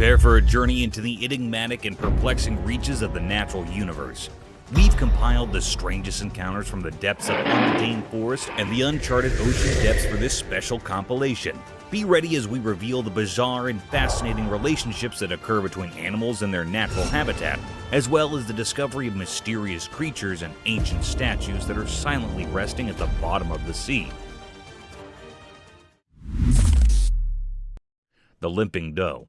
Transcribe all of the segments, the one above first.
Prepare for a journey into the enigmatic and perplexing reaches of the natural universe. We've compiled the strangest encounters from the depths of untamed forest and the uncharted ocean depths for this special compilation. Be ready as we reveal the bizarre and fascinating relationships that occur between animals and their natural habitat, as well as the discovery of mysterious creatures and ancient statues that are silently resting at the bottom of the sea. The Limping Doe.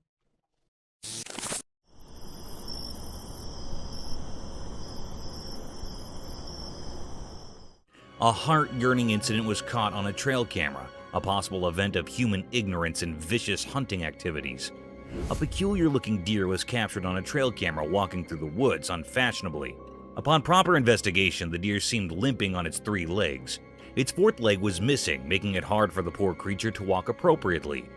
A heart-yearning incident was caught on a trail camera, a possible event of human ignorance and vicious hunting activities. A peculiar-looking deer was captured on a trail camera walking through the woods unfashionably. Upon proper investigation, the deer seemed limping on its 3 legs. Its 4th leg was missing, making it hard for the poor creature to walk appropriately.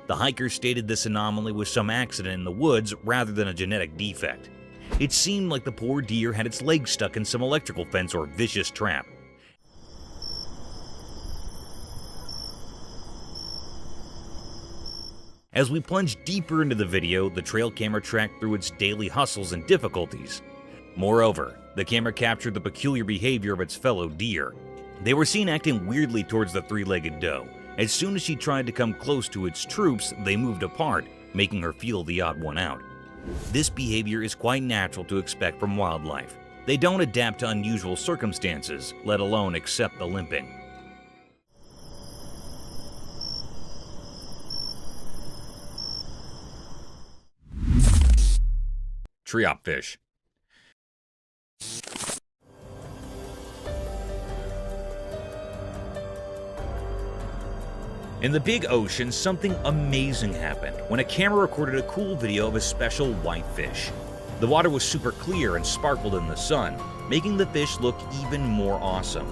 The hiker stated this anomaly was some accident in the woods rather than a genetic defect. It seemed like the poor deer had its legs stuck in some electrical fence or vicious trap. As we plunge deeper into the video, the trail camera tracked through its daily hustles and difficulties. Moreover, the camera captured the peculiar behavior of its fellow deer. They were seen acting weirdly towards the 3-legged doe. As soon as she tried to come close to its troops, they moved apart, making her feel the odd one out. This behavior is quite natural to expect from wildlife. They don't adapt to unusual circumstances, let alone accept the limping. Triop fish. In the big ocean, something amazing happened when a camera recorded a cool video of a special white fish. The water was super clear and sparkled in the sun, making the fish look even more awesome.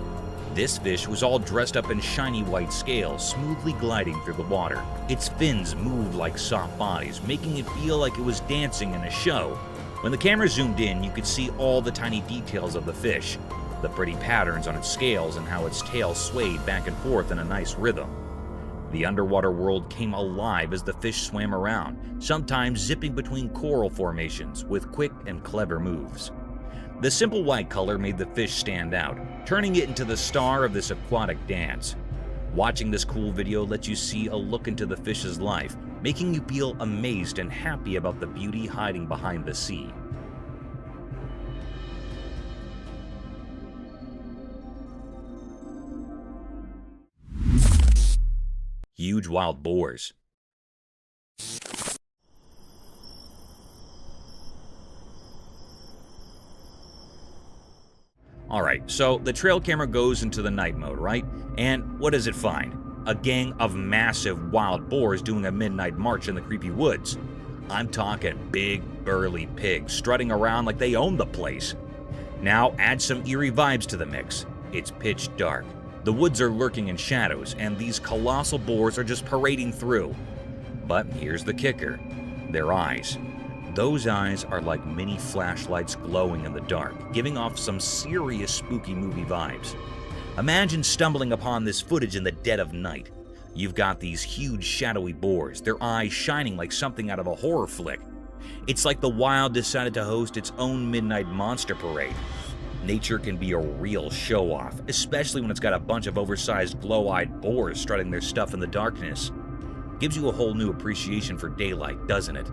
This fish was all dressed up in shiny white scales, smoothly gliding through the water. Its fins moved like soft bodies, making it feel like it was dancing in a show. When the camera zoomed in, you could see all the tiny details of the fish, the pretty patterns on its scales and how its tail swayed back and forth in a nice rhythm. The underwater world came alive as the fish swam around, sometimes zipping between coral formations with quick and clever moves. The simple white color made the fish stand out, turning it into the star of this aquatic dance. Watching this cool video lets you see a look into the fish's life, making you feel amazed and happy about the beauty hiding behind the sea. Huge wild boars. Alright, so the trail camera goes into the night mode, right? And what does it find? A gang of massive wild boars doing a midnight march in the creepy woods. I'm talking big, burly pigs strutting around like they own the place. Now add some eerie vibes to the mix. It's pitch dark. The woods are lurking in shadows, and these colossal boars are just parading through. But here's the kicker. Their eyes. Those eyes are like mini flashlights glowing in the dark, giving off some serious spooky movie vibes. Imagine stumbling upon this footage in the dead of night. You've got these huge shadowy boars, their eyes shining like something out of a horror flick. It's like the wild decided to host its own midnight monster parade. Nature can be a real show-off, especially when it's got a bunch of oversized glow-eyed boars strutting their stuff in the darkness. Gives you a whole new appreciation for daylight, doesn't it?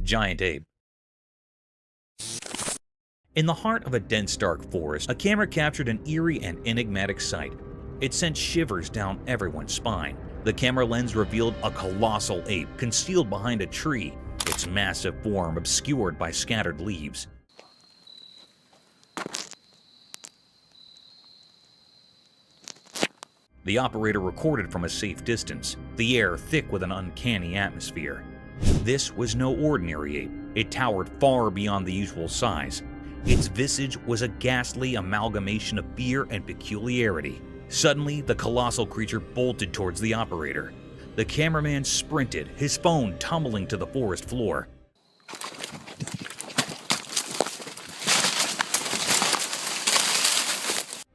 Giant ape. In the heart of a dense dark forest, a camera captured an eerie and enigmatic sight. It sent shivers down everyone's spine. The camera lens revealed a colossal ape concealed behind a tree, its massive form obscured by scattered leaves. The operator recorded from a safe distance, the air thick with an uncanny atmosphere. This was no ordinary ape. It towered far beyond the usual size. Its visage was a ghastly amalgamation of fear and peculiarity. Suddenly, the colossal creature bolted towards the operator. The cameraman sprinted, his phone tumbling to the forest floor.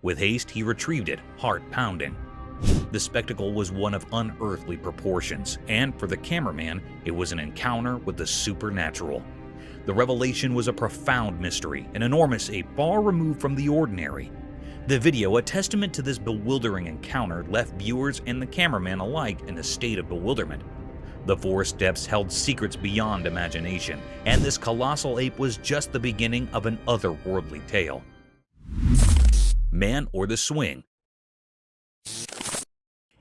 With haste, he retrieved it, heart pounding. The spectacle was one of unearthly proportions, and for the cameraman, it was an encounter with the supernatural. The revelation was a profound mystery, an enormous ape far removed from the ordinary. The video, a testament to this bewildering encounter, left viewers and the cameraman alike in a state of bewilderment. The forest depths held secrets beyond imagination, and this colossal ape was just the beginning of an otherworldly tale. Man or the Swing.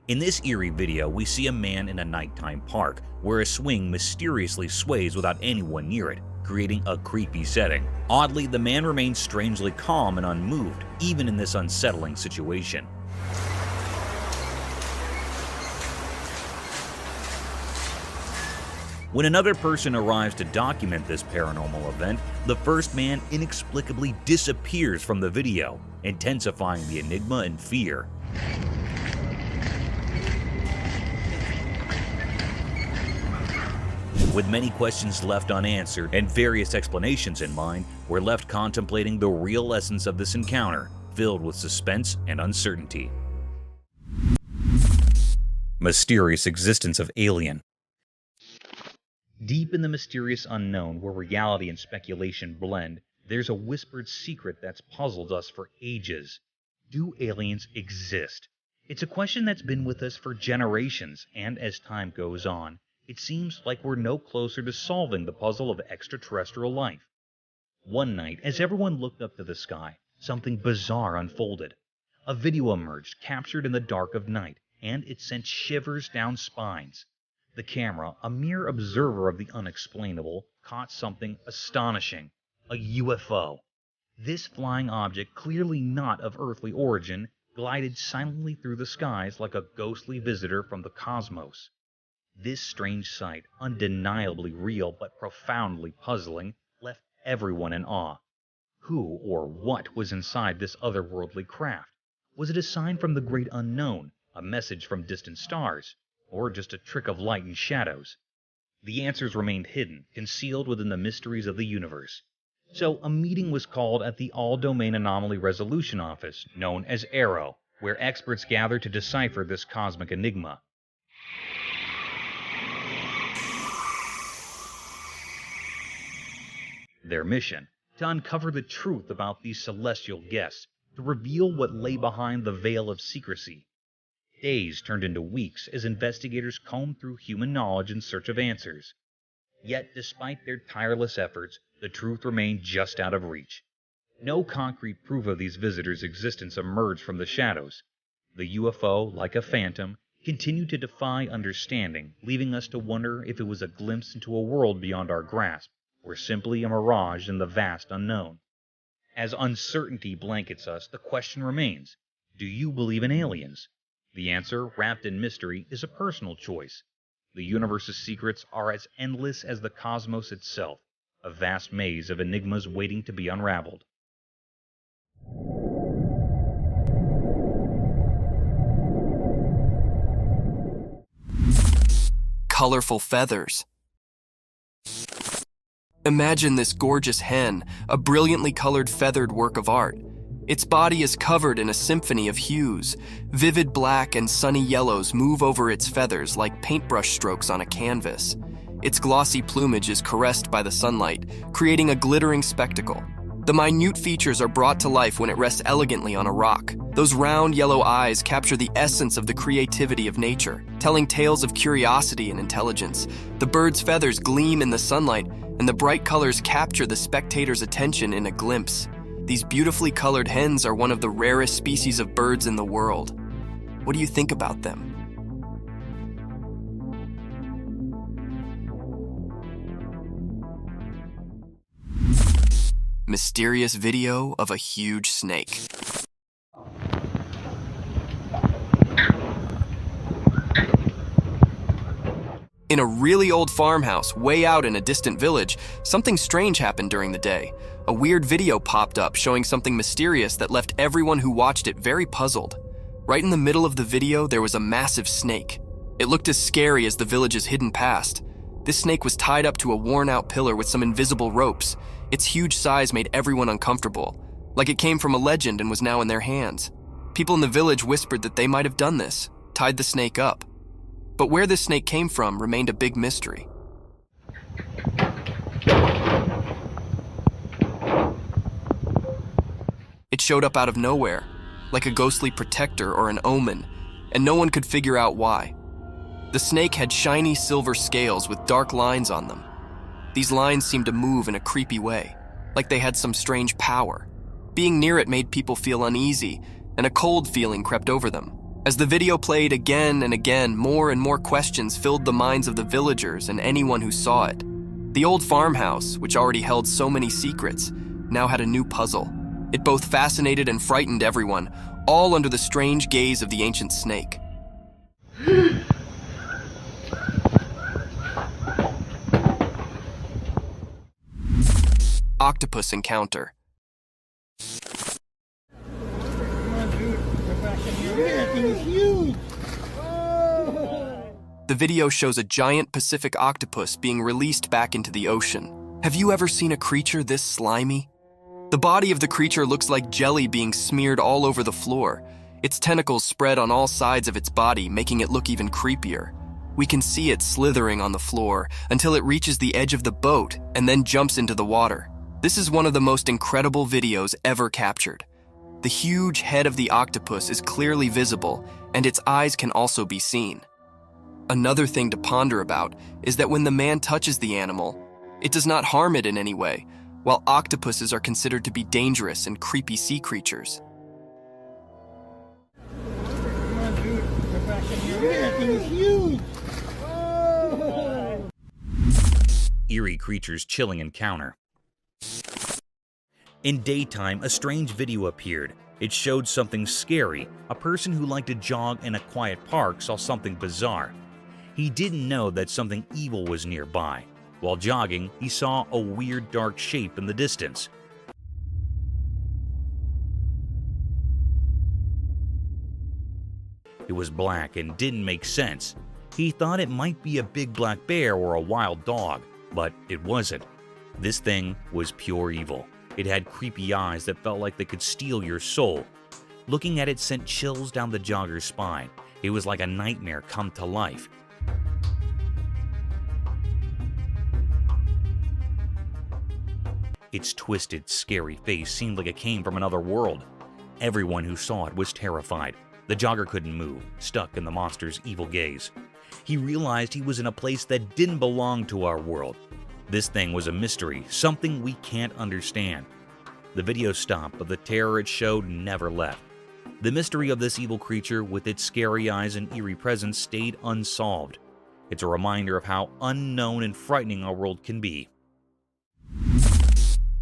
In this eerie video, we see a man in a nighttime park where a swing mysteriously sways without anyone near it, creating a creepy setting. Oddly, the man remains strangely calm and unmoved, even in this unsettling situation. When another person arrives to document this paranormal event, the first man inexplicably disappears from the video, intensifying the enigma and fear. With many questions left unanswered and various explanations in mind, we're left contemplating the real essence of this encounter, filled with suspense and uncertainty. Mysterious existence of alien. Deep in the mysterious unknown, where reality and speculation blend, there's a whispered secret that's puzzled us for ages. Do aliens exist? It's a question that's been with us for generations, and as time goes on, it seems like we're no closer to solving the puzzle of extraterrestrial life. One night, as everyone looked up to the sky, something bizarre unfolded. A video emerged, captured in the dark of night, and it sent shivers down spines. The camera, a mere observer of the unexplainable, caught something astonishing: a UFO. This flying object, clearly not of earthly origin, glided silently through the skies like a ghostly visitor from the cosmos. This strange sight, undeniably real but profoundly puzzling, left everyone in awe. Who or what was inside this otherworldly craft? Was it a sign from the great unknown, a message from distant stars, or just a trick of light and shadows? The answers remained hidden, concealed within the mysteries of the universe. So a meeting was called at the All-Domain Anomaly Resolution Office, known as ARROW, where experts gathered to decipher this cosmic enigma. Their mission: to uncover the truth about these celestial guests, to reveal what lay behind the veil of secrecy. Days turned into weeks as investigators combed through human knowledge in search of answers. Yet, despite their tireless efforts, the truth remained just out of reach. No concrete proof of these visitors' existence emerged from the shadows. The UFO, like a phantom, continued to defy understanding, leaving us to wonder if it was a glimpse into a world beyond our grasp, or simply a mirage in the vast unknown. As uncertainty blankets us, the question remains: do you believe in aliens? The answer, wrapped in mystery, is a personal choice. The universe's secrets are as endless as the cosmos itself, a vast maze of enigmas waiting to be unraveled. Colorful feathers. Imagine this gorgeous hen, a brilliantly colored feathered work of art. Its body is covered in a symphony of hues. Vivid black and sunny yellows move over its feathers like paintbrush strokes on a canvas. Its glossy plumage is caressed by the sunlight, creating a glittering spectacle. The minute features are brought to life when it rests elegantly on a rock. Those round yellow eyes capture the essence of the creativity of nature, telling tales of curiosity and intelligence. The bird's feathers gleam in the sunlight, and the bright colors capture the spectator's attention in a glimpse. These beautifully colored hens are one of the rarest species of birds in the world. What do you think about them? Mysterious video of a huge snake. In a really old farmhouse, way out in a distant village, something strange happened during the day. A weird video popped up showing something mysterious that left everyone who watched it very puzzled. Right in the middle of the video, there was a massive snake. It looked as scary as the village's hidden past. This snake was tied up to a worn-out pillar with some invisible ropes. Its huge size made everyone uncomfortable. like it came from a legend and was now in their hands. People in the village whispered that they might have done this, tied the snake up. But where this snake came from remained a big mystery. It showed up out of nowhere, like a ghostly protector or an omen, and no one could figure out why. The snake had shiny silver scales with dark lines on them. These lines seemed to move in a creepy way, like they had some strange power. Being near it made people feel uneasy, and a cold feeling crept over them. As the video played again and again, more and more questions filled the minds of the villagers and anyone who saw it. The old farmhouse, which already held so many secrets, now had a new puzzle. It both fascinated and frightened everyone, all under the strange gaze of the ancient snake. Octopus Encounter. The video shows a giant Pacific octopus being released back into the ocean. Have you ever seen a creature this slimy? The body of the creature looks like jelly being smeared all over the floor. Its tentacles spread on all sides of its body, making it look even creepier. We can see it slithering on the floor until it reaches the edge of the boat and then jumps into the water. This is one of the most incredible videos ever captured. The huge head of the octopus is clearly visible, and its eyes can also be seen. Another thing to ponder about is that when the man touches the animal, it does not harm it in any way, while octopuses are considered to be dangerous and creepy sea creatures. Eerie creatures chilling encounter. In daytime, a strange video appeared. It showed something scary. A person who liked to jog in a quiet park saw something bizarre. He didn't know that something evil was nearby. While jogging, he saw a weird dark shape in the distance. It was black and didn't make sense. He thought it might be a big black bear or a wild dog, but it wasn't. This thing was pure evil. It had creepy eyes that felt like they could steal your soul. Looking at it sent chills down the jogger's spine. It was like a nightmare come to life. Its twisted, scary face seemed like it came from another world. Everyone who saw it was terrified. The jogger couldn't move, stuck in the monster's evil gaze. He realized he was in a place that didn't belong to our world. This thing was a mystery, something we can't understand. The video stopped, but the terror it showed never left. The mystery of this evil creature with its scary eyes and eerie presence stayed unsolved. It's a reminder of how unknown and frightening our world can be.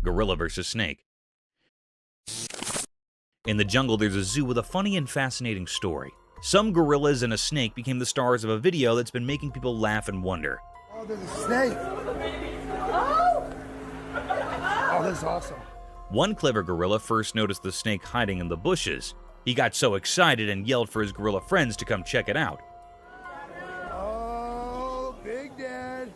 Gorilla versus snake. In the jungle, there's a zoo with a funny and fascinating story. Some gorillas and a snake became the stars of a video that's been making people laugh and wonder. Oh, there's a snake. Oh, that's awesome. One clever gorilla first noticed the snake hiding in the bushes. He got so excited and yelled for his gorilla friends to come check it out. Oh, Big Dad.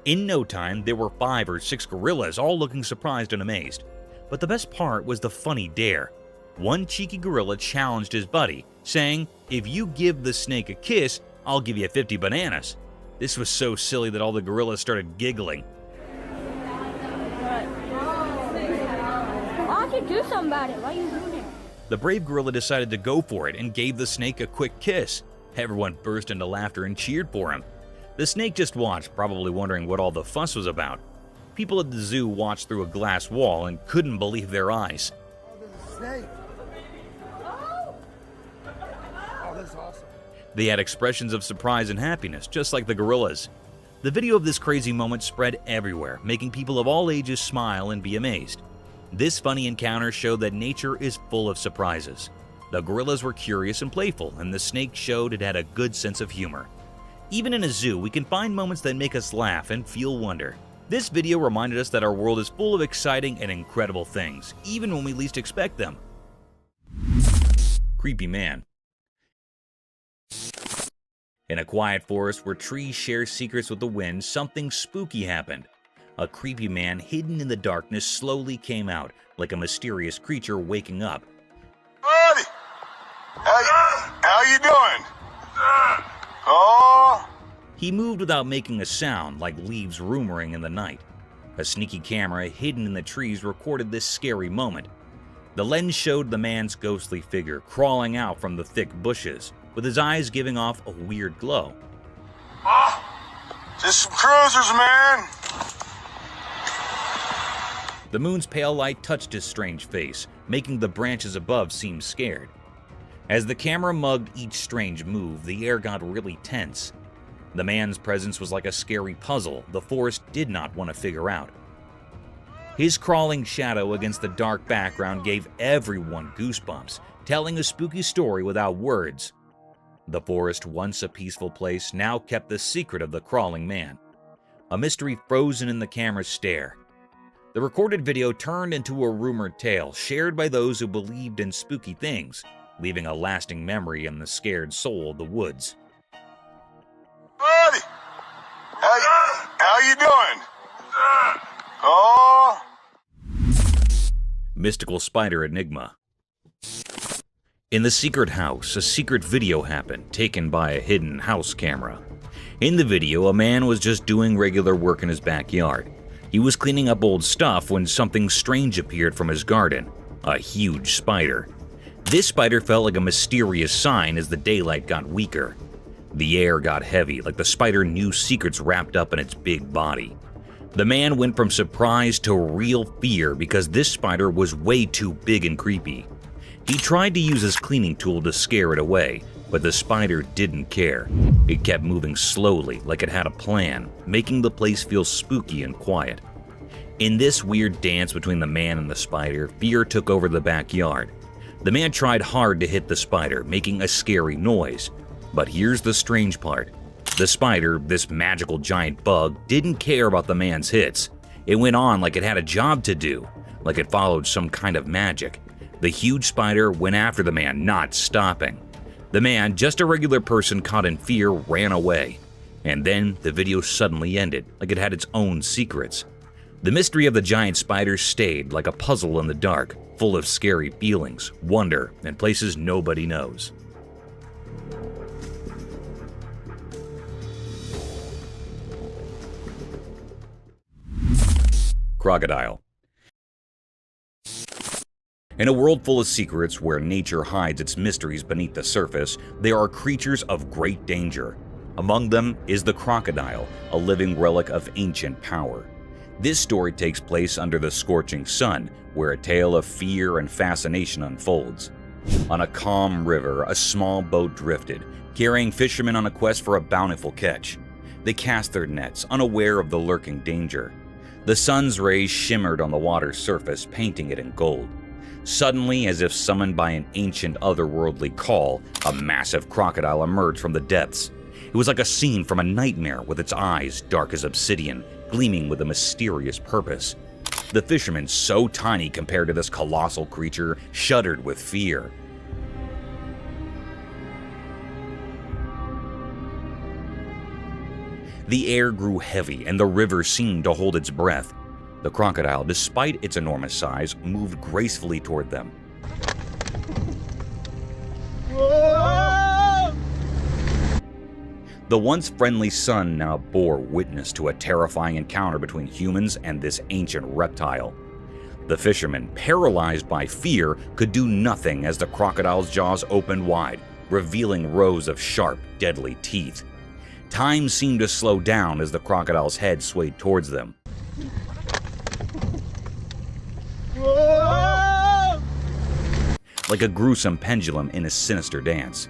In no time, there were 5 or 6 gorillas, all looking surprised and amazed. But the best part was the funny dare. One cheeky gorilla challenged his buddy, saying, "If you give the snake a kiss, I'll give you 50 bananas." This was so silly that all the gorillas started giggling. I could do something about it. Why are you doing it? The brave gorilla decided to go for it and gave the snake a quick kiss. Everyone burst into laughter and cheered for him. The snake just watched, probably wondering what all the fuss was about. People at the zoo watched through a glass wall and couldn't believe their eyes. Oh, there's a snake. Oh, that's awesome. They had expressions of surprise and happiness, just like the gorillas. The video of this crazy moment spread everywhere, making people of all ages smile and be amazed. This funny encounter showed that nature is full of surprises. The gorillas were curious and playful, and the snake showed it had a good sense of humor. Even in a zoo, we can find moments that make us laugh and feel wonder. This video reminded us that our world is full of exciting and incredible things, even when we least expect them. Creepy man. In a quiet forest where trees share secrets with the wind, something spooky happened. a creepy man hidden in the darkness slowly came out, like a mysterious creature waking up. Buddy! How you doing? Oh! He moved without making a sound, like leaves rumoring in the night. A sneaky camera hidden in the trees recorded this scary moment. The lens showed the man's ghostly figure crawling out from the thick bushes, with his eyes giving off a weird glow. Just some cruisers, man. The moon's pale light touched his strange face, making the branches above seem scared. As the camera mugged each strange move, the air got really tense. The man's presence was like a scary puzzle the forest did not want to figure out. His crawling shadow against the dark background gave everyone goosebumps, telling a spooky story without words. The forest, once a peaceful place, now kept the secret of the crawling man, a mystery frozen in the camera's stare. The recorded video turned into a rumored tale shared by those who believed in spooky things, leaving a lasting memory in the scared soul of the woods. Buddy! How you doing? Oh! Mystical spider enigma. In the secret house, a secret video happened, taken by a hidden house camera. In the video, a man was just doing regular work in his backyard. He was cleaning up old stuff when something strange appeared from his garden, a huge spider. This spider felt like a mysterious sign as the daylight got weaker. The air got heavy, like the spider knew secrets wrapped up in its big body. The man went from surprise to real fear because this spider was way too big and creepy. He tried to use his cleaning tool to scare it away, but the spider didn't care. It kept moving slowly, like it had a plan, making the place feel spooky and quiet. In this weird dance between the man and the spider, fear took over the backyard. The man tried hard to hit the spider, making a scary noise. But here's the strange part. The spider, this magical giant bug, didn't care about the man's hits. It went on like it had a job to do, like it followed some kind of magic. The huge spider went after the man, not stopping. The man, just a regular person caught in fear, ran away. And then the video suddenly ended, like it had its own secrets. The mystery of the giant spider stayed like a puzzle in the dark, full of scary feelings, wonder, and places nobody knows. Crocodile. In a world full of secrets where nature hides its mysteries beneath the surface, there are creatures of great danger. Among them is the crocodile, a living relic of ancient power. This story takes place under the scorching sun, where a tale of fear and fascination unfolds. On a calm river, a small boat drifted, carrying fishermen on a quest for a bountiful catch. They cast their nets, unaware of the lurking danger. The sun's rays shimmered on the water's surface, painting it in gold. Suddenly, as if summoned by an ancient otherworldly call, a massive crocodile emerged from the depths. It was like a scene from a nightmare, with its eyes dark as obsidian, gleaming with a mysterious purpose. The fishermen, so tiny compared to this colossal creature, shuddered with fear. The air grew heavy, and the river seemed to hold its breath. The crocodile, despite its enormous size, moved gracefully toward them. The once friendly sun now bore witness to a terrifying encounter between humans and this ancient reptile. The fishermen, paralyzed by fear, could do nothing as the crocodile's jaws opened wide, revealing rows of sharp, deadly teeth. Time seemed to slow down as the crocodile's head swayed towards them. Like a gruesome pendulum in a sinister dance.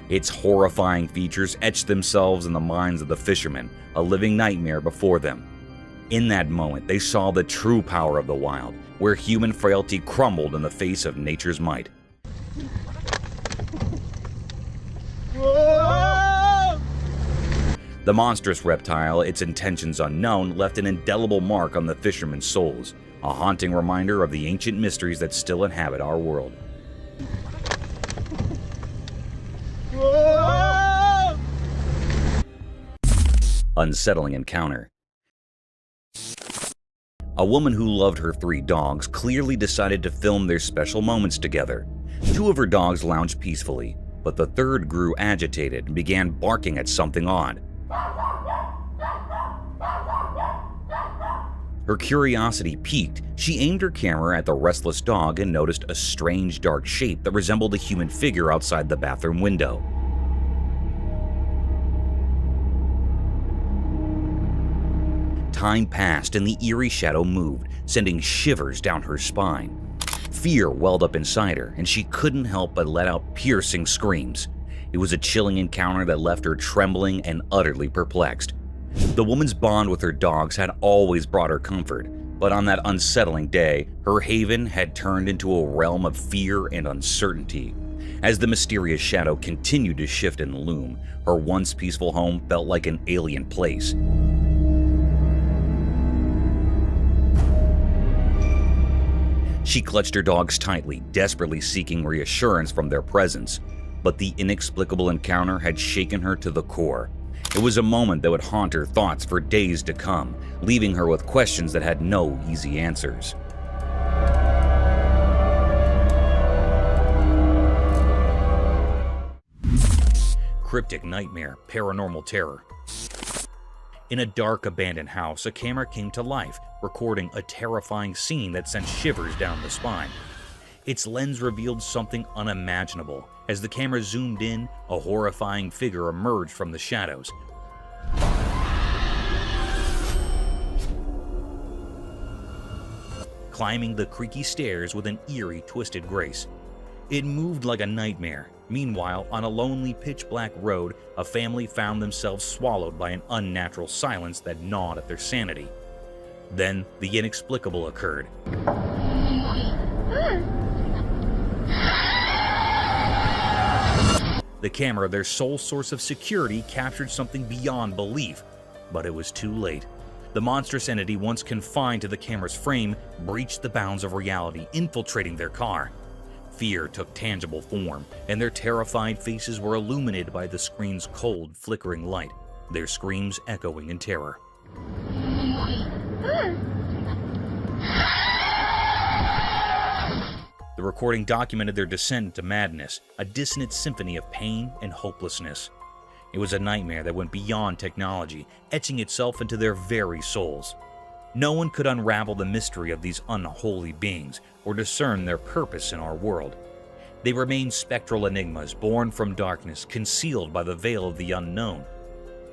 Its horrifying features etched themselves in the minds of the fishermen, a living nightmare before them. In that moment, they saw the true power of the wild, where human frailty crumbled in the face of nature's might. The monstrous reptile, its intentions unknown, left an indelible mark on the fishermen's souls, a haunting reminder of the ancient mysteries that still inhabit our world. Unsettling Encounter. A woman who loved her 3 dogs clearly decided to film their special moments together. 2 of her dogs lounged peacefully, but the 3rd grew agitated and began barking at something odd. Her curiosity piqued. She aimed her camera at the restless dog and noticed a strange dark shape that resembled a human figure outside the bathroom window. Time passed and the eerie shadow moved, sending shivers down her spine. Fear welled up inside her, and she couldn't help but let out piercing screams. It was a chilling encounter that left her trembling and utterly perplexed. The woman's bond with her dogs had always brought her comfort, but on that unsettling day, her haven had turned into a realm of fear and uncertainty. As the mysterious shadow continued to shift and loom, her once peaceful home felt like an alien place. She clutched her dogs tightly, desperately seeking reassurance from their presence. But the inexplicable encounter had shaken her to the core. It was a moment that would haunt her thoughts for days to come, leaving her with questions that had no easy answers. Cryptic Nightmare, Paranormal Terror. In a dark, abandoned house, a camera came to life, recording a terrifying scene that sent shivers down the spine. Its lens revealed something unimaginable. As the camera zoomed in, a horrifying figure emerged from the shadows. Climbing the creaky stairs with an eerie, twisted grace. It moved like a nightmare. Meanwhile, on a lonely, pitch-black road, a family found themselves swallowed by an unnatural silence that gnawed at their sanity. Then, the inexplicable occurred. The camera, their sole source of security, captured something beyond belief, but it was too late. The monstrous entity, once confined to the camera's frame, breached the bounds of reality, infiltrating their car. Fear took tangible form, and their terrified faces were illuminated by the screen's cold, flickering light, their screams echoing in terror. The recording documented their descent into madness, a dissonant symphony of pain and hopelessness. It was a nightmare that went beyond technology, etching itself into their very souls. No one could unravel the mystery of these unholy beings or discern their purpose in our world. They remained spectral enigmas born from darkness, concealed by the veil of the unknown.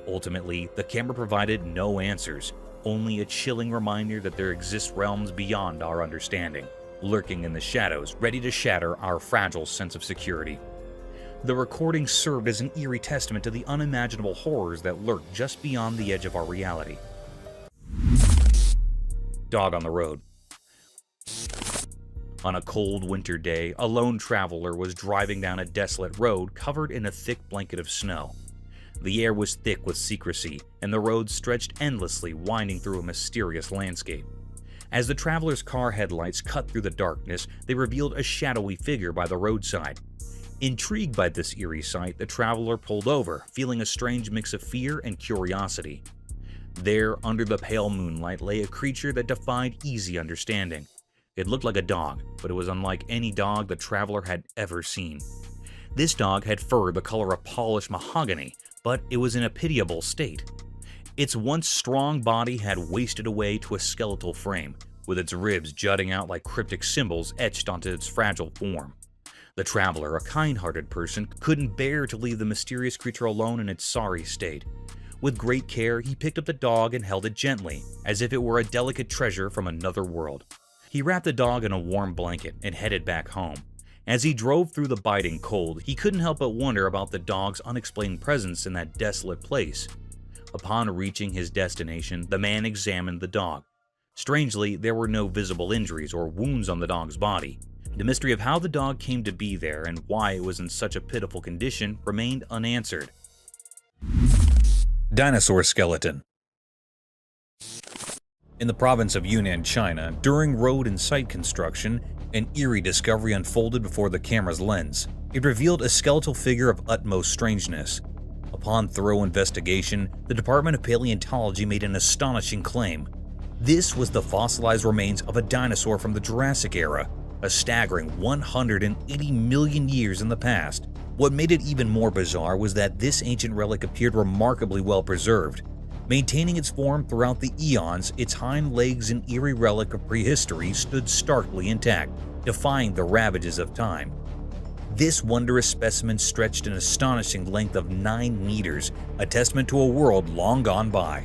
Ultimately, the camera provided no answers, only a chilling reminder that there exist realms beyond our understanding, lurking in the shadows, ready to shatter our fragile sense of security. The recording served as an eerie testament to the unimaginable horrors that lurk just beyond the edge of our reality. Dog on the road. On a cold winter day, a lone traveler was driving down a desolate road covered in a thick blanket of snow. The air was thick with secrecy, and the road stretched endlessly, winding through a mysterious landscape. As the traveler's car headlights cut through the darkness, they revealed a shadowy figure by the roadside. Intrigued by this eerie sight, the traveler pulled over, feeling a strange mix of fear and curiosity. There, under the pale moonlight, lay a creature that defied easy understanding. It looked like a dog, but it was unlike any dog the traveler had ever seen. This dog had fur the color of polished mahogany, but it was in a pitiable state. Its once strong body had wasted away to a skeletal frame, with its ribs jutting out like cryptic symbols etched onto its fragile form. The traveler, a kind-hearted person, couldn't bear to leave the mysterious creature alone in its sorry state. With great care, he picked up the dog and held it gently, as if it were a delicate treasure from another world. He wrapped the dog in a warm blanket and headed back home. As he drove through the biting cold, he couldn't help but wonder about the dog's unexplained presence in that desolate place. Upon reaching his destination, the man examined the dog. Strangely, there were no visible injuries or wounds on the dog's body. The mystery of how the dog came to be there and why it was in such a pitiful condition remained unanswered. Dinosaur Skeleton. In the province of Yunnan, China, during road and site construction, an eerie discovery unfolded before the camera's lens. It revealed a skeletal figure of utmost strangeness. Upon thorough investigation, the Department of Paleontology made an astonishing claim. This was the fossilized remains of a dinosaur from the Jurassic era, a staggering 180 million years in the past. What made it even more bizarre was that this ancient relic appeared remarkably well preserved. Maintaining its form throughout the eons, its hind legs, an eerie relic of prehistory, stood starkly intact, defying the ravages of time. This wondrous specimen stretched an astonishing length of 9 meters, a testament to a world long gone by.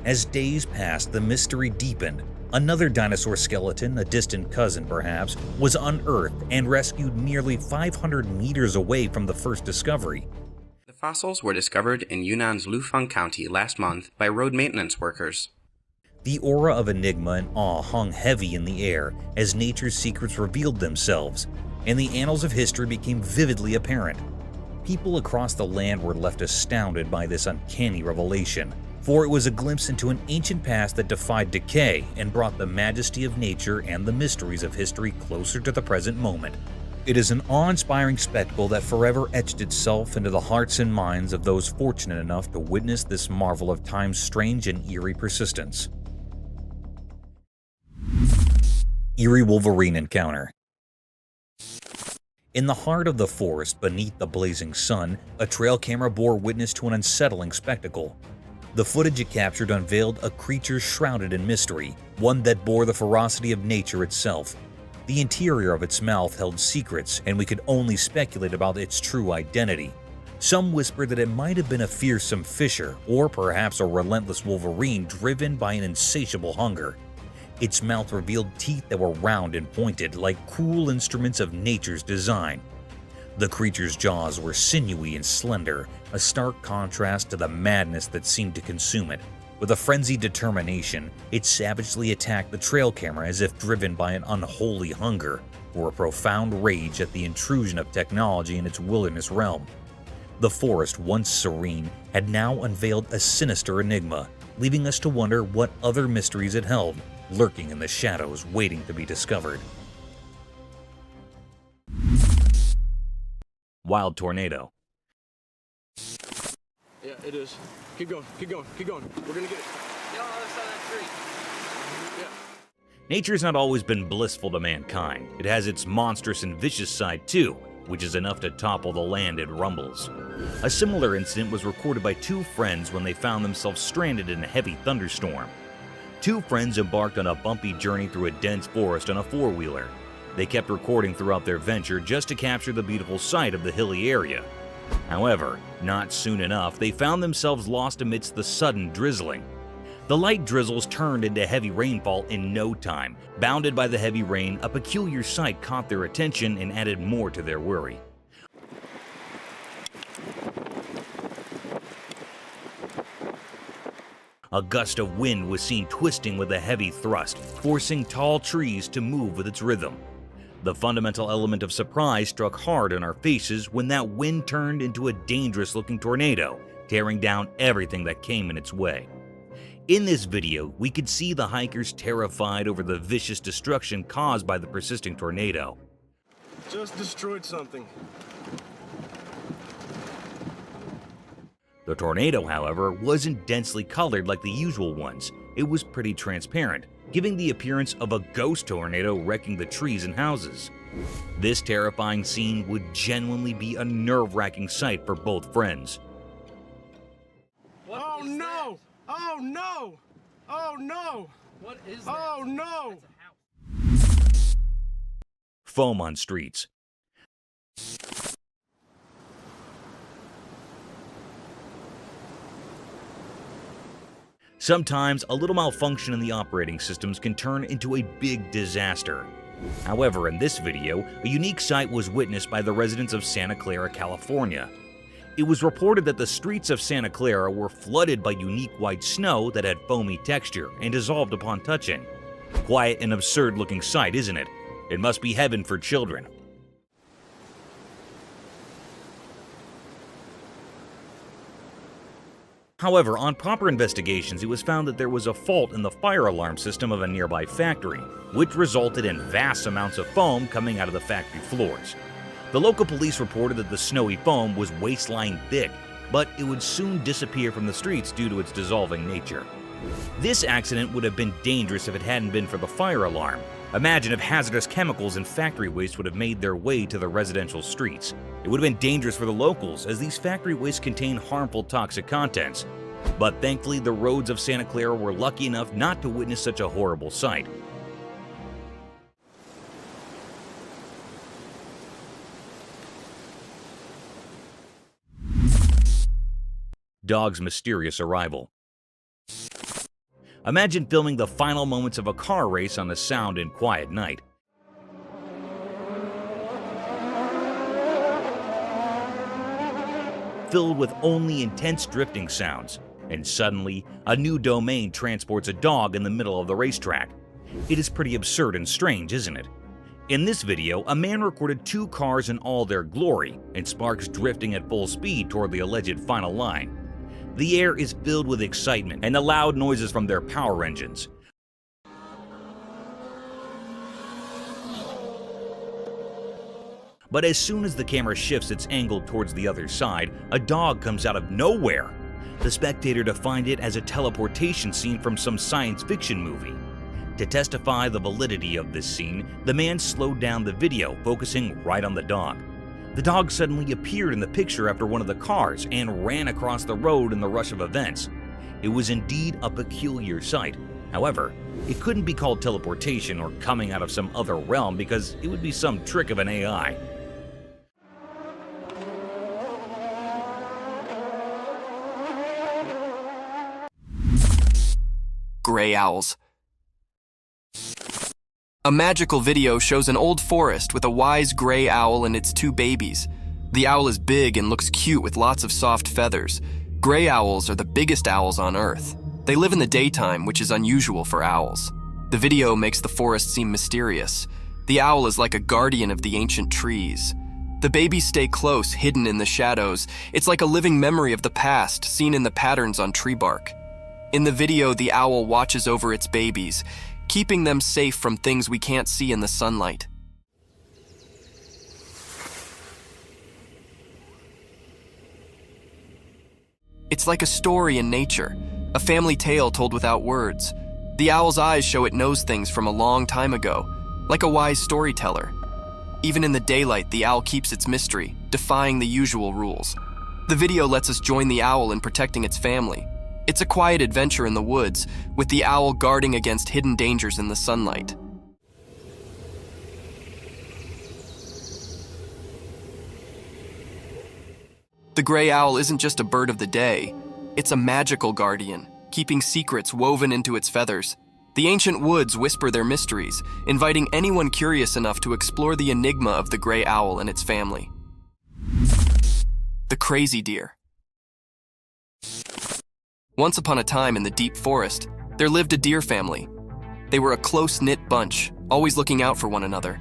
As days passed, the mystery deepened. Another dinosaur skeleton, a distant cousin perhaps, was unearthed and rescued nearly 500 meters away from the first discovery. The fossils were discovered in Yunnan's Lufeng County last month by road maintenance workers. The aura of enigma and awe hung heavy in the air as nature's secrets revealed themselves, and the annals of history became vividly apparent. People across the land were left astounded by this uncanny revelation, for it was a glimpse into an ancient past that defied decay and brought the majesty of nature and the mysteries of history closer to the present moment. It is an awe-inspiring spectacle that forever etched itself into the hearts and minds of those fortunate enough to witness this marvel of time's strange and eerie persistence. Eerie Wolverine Encounter. In the heart of the forest beneath the blazing sun, a trail camera bore witness to an unsettling spectacle. The footage it captured unveiled a creature shrouded in mystery, one that bore the ferocity of nature itself. The interior of its mouth held secrets, and we could only speculate about its true identity. Some whispered that it might have been a fearsome fisher, or perhaps a relentless wolverine driven by an insatiable hunger. Its mouth revealed teeth that were round and pointed, like cruel instruments of nature's design. The creature's jaws were sinewy and slender, a stark contrast to the madness that seemed to consume it. With a frenzied determination, it savagely attacked the trail camera as if driven by an unholy hunger, or a profound rage at the intrusion of technology in its wilderness realm. The forest, once serene, had now unveiled a sinister enigma, leaving us to wonder what other mysteries it held, lurking in the shadows waiting to be discovered. Wild tornado. Yeah, it is. Keep going, keep going, keep going. We're gonna get it. Yeah, on the other side of that tree. Yeah. Nature's not always been blissful to mankind. It has its monstrous and vicious side too, which is enough to topple the land it rumbles. A similar incident was recorded by 2 friends when they found themselves stranded in a heavy thunderstorm. 2 friends embarked on a bumpy journey through a dense forest on a 4-wheeler. They kept recording throughout their venture just to capture the beautiful sight of the hilly area. However, not soon enough, they found themselves lost amidst the sudden drizzling. The light drizzles turned into heavy rainfall in no time. Bounded by the heavy rain, a peculiar sight caught their attention and added more to their worry. A gust of wind was seen twisting with a heavy thrust, forcing tall trees to move with its rhythm. The fundamental element of surprise struck hard on our faces when that wind turned into a dangerous-looking tornado, tearing down everything that came in its way. In this video, we could see the hikers terrified over the vicious destruction caused by the persisting tornado. Just destroyed something. The tornado, however, wasn't densely colored like the usual ones. It was pretty transparent, giving the appearance of a ghost tornado wrecking the trees and houses. This terrifying scene would genuinely be a nerve-wracking sight for both friends. Oh no! Oh no! Oh no! What is that? Oh no! Foam on streets. Sometimes, a little malfunction in the operating systems can turn into a big disaster. However, in this video, a unique sight was witnessed by the residents of Santa Clara, California. It was reported that the streets of Santa Clara were flooded by unique white snow that had foamy texture and dissolved upon touching. Quite an absurd-looking sight, isn't it? It must be heaven for children. However, on proper investigations, it was found that there was a fault in the fire alarm system of a nearby factory, which resulted in vast amounts of foam coming out of the factory floors. The local police reported that the snowy foam was waistline thick, but it would soon disappear from the streets due to its dissolving nature. This accident would have been dangerous if it hadn't been for the fire alarm. Imagine if hazardous chemicals and factory waste would have made their way to the residential streets. It would have been dangerous for the locals, as these factory wastes contain harmful toxic contents. But thankfully, the roads of Santa Clara were lucky enough not to witness such a horrible sight. Dog's mysterious arrival. Imagine filming the final moments of a car race on a sound and quiet night. Filled with only intense drifting sounds, and suddenly, a new domain transports a dog in the middle of the racetrack. It is pretty absurd and strange, isn't it? In this video, a man recorded 2 cars in all their glory, and sparks drifting at full speed toward the alleged final line. The air is filled with excitement and the loud noises from their power engines. But as soon as the camera shifts its angle towards the other side, a dog comes out of nowhere. The spectator defined it as a teleportation scene from some science fiction movie. To testify the validity of this scene, the man slowed down the video, focusing right on the dog. The dog suddenly appeared in the picture after one of the cars and ran across the road in the rush of events. It was indeed a peculiar sight. However, it couldn't be called teleportation or coming out of some other realm because it would be some trick of an AI. Gray owls. A magical video shows an old forest with a wise gray owl and its 2 babies. The owl is big and looks cute with lots of soft feathers. Gray owls are the biggest owls on Earth. They live in the daytime, which is unusual for owls. The video makes the forest seem mysterious. The owl is like a guardian of the ancient trees. The babies stay close, hidden in the shadows. It's like a living memory of the past, seen in the patterns on tree bark. In the video, the owl watches over its babies, keeping them safe from things we can't see in the sunlight. It's like a story in nature, a family tale told without words. The owl's eyes show it knows things from a long time ago, like a wise storyteller. Even in the daylight, the owl keeps its mystery, defying the usual rules. The video lets us join the owl in protecting its family. It's a quiet adventure in the woods, with the owl guarding against hidden dangers in the sunlight. The gray owl isn't just a bird of the day. It's a magical guardian, keeping secrets woven into its feathers. The ancient woods whisper their mysteries, inviting anyone curious enough to explore the enigma of the gray owl and its family. The crazy deer. Once upon a time in the deep forest, there lived a deer family. They were a close-knit bunch, always looking out for one another.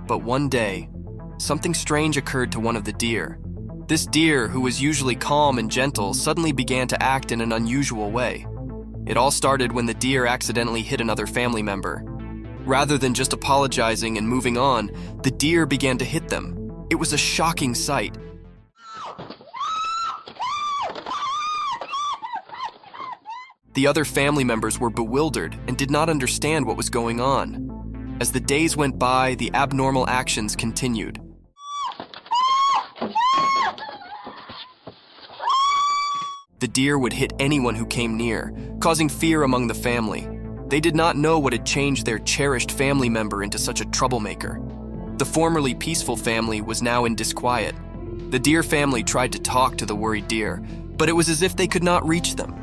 But one day, something strange occurred to one of the deer. This deer, who was usually calm and gentle, suddenly began to act in an unusual way. It all started when the deer accidentally hit another family member. Rather than just apologizing and moving on, the deer began to hit them. It was a shocking sight. The other family members were bewildered and did not understand what was going on. As the days went by, the abnormal actions continued. The deer would hit anyone who came near, causing fear among the family. They did not know what had changed their cherished family member into such a troublemaker. The formerly peaceful family was now in disquiet. The deer family tried to talk to the worried deer, but it was as if they could not reach them.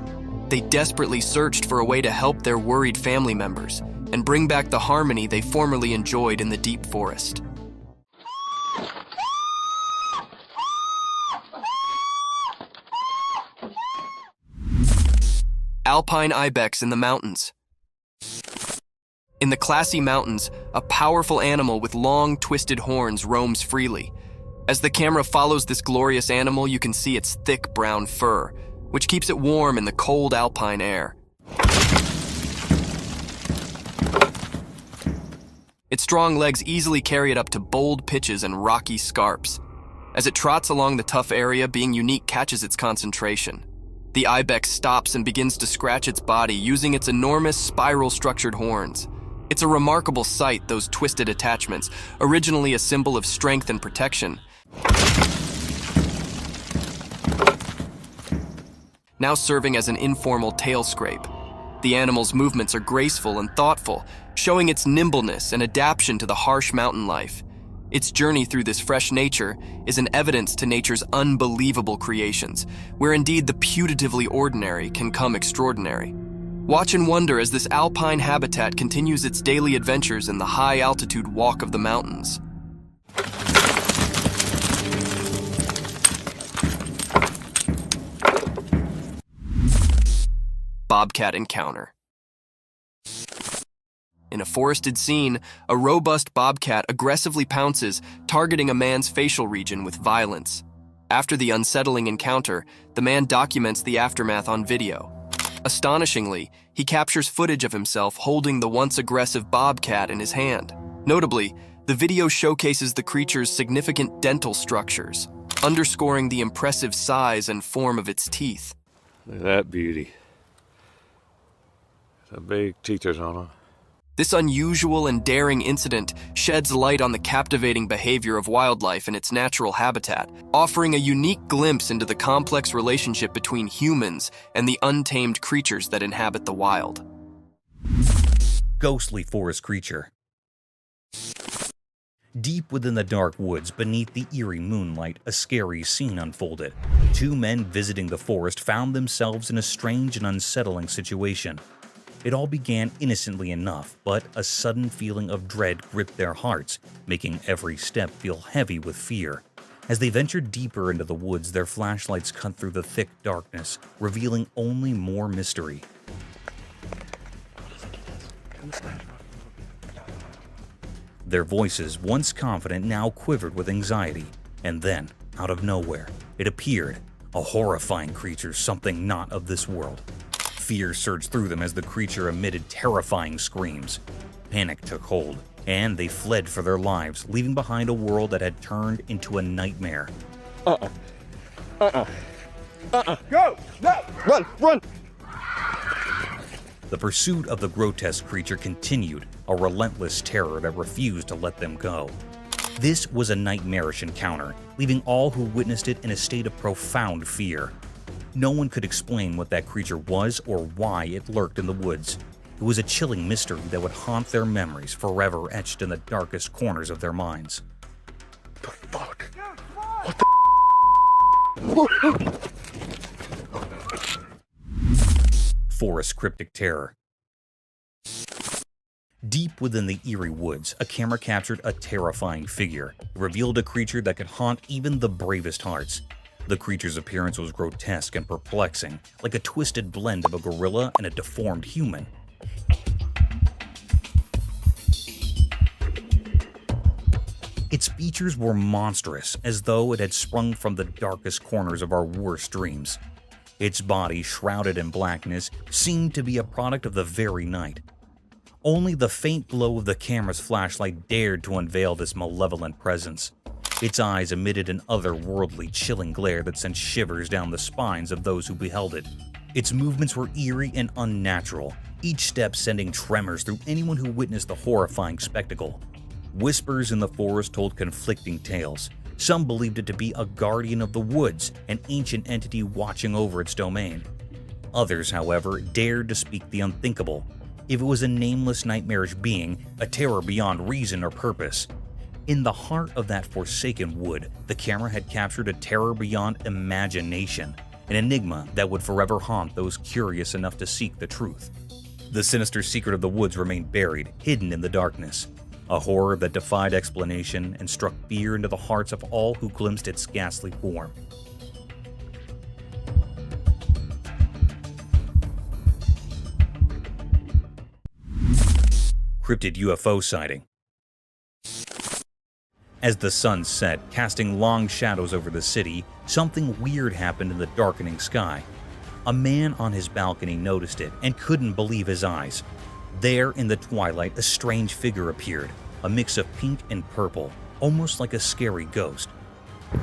They desperately searched for a way to help their worried family members and bring back the harmony they formerly enjoyed in the deep forest. Alpine Ibex in the mountains. In the classy mountains, a powerful animal with long, twisted horns roams freely. As the camera follows this glorious animal, you can see its thick brown fur, which keeps it warm in the cold alpine air. Its strong legs easily carry it up to bold pitches and rocky scarps. As it trots along the tough area, being unique catches its concentration. The ibex stops and begins to scratch its body using its enormous spiral-structured horns. It's a remarkable sight, those twisted attachments, originally a symbol of strength and protection, now serving as an informal tail scrape. The animal's movements are graceful and thoughtful, showing its nimbleness and adaptation to the harsh mountain life. Its journey through this fresh nature is an evidence to nature's unbelievable creations, where indeed the putatively ordinary can come extraordinary. Watch and wonder as this alpine habitat continues its daily adventures in the high-altitude walk of the mountains. Bobcat Encounter. In a forested scene, a robust bobcat aggressively pounces, targeting a man's facial region with violence. After the unsettling encounter, the man documents the aftermath on video. Astonishingly, he captures footage of himself holding the once aggressive bobcat in his hand. Notably, the video showcases the creature's significant dental structures, underscoring the impressive size and form of its teeth. Look at that beauty. The big teethers on her. This unusual and daring incident sheds light on the captivating behavior of wildlife in its natural habitat, offering a unique glimpse into the complex relationship between humans and the untamed creatures that inhabit the wild. Ghostly forest creature. Deep within the dark woods beneath the eerie moonlight, a scary scene unfolded. Two men visiting the forest found themselves in a strange and unsettling situation. It all began innocently enough, but a sudden feeling of dread gripped their hearts, making every step feel heavy with fear. As they ventured deeper into the woods, their flashlights cut through the thick darkness, revealing only more mystery. Their voices, once confident, now quivered with anxiety. And then, out of nowhere, it appeared, a horrifying creature, something not of this world. Fear surged through them as the creature emitted terrifying screams. Panic took hold, and they fled for their lives, leaving behind a world that had turned into a nightmare. Go! No! Run! The pursuit of the grotesque creature continued, a relentless terror that refused to let them go. This was a nightmarish encounter, leaving all who witnessed it in a state of profound fear. No one could explain what that creature was or why it lurked in the woods. It was a chilling mystery that would haunt their memories, forever etched in the darkest corners of their minds. The fuck? Forest Cryptic Terror. Deep within the eerie woods, a camera captured a terrifying figure. It revealed a creature that could haunt even the bravest hearts. The creature's appearance was grotesque and perplexing, like a twisted blend of a gorilla and a deformed human. Its features were monstrous, as though it had sprung from the darkest corners of our worst dreams. Its body, shrouded in blackness, seemed to be a product of the very night. Only the faint glow of the camera's flashlight dared to unveil this malevolent presence. Its eyes emitted an otherworldly, chilling glare that sent shivers down the spines of those who beheld it. Its movements were eerie and unnatural, each step sending tremors through anyone who witnessed the horrifying spectacle. Whispers in the forest told conflicting tales. Some believed it to be a guardian of the woods, an ancient entity watching over its domain. Others, however, dared to speak the unthinkable. If it was a nameless nightmarish being, a terror beyond reason or purpose. In the heart of that forsaken wood, the camera had captured a terror beyond imagination, an enigma that would forever haunt those curious enough to seek the truth. The sinister secret of the woods remained buried, hidden in the darkness, a horror that defied explanation and struck fear into the hearts of all who glimpsed its ghastly form. Cryptid UFO Sighting. As the sun set, casting long shadows over the city, something weird happened in the darkening sky. A man on his balcony noticed it and couldn't believe his eyes. There, in the twilight, a strange figure appeared, a mix of pink and purple, almost like a scary ghost. Oh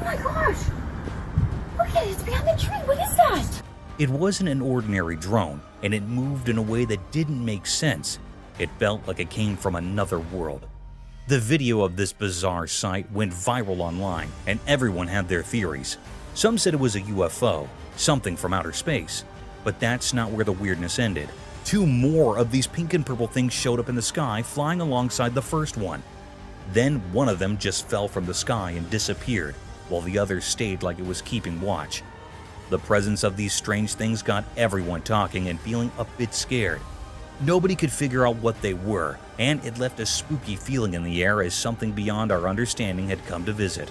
my gosh! Look Look at it, it's behind the tree. What is that? It wasn't an ordinary drone, and it moved in a way that didn't make sense. It felt like it came from another world. The video of this bizarre sight went viral online, and everyone had their theories. Some said it was a UFO, something from outer space. But that's not where the weirdness ended. 2 more of these pink and purple things showed up in the sky, flying alongside the first one. Then one of them just fell from the sky and disappeared, while the others stayed like it was keeping watch. The presence of these strange things got everyone talking and feeling a bit scared. Nobody could figure out what they were, and it left a spooky feeling in the air as something beyond our understanding had come to visit.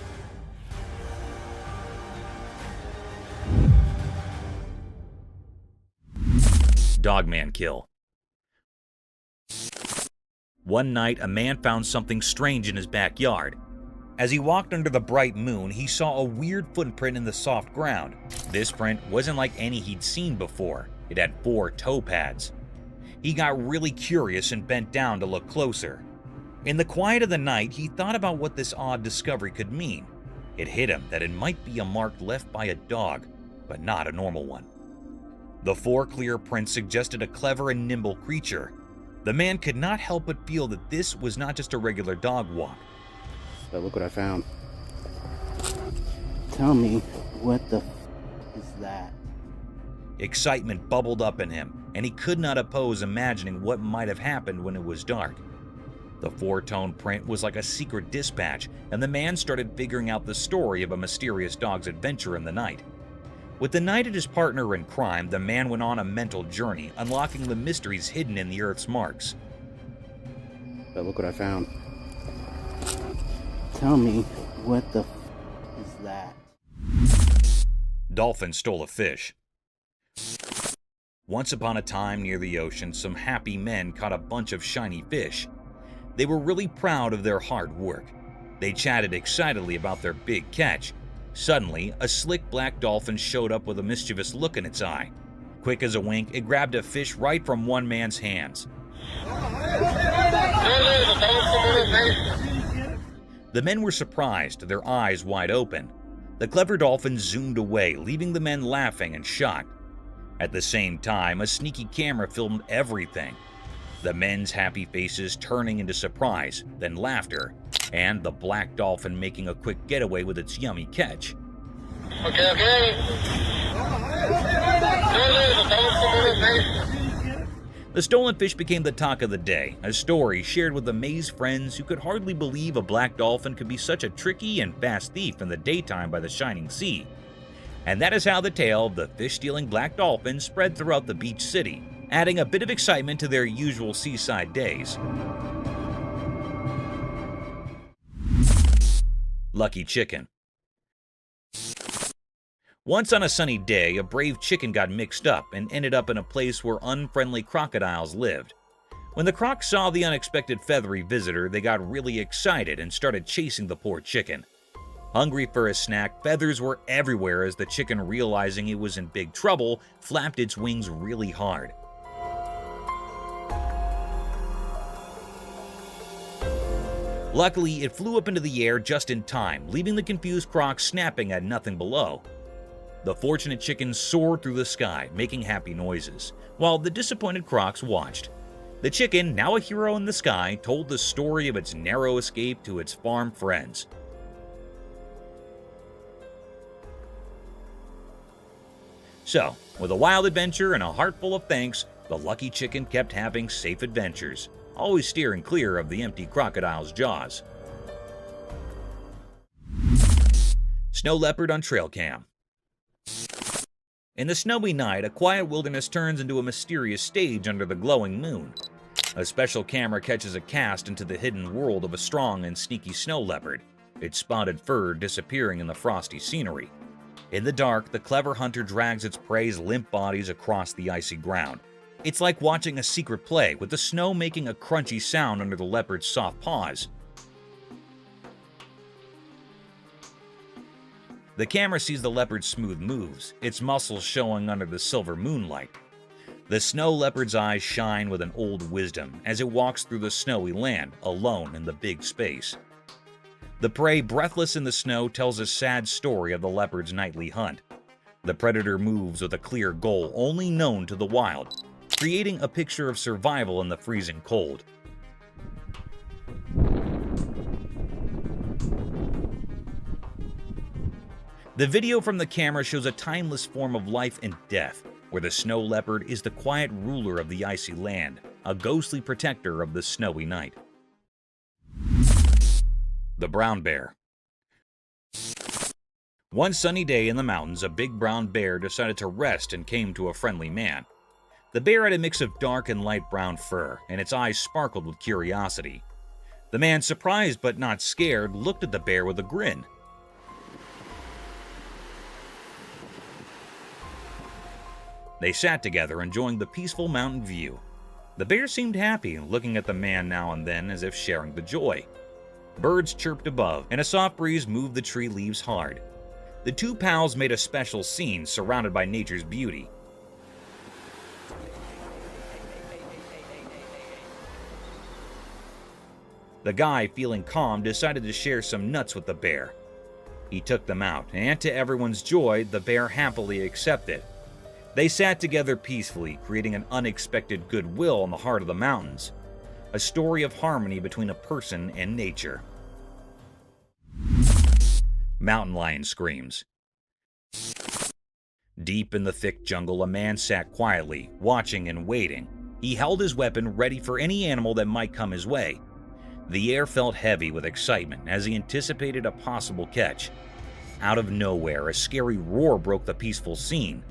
Dogman kill. One night, a man found something strange in his backyard. As he walked under the bright moon, he saw a weird footprint in the soft ground. This print wasn't like any he'd seen before. It had 4 toe pads. He got really curious and bent down to look closer. In the quiet of the night, he thought about what this odd discovery could mean. It hit him that it might be a mark left by a dog, but not a normal one. The 4 clear prints suggested a clever and nimble creature. The man could not help but feel that this was not just a regular dog walk. But look what I found. Tell me, what the is that? Excitement bubbled up in him, and he could not oppose imagining what might have happened when it was dark. The 4-tone print was like a secret dispatch, and the man started figuring out the story of a mysterious dog's adventure in the night. With the night as his partner in crime, the man went on a mental journey, unlocking the mysteries hidden in the Earth's marks. But look what I found. Tell me, what the is that? Dolphin stole a fish. Once upon a time near the ocean, some happy men caught a bunch of shiny fish. They were really proud of their hard work. They chatted excitedly about their big catch. Suddenly, a slick black dolphin showed up with a mischievous look in its eye. Quick as a wink, it grabbed a fish right from one man's hands. The men were surprised, their eyes wide open. The clever dolphin zoomed away, leaving the men laughing and shocked. At the same time, a sneaky camera filmed everything. The men's happy faces turning into surprise, then laughter, and the black dolphin making a quick getaway with its yummy catch. Okay. The stolen fish became the talk of the day, a story shared with amazed friends who could hardly believe a black dolphin could be such a tricky and fast thief in the daytime by the shining sea. And that is how the tale of the fish-stealing black dolphin spread throughout the beach city, adding a bit of excitement to their usual seaside days. Lucky chicken. Once on a sunny day, a brave chicken got mixed up and ended up in a place where unfriendly crocodiles lived. When the crocs saw the unexpected feathery visitor, they got really excited and started chasing the poor chicken. Hungry for a snack, feathers were everywhere as the chicken, realizing it was in big trouble, flapped its wings really hard. Luckily, it flew up into the air just in time, leaving the confused crocs snapping at nothing below. The fortunate chicken soared through the sky, making happy noises, while the disappointed crocs watched. The chicken, now a hero in the sky, told the story of its narrow escape to its farm friends. So, with a wild adventure and a heart full of thanks, the lucky chicken kept having safe adventures, always steering clear of the empty crocodile's jaws. Snow leopard on trail cam. In the snowy night, a quiet wilderness turns into a mysterious stage under the glowing moon. A special camera catches a cast into the hidden world of a strong and sneaky snow leopard, its spotted fur disappearing in the frosty scenery. In the dark, the clever hunter drags its prey's limp bodies across the icy ground. It's like watching a secret play, with the snow making a crunchy sound under the leopard's soft paws. The camera sees the leopard's smooth moves, its muscles showing under the silver moonlight. The snow leopard's eyes shine with an old wisdom as it walks through the snowy land, alone in the big space. The prey, breathless in the snow, tells a sad story of the leopard's nightly hunt. The predator moves with a clear goal only known to the wild, creating a picture of survival in the freezing cold. The video from the camera shows a timeless form of life and death, where the snow leopard is the quiet ruler of the icy land, a ghostly protector of the snowy night. The brown bear. One sunny day in the mountains, a big brown bear decided to rest and came to a friendly man. The bear had a mix of dark and light brown fur, and its eyes sparkled with curiosity. The man, surprised but not scared, looked at the bear with a grin. They sat together, enjoying the peaceful mountain view. The bear seemed happy, looking at the man now and then as if sharing the joy. Birds chirped above, and a soft breeze moved the tree leaves hard. The two pals made a special scene surrounded by nature's beauty. The guy, feeling calm, decided to share some nuts with the bear. He took them out, and to everyone's joy, the bear happily accepted. They sat together peacefully, creating an unexpected goodwill in the heart of the mountains. A story of harmony between a person and nature. Mountain lion screams. Deep in the thick jungle, a man sat quietly, watching and waiting. He held his weapon ready for any animal that might come his way. The air felt heavy with excitement as he anticipated a possible catch. Out of nowhere, a scary roar broke the peaceful scene.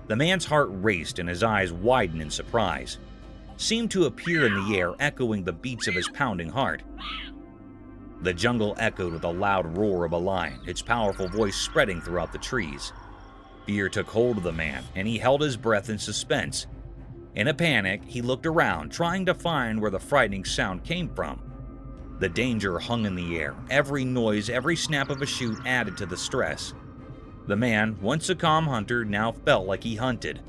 The man's heart raced and his eyes widened in surprise. Seemed to appear in the air, echoing the beats of his pounding heart. The jungle echoed with a loud roar of a lion, its powerful voice spreading throughout the trees. Fear took hold of the man, and he held his breath in suspense. In a panic, he looked around, trying to find where the frightening sound came from. The danger hung in the air. Every noise, every snap of a shoot added to the stress. The man, once a calm hunter, now felt like he hunted.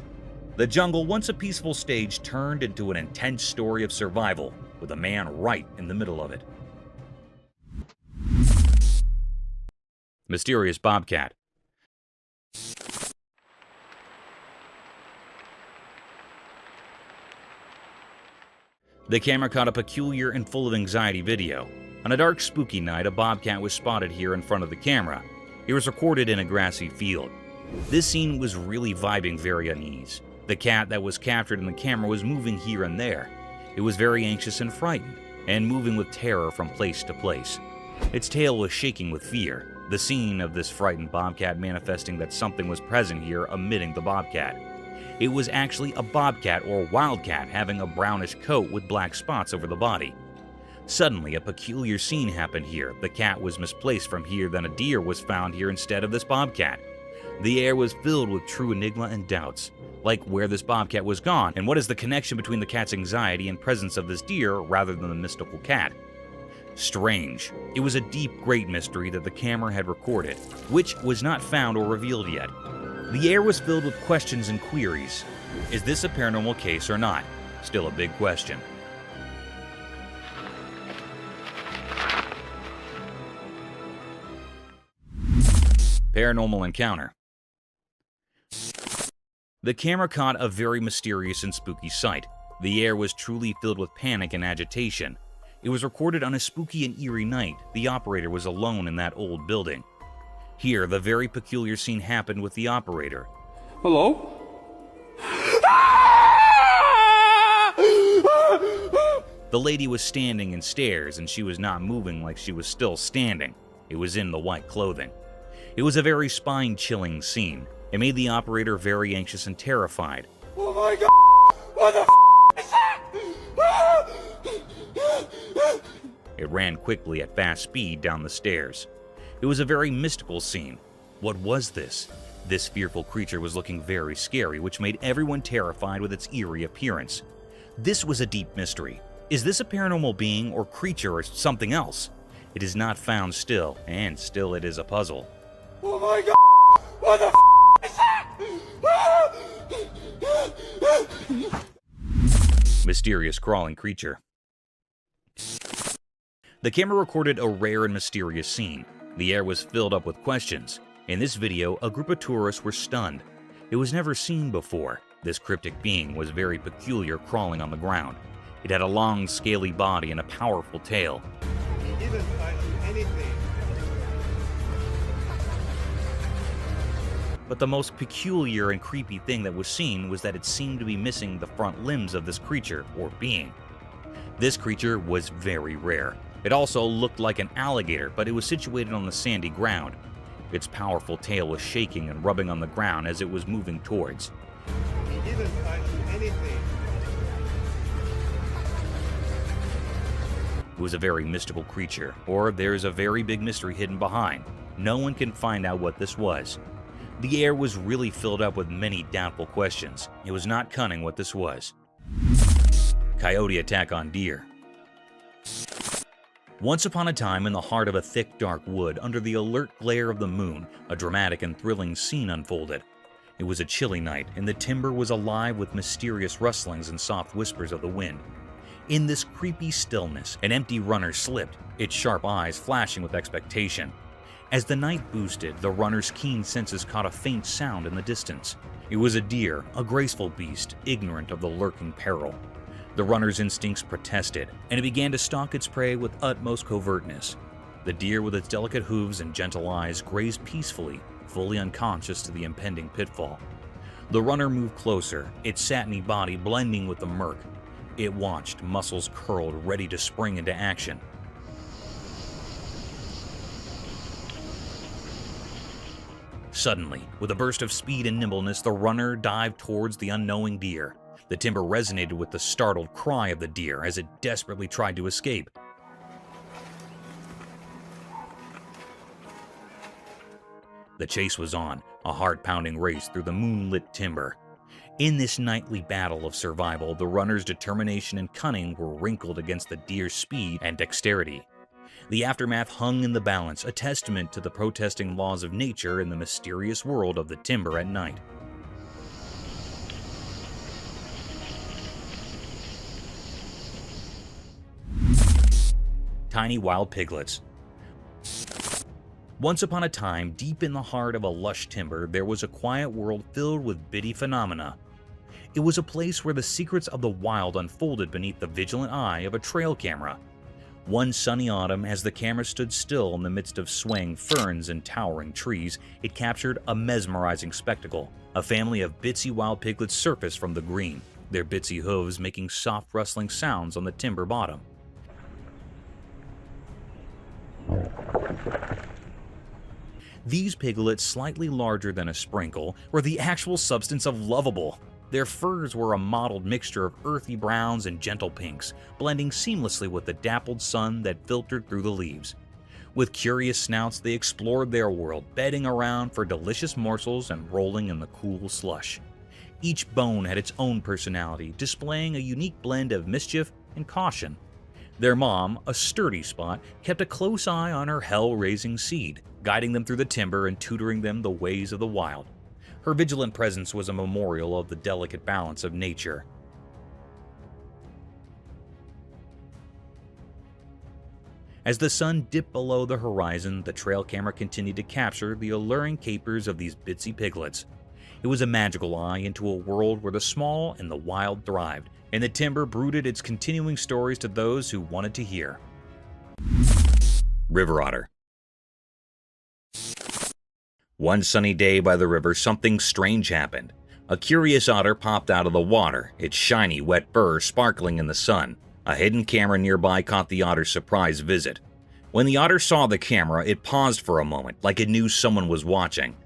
The jungle, once a peaceful stage, turned into an intense story of survival, with a man right in the middle of it. Mysterious bobcat. The camera caught a peculiar and full of anxiety video. On a dark, spooky night, a bobcat was spotted here in front of the camera. It was recorded in a grassy field. This scene was really vibing very unease. The cat that was captured in the camera was moving here and there. It was very anxious and frightened, and moving with terror from place to place. Its tail was shaking with fear, the scene of this frightened bobcat manifesting that something was present here emitting the bobcat. It was actually a bobcat or wildcat having a brownish coat with black spots over the body. Suddenly, a peculiar scene happened here. The cat was misplaced from here, then a deer was found here instead of this bobcat. The air was filled with true enigma and doubts, like where this bobcat was gone, and what is the connection between the cat's anxiety and presence of this deer rather than the mystical cat. Strange. It was a deep, great mystery that the camera had recorded, which was not found or revealed yet. The air was filled with questions and queries. Is this a paranormal case or not? Still a big question. Paranormal Encounter. The camera caught a very mysterious and spooky sight. The air was truly filled with panic and agitation. It was recorded on a spooky and eerie night. The operator was alone in that old building. Here, the very peculiar scene happened with the operator. Hello? The lady was standing in stairs, and she was not moving like she was still standing. It was in the white clothing. It was a very spine-chilling scene. It made the operator very anxious and terrified. Oh my god! What the is that? It ran quickly at fast speed down the stairs. It was a very mystical scene. What was this? This fearful creature was looking very scary, which made everyone terrified with its eerie appearance. This was a deep mystery. Is this a paranormal being or creature or something else? It is not found still, and still it is a puzzle. Oh my god! What the is that? Mysterious crawling creature. The camera recorded a rare and mysterious scene. The air was filled up with questions. In this video, a group of tourists were stunned. It was never seen before. This cryptic being was very peculiar, crawling on the ground. It had a long, scaly body and a powerful tail. He didn't find anything. But the most peculiar and creepy thing that was seen was that it seemed to be missing the front limbs of this creature, or being. This creature was very rare. It also looked like an alligator, but it was situated on the sandy ground. Its powerful tail was shaking and rubbing on the ground as it was moving towards. He didn't find anything. It was a very mystical creature, or there's a very big mystery hidden behind. No one can find out what this was. The air was really filled up with many doubtful questions. It was not cunning what this was. Coyote attack on deer. Once upon a time, in the heart of a thick, dark wood, under the alert glare of the moon, a dramatic and thrilling scene unfolded. It was a chilly night, and the timber was alive with mysterious rustlings and soft whispers of the wind. In this creepy stillness, an empty runner slipped, its sharp eyes flashing with expectation. As the night boosted, the runner's keen senses caught a faint sound in the distance. It was a deer, a graceful beast, ignorant of the lurking peril. The runner's instincts protested, and it began to stalk its prey with utmost covertness. The deer, with its delicate hooves and gentle eyes, grazed peacefully, fully unconscious to the impending pitfall. The runner moved closer, its satiny body blending with the murk. It watched, muscles curled, ready to spring into action. Suddenly, with a burst of speed and nimbleness, the runner dived towards the unknowing deer. The timber resonated with the startled cry of the deer as it desperately tried to escape. The chase was on, a heart-pounding race through the moonlit timber. In this nightly battle of survival, the runner's determination and cunning were wrinkled against the deer's speed and dexterity. The aftermath hung in the balance, a testament to the protesting laws of nature in the mysterious world of the timber at night. Tiny wild piglets. Once upon a time, deep in the heart of a lush timber, there was a quiet world filled with bitty phenomena. It was a place where the secrets of the wild unfolded beneath the vigilant eye of a trail camera. One sunny autumn, as the camera stood still in the midst of swaying ferns and towering trees, it captured a mesmerizing spectacle. A family of bitsy wild piglets surfaced from the green, their bitsy hooves making soft rustling sounds on the timber bottom. These piglets, slightly larger than a sprinkle, were the actual substance of lovable. Their furs were a mottled mixture of earthy browns and gentle pinks, blending seamlessly with the dappled sun that filtered through the leaves. With curious snouts, they explored their world, bedding around for delicious morsels and rolling in the cool slush. Each bone had its own personality, displaying a unique blend of mischief and caution. Their mom, a sturdy spot, kept a close eye on her hell-raising seed, guiding them through the timber and tutoring them the ways of the wild. Her vigilant presence was a memorial of the delicate balance of nature. As the sun dipped below the horizon, the trail camera continued to capture the alluring capers of these bitsy piglets. It was a magical eye into a world where the small and the wild thrived, and the timber brooded its continuing stories to those who wanted to hear. River otter. One sunny day by the river, something strange happened. A curious otter popped out of the water, its shiny, wet fur sparkling in the sun. A hidden camera nearby caught the otter's surprise visit. When the otter saw the camera, it paused for a moment, like it knew someone was watching.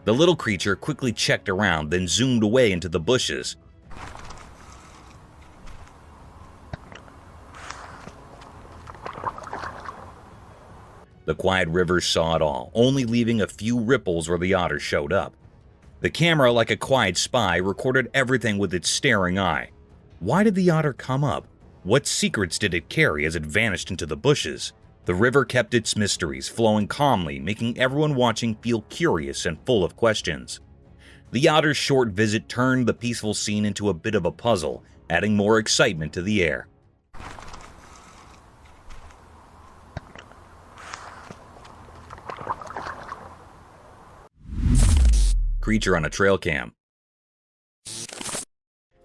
The little creature quickly checked around, then zoomed away into the bushes. The quiet river saw it all, only leaving a few ripples where the otter showed up. The camera, like a quiet spy, recorded everything with its staring eye. Why did the otter come up? What secrets did it carry as it vanished into the bushes? The river kept its mysteries, flowing calmly, making everyone watching feel curious and full of questions. The otter's short visit turned the peaceful scene into a bit of a puzzle, adding more excitement to the air. Creature on a trail cam.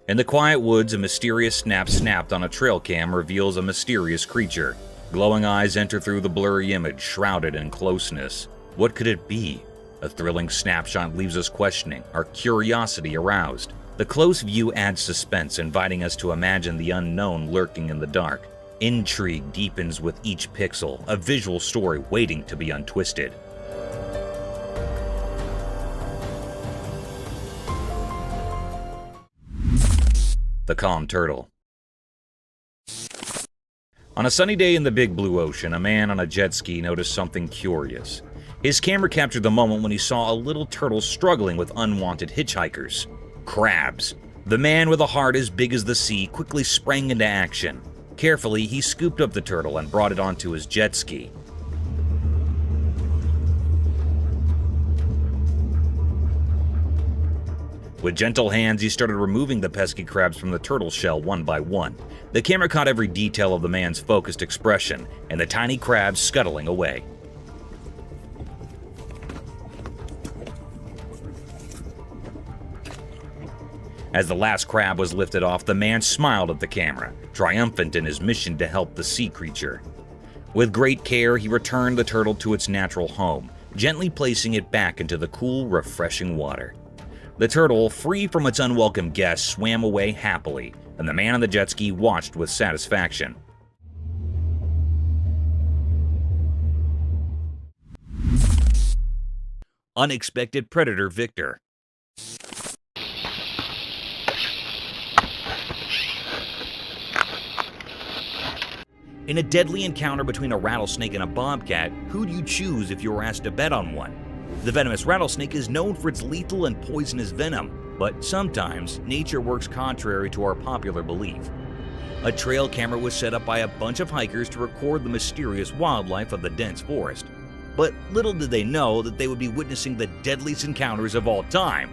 In the quiet woods, a mysterious snap snapped on a trail cam reveals a mysterious creature. Glowing eyes enter through the blurry image, shrouded in closeness. What could it be? A thrilling snapshot leaves us questioning, our curiosity aroused. The close view adds suspense, inviting us to imagine the unknown lurking in the dark. Intrigue deepens with each pixel, a visual story waiting to be untwisted. The calm turtle. On a sunny day in the big blue ocean, a man on a jet ski noticed something curious. His camera captured the moment when he saw a little turtle struggling with unwanted hitchhikers. Crabs. The man with a heart as big as the sea quickly sprang into action. Carefully, he scooped up the turtle and brought it onto his jet ski. With gentle hands, he started removing the pesky crabs from the turtle shell one by one. The camera caught every detail of the man's focused expression, and the tiny crabs scuttling away. As the last crab was lifted off, the man smiled at the camera, triumphant in his mission to help the sea creature. With great care, he returned the turtle to its natural home, gently placing it back into the cool, refreshing water. The turtle, free from its unwelcome guests, swam away happily, and the man on the jet ski watched with satisfaction. Unexpected predator victor. In a deadly encounter between a rattlesnake and a bobcat, who'd you choose if you were asked to bet on one? The venomous rattlesnake is known for its lethal and poisonous venom, but sometimes nature works contrary to our popular belief. A trail camera was set up by a bunch of hikers to record the mysterious wildlife of the dense forest. But little did they know that they would be witnessing the deadliest encounters of all time.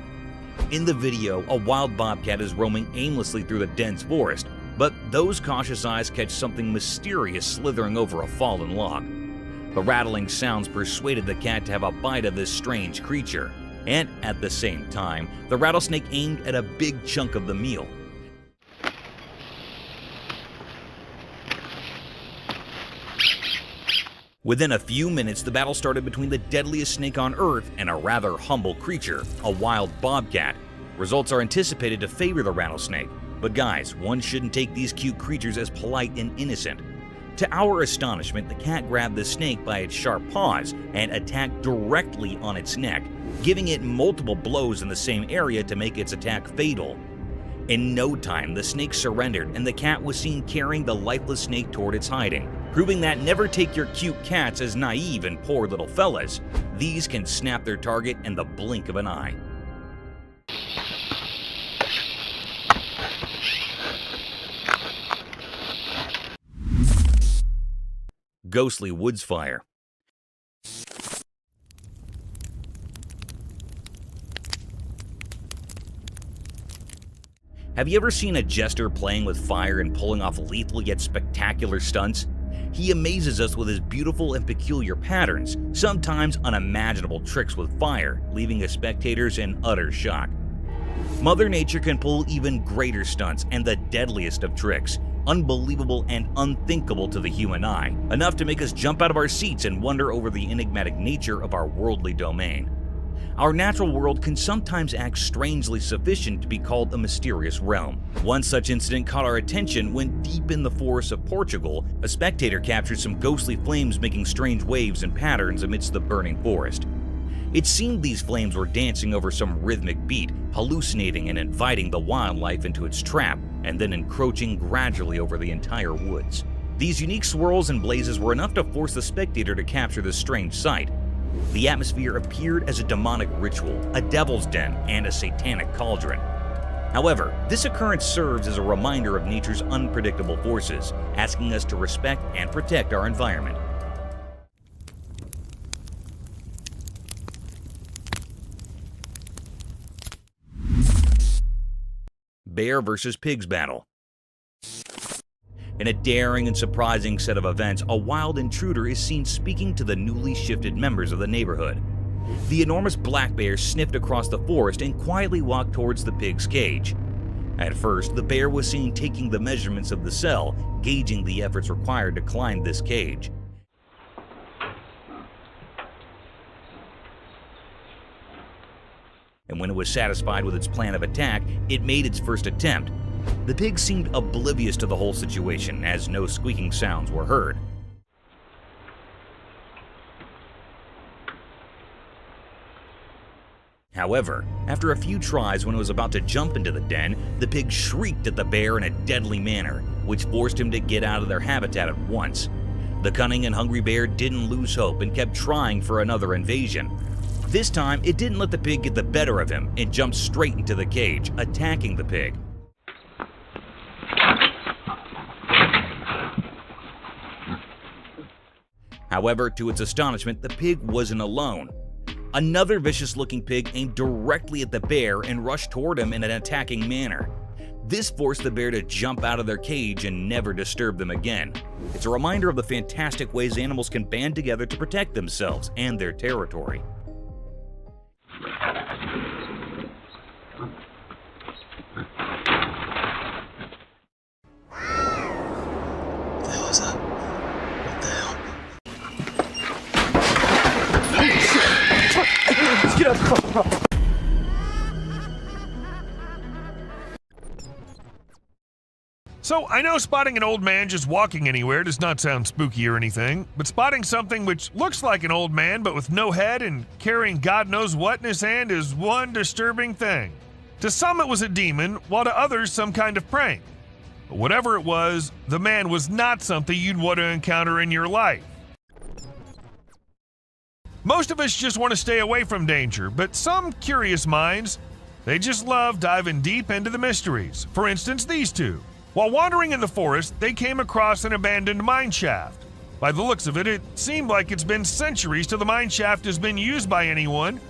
In the video, a wild bobcat is roaming aimlessly through the dense forest, but those cautious eyes catch something mysterious slithering over a fallen log. The rattling sounds persuaded the cat to have a bite of this strange creature, and at the same time, the rattlesnake aimed at a big chunk of the meal. Within a few minutes, the battle started between the deadliest snake on Earth and a rather humble creature, a wild bobcat. Results are anticipated to favor the rattlesnake, but guys, one shouldn't take these cute creatures as polite and innocent. To our astonishment, the cat grabbed the snake by its sharp paws and attacked directly on its neck, giving it multiple blows in the same area to make its attack fatal. In no time, the snake surrendered and the cat was seen carrying the lifeless snake toward its hiding, proving that never take your cute cats as naive and poor little fellas. These can snap their target in the blink of an eye. Ghostly woods fire. Have you ever seen a jester playing with fire and pulling off lethal yet spectacular stunts? He amazes us with his beautiful and peculiar patterns, sometimes unimaginable tricks with fire, leaving his spectators in utter shock. Mother Nature can pull even greater stunts and the deadliest of tricks, unbelievable and unthinkable to the human eye, enough to make us jump out of our seats and wonder over the enigmatic nature of our worldly domain. Our natural world can sometimes act strangely sufficient to be called a mysterious realm. One such incident caught our attention when, deep in the forests of Portugal, a spectator captured some ghostly flames making strange waves and patterns amidst the burning forest. It seemed these flames were dancing over some rhythmic beat, hallucinating and inviting the wildlife into its trap, and then encroaching gradually over the entire woods. These unique swirls and blazes were enough to force the spectator to capture this strange sight. The atmosphere appeared as a demonic ritual, a devil's den, and a satanic cauldron. However, this occurrence serves as a reminder of nature's unpredictable forces, asking us to respect and protect our environment. Bear versus pigs battle. In a daring and surprising set of events, a wild intruder is seen speaking to the newly shifted members of the neighborhood. The enormous black bear sniffed across the forest and quietly walked towards the pig's cage. At first, the bear was seen taking the measurements of the cell, gauging the efforts required to climb this cage. And when it was satisfied with its plan of attack, it made its first attempt. The pig seemed oblivious to the whole situation, as no squeaking sounds were heard. However, after a few tries when it was about to jump into the den, the pig shrieked at the bear in a deadly manner, which forced him to get out of their habitat at once. The cunning and hungry bear didn't lose hope and kept trying for another invasion. This time, it didn't let the pig get the better of him and jumped straight into the cage, attacking the pig. However, to its astonishment, the pig wasn't alone. Another vicious-looking pig aimed directly at the bear and rushed toward him in an attacking manner. This forced the bear to jump out of their cage and never disturb them again. It's a reminder of the fantastic ways animals can band together to protect themselves and their territory. So, I know spotting an old man just walking anywhere does not sound spooky or anything, but spotting something which looks like an old man but with no head and carrying God knows what in his hand is one disturbing thing. To some it was a demon, while to others some kind of prank. But whatever it was, the man was not something you'd want to encounter in your life. Most of us just want to stay away from danger, but some curious minds, they just love diving deep into the mysteries. For instance, these two. While wandering in the forest, they came across an abandoned mine shaft. By the looks of it, it seemed like it's been centuries till the mine shaft has been used by anyone.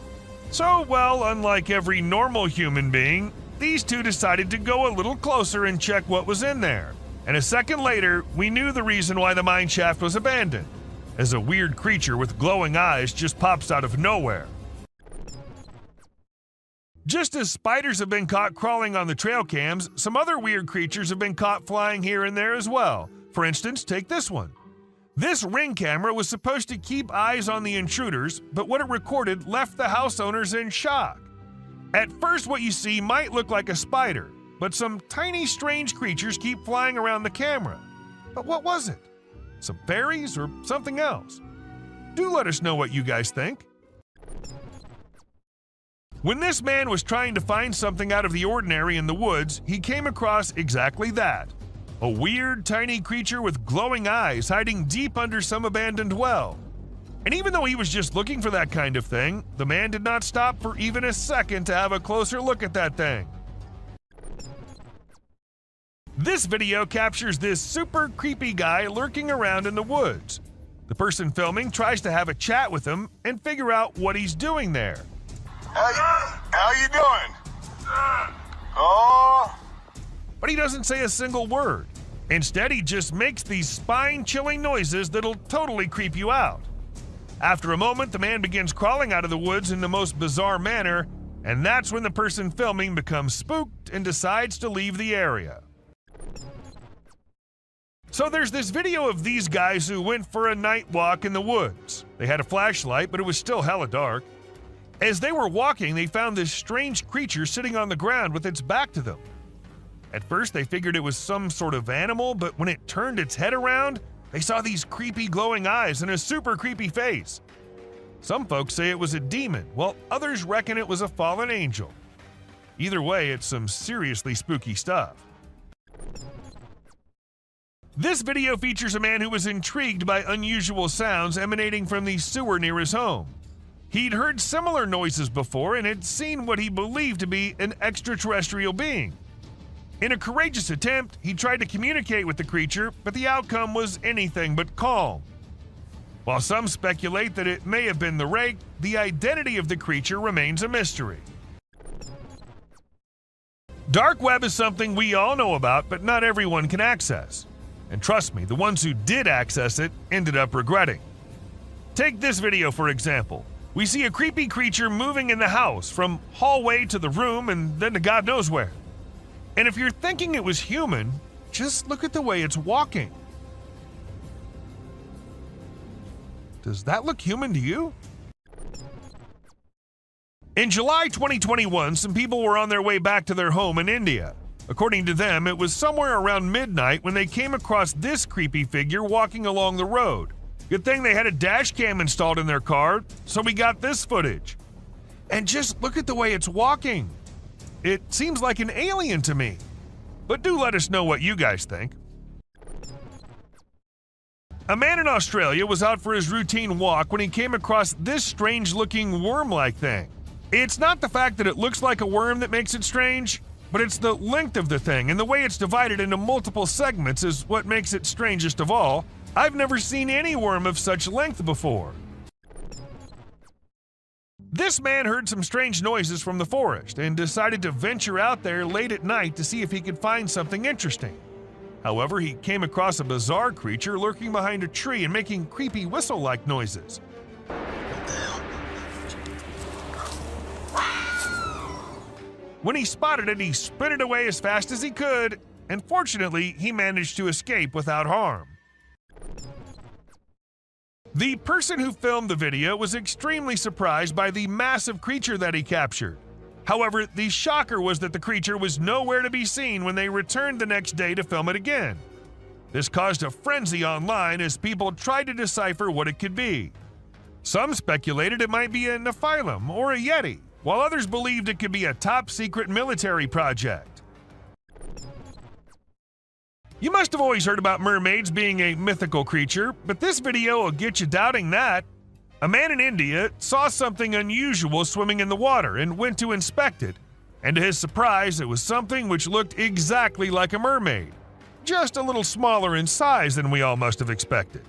So, well, unlike every normal human being, these two decided to go a little closer and check what was in there. And a second later, we knew the reason why the mine shaft was abandoned, as a weird creature with glowing eyes just pops out of nowhere. Just as spiders have been caught crawling on the trail cams, some other weird creatures have been caught flying here and there as well. For instance, take this one. This Ring camera was supposed to keep eyes on the intruders, but what it recorded left the house owners in shock. At first, what you see might look like a spider, but some tiny strange creatures keep flying around the camera. But what was it? Some fairies or something else? Do let us know what you guys think. When this man was trying to find something out of the ordinary in the woods, he came across exactly that. A weird, tiny creature with glowing eyes hiding deep under some abandoned well. And even though he was just looking for that kind of thing, the man did not stop for even a second to have a closer look at that thing. This video captures this super creepy guy lurking around in the woods. The person filming tries to have a chat with him and figure out what he's doing there. How you doing? Oh. But he doesn't say a single word. Instead, he just makes these spine-chilling noises that'll totally creep you out. After a moment, the man begins crawling out of the woods in the most bizarre manner, and that's when the person filming becomes spooked and decides to leave the area. So there's this video of these guys who went for a night walk in the woods. They had a flashlight, but it was still hella dark. As they were walking, they found this strange creature sitting on the ground with its back to them. At first, they figured it was some sort of animal, but when it turned its head around, they saw these creepy glowing eyes and a super creepy face. Some folks say it was a demon, while others reckon it was a fallen angel. Either way, it's some seriously spooky stuff. This video features a man who was intrigued by unusual sounds emanating from the sewer near his home. He'd heard similar noises before and had seen what he believed to be an extraterrestrial being. In a courageous attempt, he tried to communicate with the creature, but the outcome was anything but calm. While some speculate that it may have been the rake, the identity of the creature remains a mystery. Dark web is something we all know about, but not everyone can access. And trust me, the ones who did access it ended up regretting. Take this video for example. We see a creepy creature moving in the house, from hallway to the room and then to God knows where. And if you're thinking it was human, just look at the way it's walking. Does that look human to you? In July 2021, some people were on their way back to their home in India. According to them, it was somewhere around midnight when they came across this creepy figure walking along the road. Good thing they had a dash cam installed in their car, so we got this footage. And just look at the way it's walking. It seems like an alien to me. But do let us know what you guys think. A man in Australia was out for his routine walk when he came across this strange-looking worm-like thing. It's not the fact that it looks like a worm that makes it strange, but it's the length of the thing and the way it's divided into multiple segments is what makes it strangest of all. I've never seen any worm of such length before. This man heard some strange noises from the forest and decided to venture out there late at night to see if he could find something interesting. However, he came across a bizarre creature lurking behind a tree and making creepy whistle-like noises. When he spotted it, he sprinted away as fast as he could, and fortunately, he managed to escape without harm. The person who filmed the video was extremely surprised by the massive creature that he captured. However, the shocker was that the creature was nowhere to be seen when they returned the next day to film it again. This caused a frenzy online as people tried to decipher what it could be. Some speculated it might be a Nephilim or a Yeti, while others believed it could be a top-secret military project. You must have always heard about mermaids being a mythical creature, but this video will get you doubting that. A man in India saw something unusual swimming in the water and went to inspect it, and to his surprise, it was something which looked exactly like a mermaid, just a little smaller in size than we all must have expected.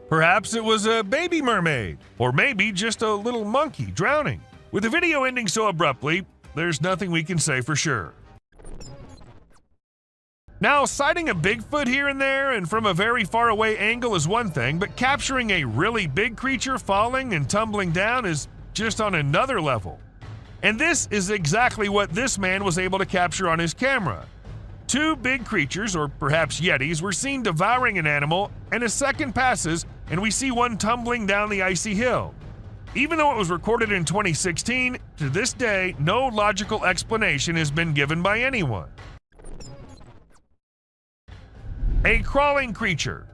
Perhaps it was a baby mermaid, or maybe just a little monkey drowning. With the video ending so abruptly, there's nothing we can say for sure. Now, sighting a Bigfoot here and there and from a very far away angle is one thing, but capturing a really big creature falling and tumbling down is just on another level. And this is exactly what this man was able to capture on his camera. Two big creatures, or perhaps yetis, were seen devouring an animal, and a second passes and we see one tumbling down the icy hill. Even though it was recorded in 2016, to this day, no logical explanation has been given by anyone. A crawling creature.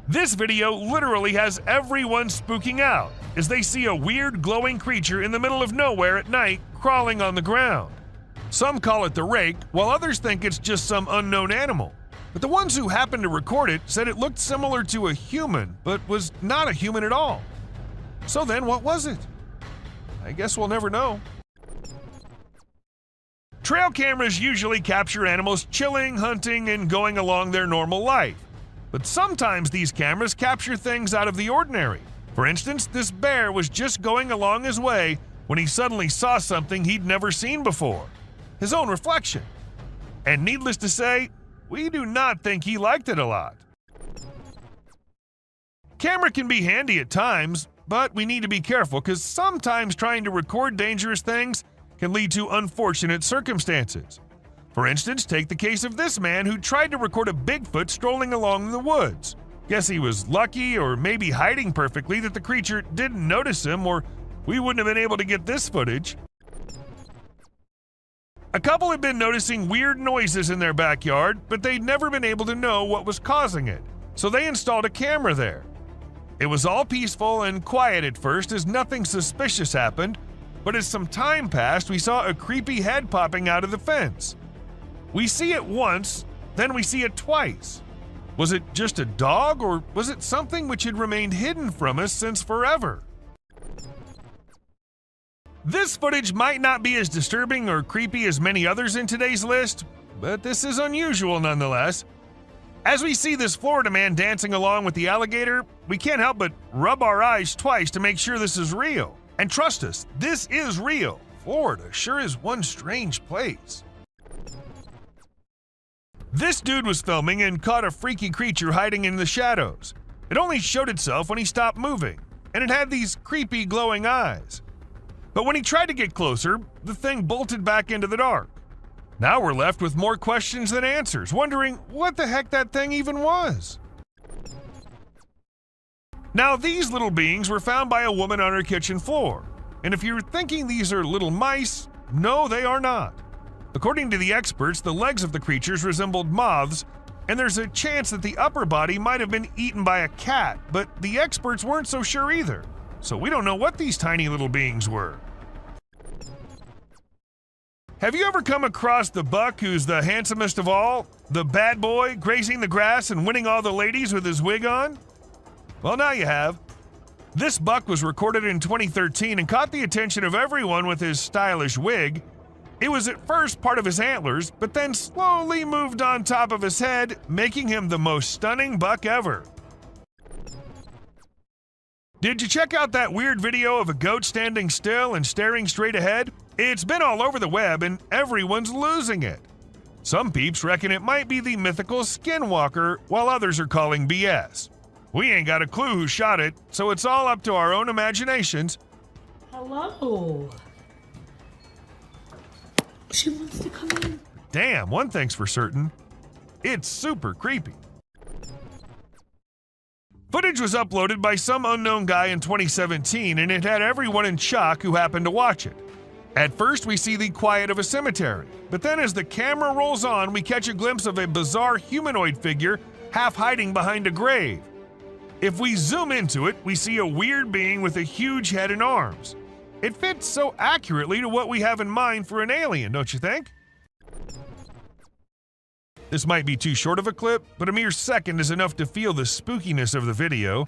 This video literally has everyone spooking out as they see a weird glowing creature in the middle of nowhere at night crawling on the ground. Some call it the rake, while others think it's just some unknown animal. But the ones who happened to record it said it looked similar to a human, but was not a human at all. So then what was it? I guess we'll never know. Trail cameras usually capture animals chilling, hunting, and going along their normal life. But sometimes these cameras capture things out of the ordinary. For instance, this bear was just going along his way when he suddenly saw something he'd never seen before. His own reflection. And needless to say, we do not think he liked it a lot. Camera can be handy at times, but we need to be careful because sometimes trying to record dangerous things can lead to unfortunate circumstances. For instance, take the case of this man who tried to record a Bigfoot strolling along in the woods. Guess he was lucky, or maybe hiding perfectly, that the creature didn't notice him, or we wouldn't have been able to get this footage. A couple had been noticing weird noises in their backyard, but they'd never been able to know what was causing it, so they installed a camera there. It was all peaceful and quiet at first as nothing suspicious happened, but as some time passed, we saw a creepy head popping out of the fence. We see it once, then we see it twice. Was it just a dog, or was it something which had remained hidden from us since forever? This footage might not be as disturbing or creepy as many others in today's list, but this is unusual nonetheless. As we see this Florida man dancing along with the alligator, we can't help but rub our eyes twice to make sure this is real. And trust us, this is real. Florida sure is one strange place. This dude was filming and caught a freaky creature hiding in the shadows. It only showed itself when he stopped moving, and it had these creepy glowing eyes. But when he tried to get closer, the thing bolted back into the dark. Now we're left with more questions than answers, wondering what the heck that thing even was. Now, these little beings were found by a woman on her kitchen floor. And if you're thinking these are little mice, no, they are not. According to the experts, the legs of the creatures resembled moths, and there's a chance that the upper body might have been eaten by a cat, but the experts weren't so sure either. So we don't know what these tiny little beings were. Have you ever come across the buck who's the handsomest of all? The bad boy grazing the grass and winning all the ladies with his wig on? Well, now you have. This buck was recorded in 2013 and caught the attention of everyone with his stylish wig. It was at first part of his antlers, but then slowly moved on top of his head, making him the most stunning buck ever. Did you check out that weird video of a goat standing still and staring straight ahead? It's been all over the web and everyone's losing it. Some peeps reckon it might be the mythical skinwalker, while others are calling BS. We ain't got a clue who shot it, so it's all up to our own imaginations. Hello. She wants to come in. Damn, one thing's for certain. It's super creepy. Footage was uploaded by some unknown guy in 2017, and it had everyone in shock who happened to watch it. At first, we see the quiet of a cemetery, but then as the camera rolls on, we catch a glimpse of a bizarre humanoid figure half hiding behind a grave. If we zoom into it, we see a weird being with a huge head and arms. It fits so accurately to what we have in mind for an alien, don't you think? This might be too short of a clip, but a mere second is enough to feel the spookiness of the video.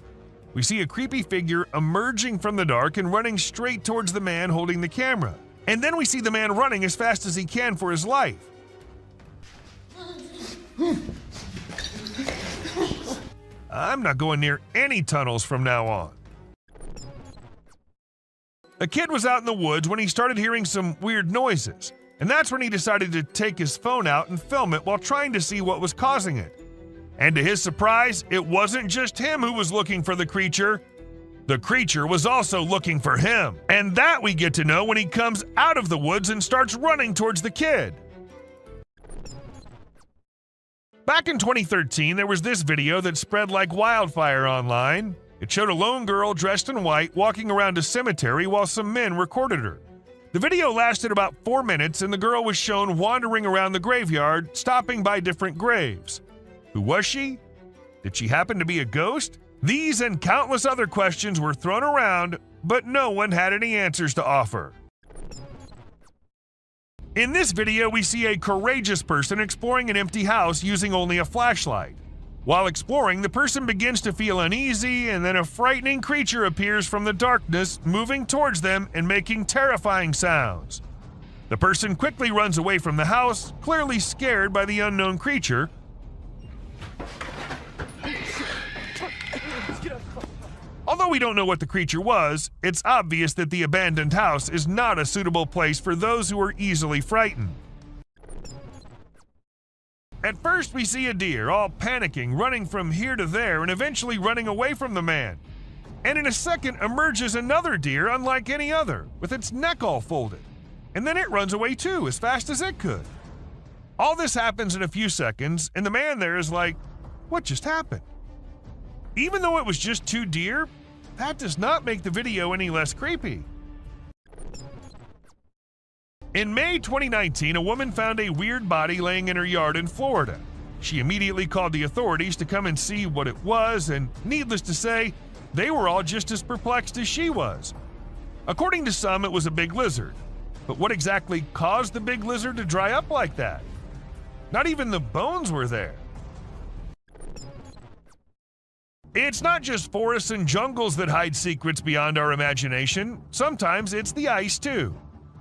We see a creepy figure emerging from the dark and running straight towards the man holding the camera. And then we see the man running as fast as he can for his life. I'm not going near any tunnels from now on. A kid was out in the woods when he started hearing some weird noises, and that's when he decided to take his phone out and film it while trying to see what was causing it. And to his surprise, it wasn't just him who was looking for the creature. The creature was also looking for him, and that we get to know when he comes out of the woods and starts running towards the kid. Back in 2013, there was this video that spread like wildfire online. It showed a lone girl dressed in white walking around a cemetery while some men recorded her. The video lasted about 4 minutes, and the girl was shown wandering around the graveyard, stopping by different graves. Who was she? Did she happen to be a ghost? These and countless other questions were thrown around, but no one had any answers to offer. In this video, we see a courageous person exploring an empty house using only a flashlight. While exploring, the person begins to feel uneasy, and then a frightening creature appears from the darkness, moving towards them and making terrifying sounds. The person quickly runs away from the house, clearly scared by the unknown creature. Although we don't know what the creature was, it's obvious that the abandoned house is not a suitable place for those who are easily frightened. At first, we see a deer, all panicking, running from here to there and eventually running away from the man. And in a second emerges another deer unlike any other, with its neck all folded. And then it runs away too, as fast as it could. All this happens in a few seconds, and the man there is like, what just happened? Even though it was just 2 deer, that does not make the video any less creepy. In May 2019, a woman found a weird body laying in her yard in Florida. She immediately called the authorities to come and see what it was, and needless to say, they were all just as perplexed as she was. According to some, it was a big lizard. But what exactly caused the big lizard to dry up like that? Not even the bones were there. It's not just forests and jungles that hide secrets beyond our imagination. Sometimes it's the ice, too.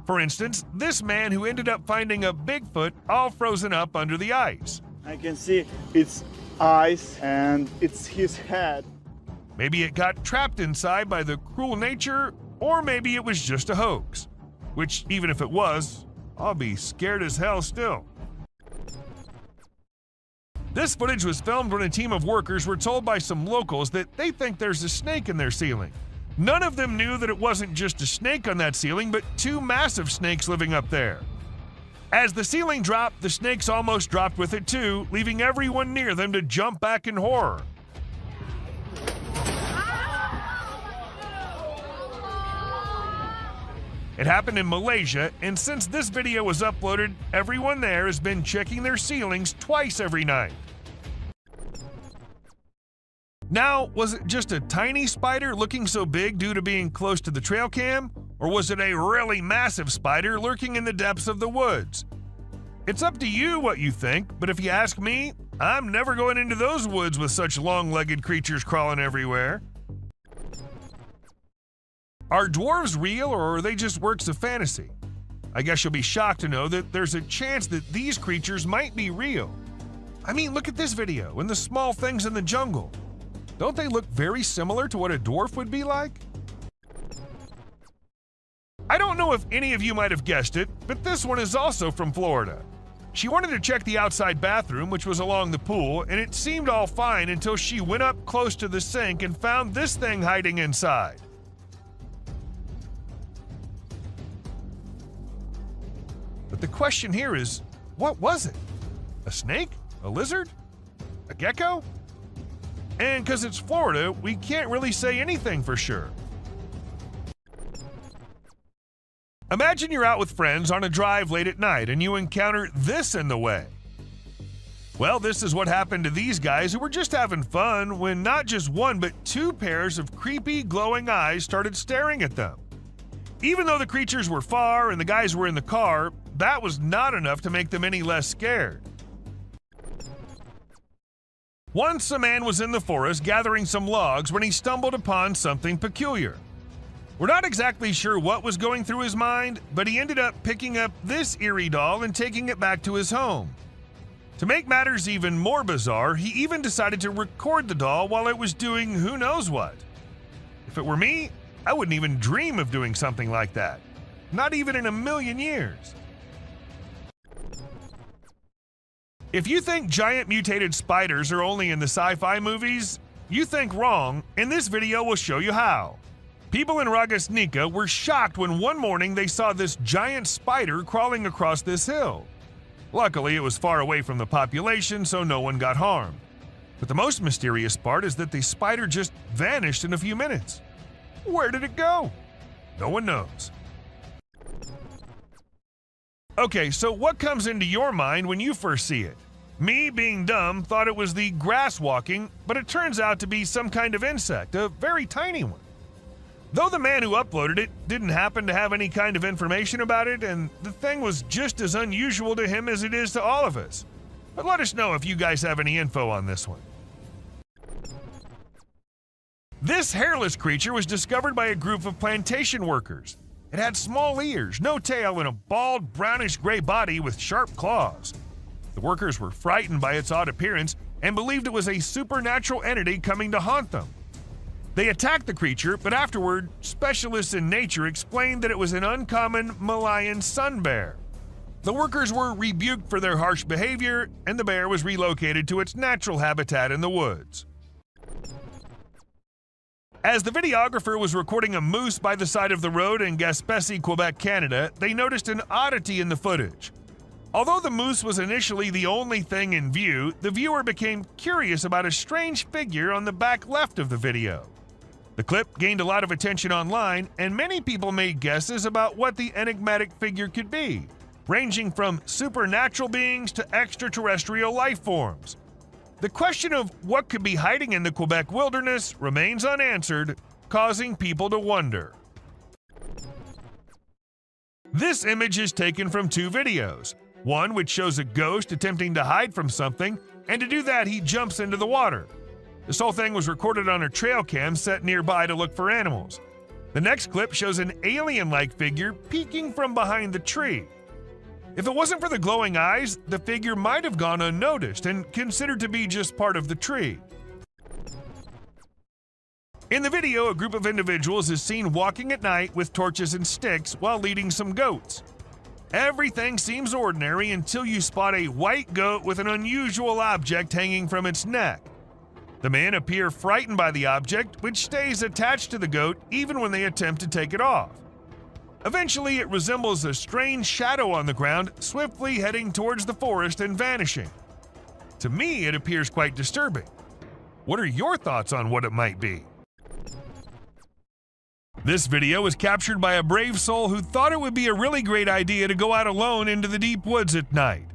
For instance, this man who ended up finding a Bigfoot all frozen up under the ice. I can see its eyes and it's his head. Maybe it got trapped inside by the cruel nature, or maybe it was just a hoax. Which, even if it was, I'll be scared as hell still. This footage was filmed when a team of workers were told by some locals that they think there's a snake in their ceiling. None of them knew that it wasn't just a snake on that ceiling, but two massive snakes living up there. As the ceiling dropped, the snakes almost dropped with it too, leaving everyone near them to jump back in horror. It happened in Malaysia, and since this video was uploaded, everyone there has been checking their ceilings twice every night. Now, was it just a tiny spider looking so big due to being close to the trail cam? Or was it a really massive spider lurking in the depths of the woods? It's up to you what you think, but if you ask me, I'm never going into those woods with such long-legged creatures crawling everywhere. Are dwarves real, or are they just works of fantasy? I guess you'll be shocked to know that there's a chance that these creatures might be real. I mean, look at this video and the small things in the jungle. Don't they look very similar to what a dwarf would be like? I don't know if any of you might have guessed it, but this one is also from Florida. She wanted to check the outside bathroom, which was along the pool, and it seemed all fine until she went up close to the sink and found this thing hiding inside. But the question here is, what was it? A snake? A lizard? A gecko? And because it's Florida, we can't really say anything for sure. Imagine you're out with friends on a drive late at night and you encounter this in the way. Well, this is what happened to these guys who were just having fun when not just one but two pairs of creepy glowing eyes started staring at them. Even though the creatures were far and the guys were in the car, that was not enough to make them any less scared. Once a man was in the forest gathering some logs when he stumbled upon something peculiar. We're not exactly sure what was going through his mind, but he ended up picking up this eerie doll and taking it back to his home. To make matters even more bizarre, he even decided to record the doll while it was doing who knows what. If it were me, I wouldn't even dream of doing something like that. Not even in a million years. If you think giant mutated spiders are only in the sci-fi movies, you think wrong, and this video will show you how. People in Ragasnika were shocked when one morning they saw this giant spider crawling across this hill. Luckily, it was far away from the population, so no one got harmed. But the most mysterious part is that the spider just vanished in a few minutes. Where did it go? No one knows. Okay, so what comes into your mind when you first see it? Me, being dumb, thought it was the grass walking, but it turns out to be some kind of insect, a very tiny one. Though the man who uploaded it didn't happen to have any kind of information about it, and the thing was just as unusual to him as it is to all of us. But let us know if you guys have any info on this one. This hairless creature was discovered by a group of plantation workers. It had small ears, no tail, and a bald, brownish-gray body with sharp claws. The workers were frightened by its odd appearance and believed it was a supernatural entity coming to haunt them. They attacked the creature, but afterward, specialists in nature explained that it was an uncommon Malayan sun bear. The workers were rebuked for their harsh behavior, and the bear was relocated to its natural habitat in the woods. As the videographer was recording a moose by the side of the road in Gaspésie, Quebec, Canada, they noticed an oddity in the footage. Although the moose was initially the only thing in view, the viewer became curious about a strange figure on the back left of the video. The clip gained a lot of attention online, and many people made guesses about what the enigmatic figure could be, ranging from supernatural beings to extraterrestrial life forms. The question of what could be hiding in the Quebec wilderness remains unanswered, causing people to wonder. This image is taken from two videos, one which shows a ghost attempting to hide from something, and to do that he jumps into the water. This whole thing was recorded on a trail cam set nearby to look for animals. The next clip shows an alien-like figure peeking from behind the tree. If it wasn't for the glowing eyes, the figure might have gone unnoticed and considered to be just part of the tree. In the video, a group of individuals is seen walking at night with torches and sticks while leading some goats. Everything seems ordinary until you spot a white goat with an unusual object hanging from its neck. The men appear frightened by the object, which stays attached to the goat even when they attempt to take it off. Eventually, it resembles a strange shadow on the ground, swiftly heading towards the forest and vanishing. To me, it appears quite disturbing. What are your thoughts on what it might be? This video was captured by a brave soul who thought it would be a really great idea to go out alone into the deep woods at night.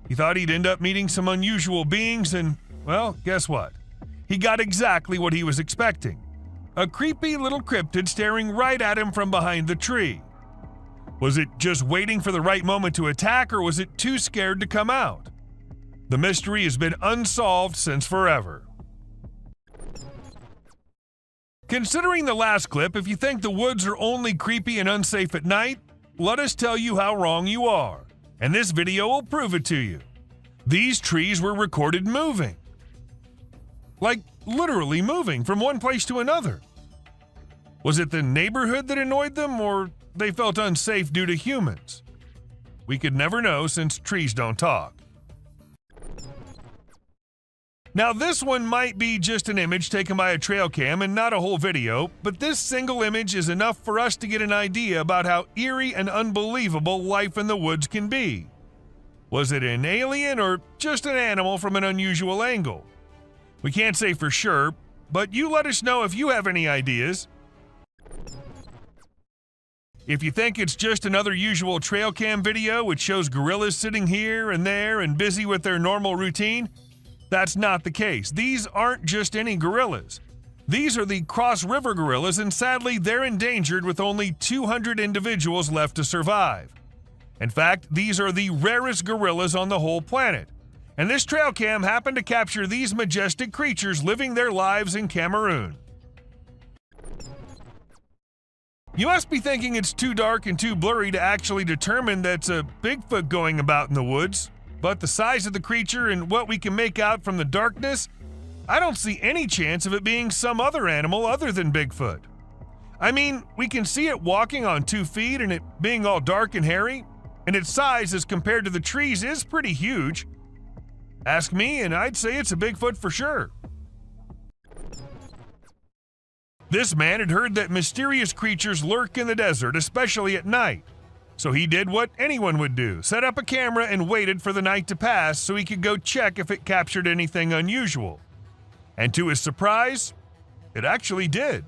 He thought he'd end up meeting some unusual beings and, well, guess what? He got exactly what he was expecting. A creepy little cryptid staring right at him from behind the tree. Was it just waiting for the right moment to attack, or was it too scared to come out? The mystery has been unsolved since forever. Considering the last clip, if you think the woods are only creepy and unsafe at night, let us tell you how wrong you are. And this video will prove it to you. These trees were recorded moving. Like, literally moving from one place to another. Was it the neighborhood that annoyed them, or they felt unsafe due to humans? We could never know since trees don't talk. Now, this one might be just an image taken by a trail cam and not a whole video, but this single image is enough for us to get an idea about how eerie and unbelievable life in the woods can be. Was it an alien or just an animal from an unusual angle? We can't say for sure, but you let us know if you have any ideas. If you think it's just another usual trail cam video which shows gorillas sitting here and there and busy with their normal routine, that's not the case. These aren't just any gorillas. These are the Cross River gorillas, and sadly they're endangered with only 200 individuals left to survive. In fact, these are the rarest gorillas on the whole planet. And this trail cam happened to capture these majestic creatures living their lives in Cameroon. You must be thinking it's too dark and too blurry to actually determine that's a Bigfoot going about in the woods, but the size of the creature and what we can make out from the darkness, I don't see any chance of it being some other animal other than Bigfoot. I mean, we can see it walking on 2 feet and it being all dark and hairy, and its size as compared to the trees is pretty huge. Ask me and I'd say it's a Bigfoot for sure. This man had heard that mysterious creatures lurk in the desert, especially at night. So he did what anyone would do, set up a camera and waited for the night to pass so he could go check if it captured anything unusual. And to his surprise, it actually did.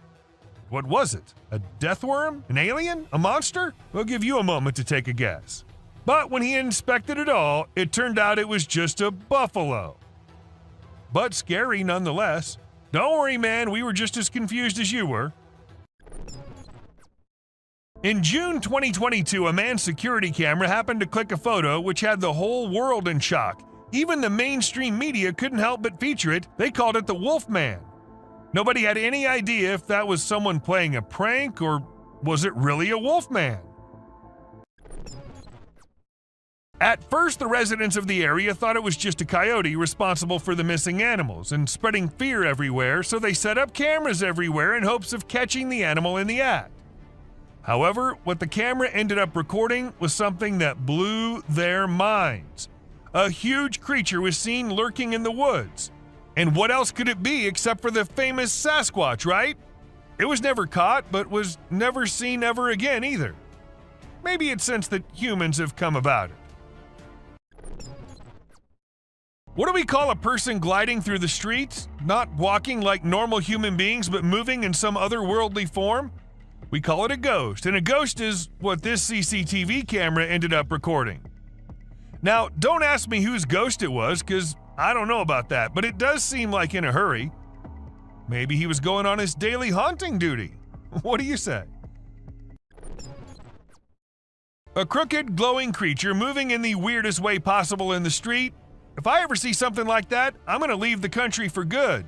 What was it? A death worm? An alien? A monster? We'll give you a moment to take a guess. But when he inspected it all, it turned out it was just a buffalo. But scary nonetheless. Don't worry, man, we were just as confused as you were. In June 2022, a man's security camera happened to click a photo which had the whole world in shock. Even the mainstream media couldn't help but feature it. They called it the Wolfman. Nobody had any idea if that was someone playing a prank or was it really a Wolfman. At first, the residents of the area thought it was just a coyote responsible for the missing animals and spreading fear everywhere, so they set up cameras everywhere in hopes of catching the animal in the act. However, what the camera ended up recording was something that blew their minds. A huge creature was seen lurking in the woods. And what else could it be except for the famous Sasquatch, right? It was never caught, but was never seen ever again either. Maybe it's since that humans have come about it. What do we call a person gliding through the streets? Not walking like normal human beings, but moving in some otherworldly form? We call it a ghost, and a ghost is what this CCTV camera ended up recording. Now, don't ask me whose ghost it was, because I don't know about that, but it does seem like in a hurry. Maybe he was going on his daily haunting duty. What do you say? A crooked, glowing creature moving in the weirdest way possible in the street. If I ever see something like that, I'm going to leave the country for good.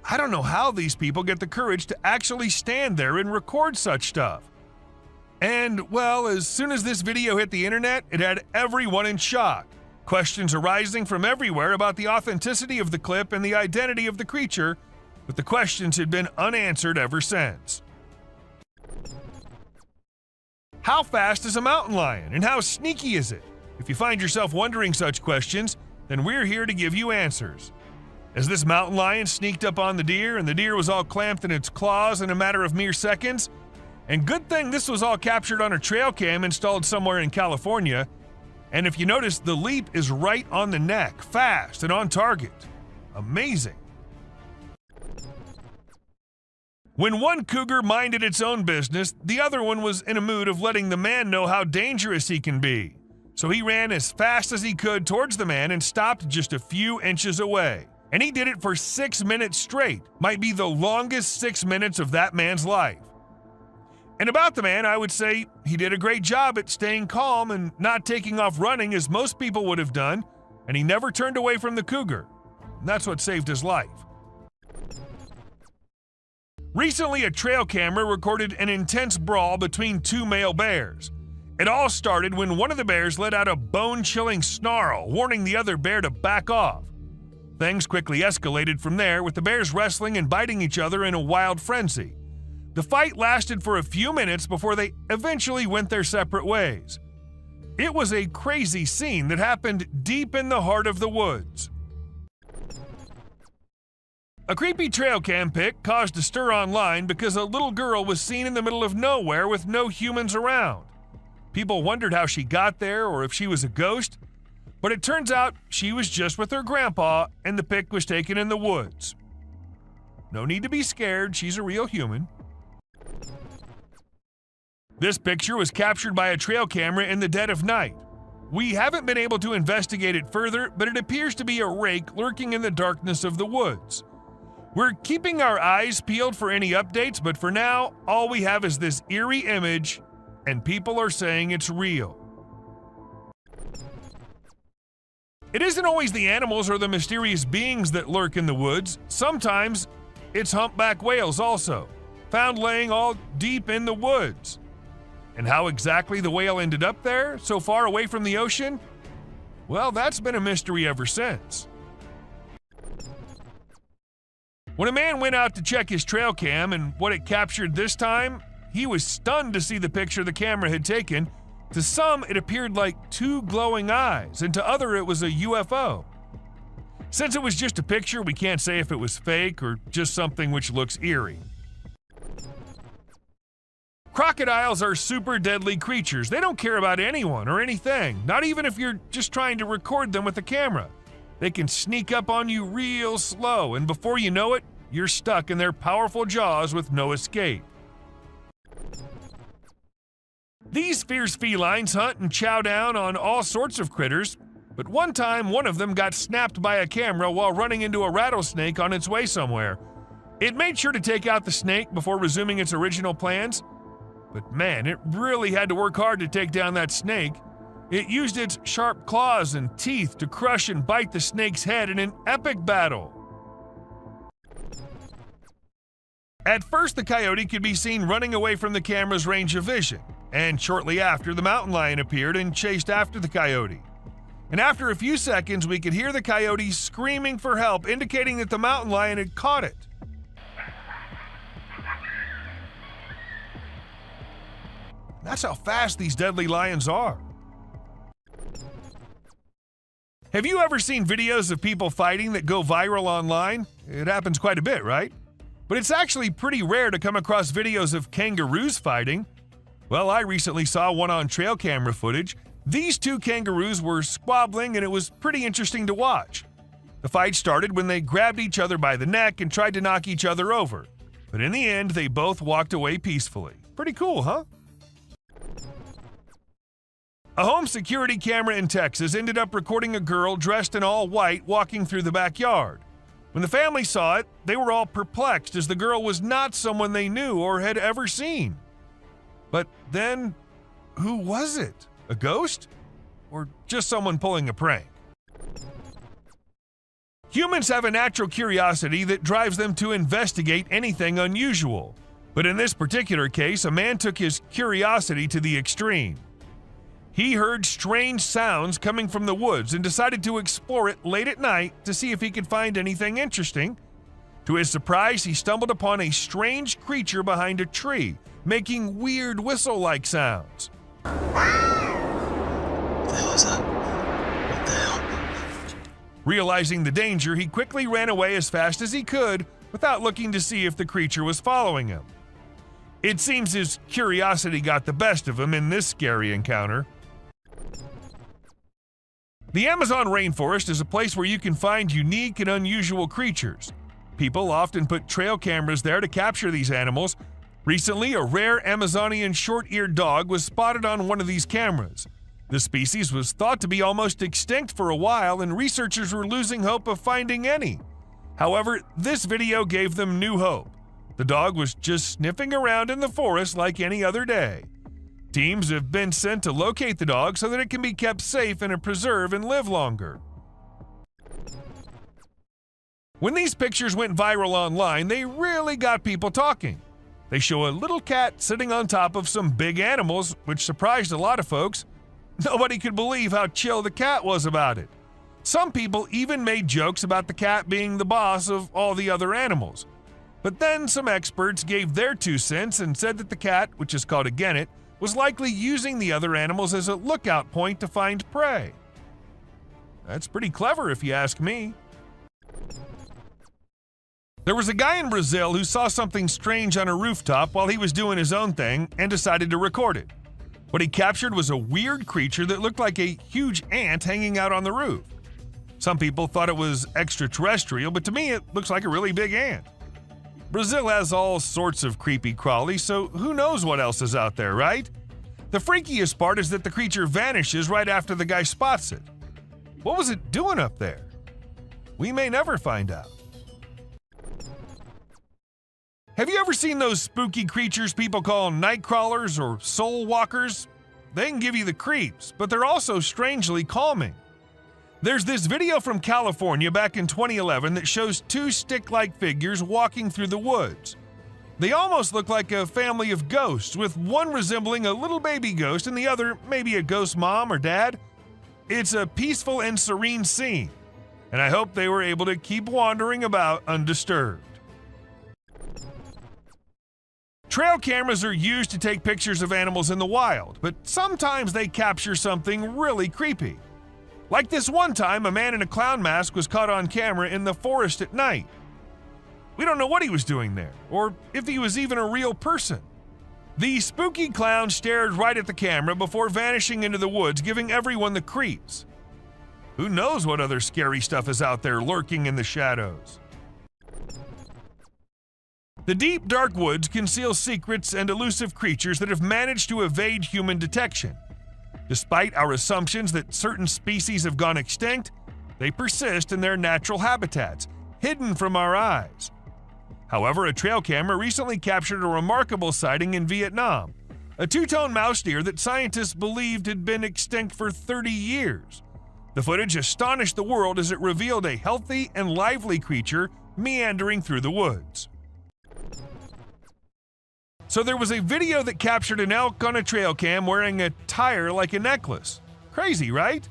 I don't know how these people get the courage to actually stand there and record such stuff. And, well, as soon as this video hit the internet, it had everyone in shock. Questions arising from everywhere about the authenticity of the clip and the identity of the creature, but the questions had been unanswered ever since. How fast is a mountain lion, and how sneaky is it? If you find yourself wondering such questions, then we're here to give you answers. as this mountain lion sneaked up on the deer, and the deer was all clamped in its claws in a matter of mere seconds. And good thing this was all captured on a trail cam installed somewhere in California. And if you notice, the leap is right on the neck, fast and on target. Amazing. When one cougar minded its own business, the other one was in a mood of letting the man know how dangerous he can be. So he ran as fast as he could towards the man and stopped just a few inches away. And he did it for 6 minutes straight. Might be the longest 6 minutes of that man's life. And about the man, I would say he did a great job at staying calm and not taking off running as most people would have done, and he never turned away from the cougar. And that's what saved his life. Recently, a trail camera recorded an intense brawl between two male bears. It all started when one of the bears let out a bone-chilling snarl, warning the other bear to back off. Things quickly escalated from there, with the bears wrestling and biting each other in a wild frenzy. The fight lasted for a few minutes before they eventually went their separate ways. It was a crazy scene that happened deep in the heart of the woods. A creepy trail cam pic caused a stir online because a little girl was seen in the middle of nowhere with no humans around. People wondered how she got there or if she was a ghost, but it turns out she was just with her grandpa and the pic was taken in the woods. No need to be scared, she's a real human. This picture was captured by a trail camera in the dead of night. We haven't been able to investigate it further, but it appears to be a rake lurking in the darkness of the woods. We're keeping our eyes peeled for any updates, but for now, all we have is this eerie image, and people are saying it's real. It isn't always the animals or the mysterious beings that lurk in the woods. Sometimes it's humpback whales also, found laying all deep in the woods. And how exactly the whale ended up there, so far away from the ocean? Well, that's been a mystery ever since. When a man went out to check his trail cam and what it captured this time, he was stunned to see the picture the camera had taken. To some, it appeared like two glowing eyes, and to others, it was a UFO. Since it was just a picture, we can't say if it was fake or just something which looks eerie. Crocodiles are super deadly creatures. They don't care about anyone or anything, not even if you're just trying to record them with a camera. They can sneak up on you real slow, and before you know it, you're stuck in their powerful jaws with no escape. These fierce felines hunt and chow down on all sorts of critters, but one time one of them got snapped by a camera while running into a rattlesnake on its way somewhere. It made sure to take out the snake before resuming its original plans. But man, it really had to work hard to take down that snake. It used its sharp claws and teeth to crush and bite the snake's head in an epic battle. At first, the coyote could be seen running away from the camera's range of vision, and shortly after, the mountain lion appeared and chased after the coyote. And after a few seconds, we could hear the coyote screaming for help, indicating that the mountain lion had caught it. That's how fast these deadly lions are. Have you ever seen videos of people fighting that go viral online? It happens quite a bit, right? But it's actually pretty rare to come across videos of kangaroos fighting. Well, I recently saw one on trail camera footage. These two kangaroos were squabbling and it was pretty interesting to watch. The fight started when they grabbed each other by the neck and tried to knock each other over. But in the end, they both walked away peacefully. Pretty cool, huh? A home security camera in Texas ended up recording a girl dressed in all white walking through the backyard. When the family saw it, they were all perplexed as the girl was not someone they knew or had ever seen. But then, who was it? A ghost? Or just someone pulling a prank? Humans have a natural curiosity that drives them to investigate anything unusual. But in this particular case, a man took his curiosity to the extreme. He heard strange sounds coming from the woods and decided to explore it late at night to see if he could find anything interesting. To his surprise, he stumbled upon a strange creature behind a tree, making weird whistle-like sounds. What the hell is that? What the hell? Realizing the danger, he quickly ran away as fast as he could without looking to see if the creature was following him. It seems his curiosity got the best of him in this scary encounter. The Amazon rainforest is a place where you can find unique and unusual creatures. People often put trail cameras there to capture these animals. Recently, a rare Amazonian short-eared dog was spotted on one of these cameras. The species was thought to be almost extinct for a while, and researchers were losing hope of finding any. However, this video gave them new hope. The dog was just sniffing around in the forest like any other day. Teams have been sent to locate the dog so that it can be kept safe in a preserve and live longer. When these pictures went viral online, they really got people talking. They show a little cat sitting on top of some big animals, which surprised a lot of folks. Nobody could believe how chill the cat was about it. Some people even made jokes about the cat being the boss of all the other animals. But then some experts gave their 2 cents and said that the cat, which is called a genet, was likely using the other animals as a lookout point to find prey. That's pretty clever if you ask me. There was a guy in Brazil who saw something strange on a rooftop while he was doing his own thing and decided to record it. What he captured was a weird creature that looked like a huge ant hanging out on the roof. Some people thought it was extraterrestrial, but to me it looks like a really big ant. Brazil has all sorts of creepy crawlies, so who knows what else is out there, right? The freakiest part is that the creature vanishes right after the guy spots it. What was it doing up there? We may never find out. Have you ever seen those spooky creatures people call night crawlers or soul walkers? They can give you the creeps, but they're also strangely calming. There's this video from California back in 2011 that shows 2 stick-like figures walking through the woods. They almost look like a family of ghosts, with one resembling a little baby ghost and the other maybe a ghost mom or dad. It's a peaceful and serene scene, and I hope they were able to keep wandering about undisturbed. Trail cameras are used to take pictures of animals in the wild, but sometimes they capture something really creepy. Like this one time, a man in a clown mask was caught on camera in the forest at night. We don't know what he was doing there, or if he was even a real person. The spooky clown stared right at the camera before vanishing into the woods, giving everyone the creeps. Who knows what other scary stuff is out there lurking in the shadows? The deep, dark woods conceal secrets and elusive creatures that have managed to evade human detection. Despite our assumptions that certain species have gone extinct, they persist in their natural habitats, hidden from our eyes. However, a trail camera recently captured a remarkable sighting in Vietnam, a 2-tone mouse deer that scientists believed had been extinct for 30 years. The footage astonished the world as it revealed a healthy and lively creature meandering through the woods. So there was a video that captured an elk on a trail cam wearing a tire like a necklace. Crazy, right?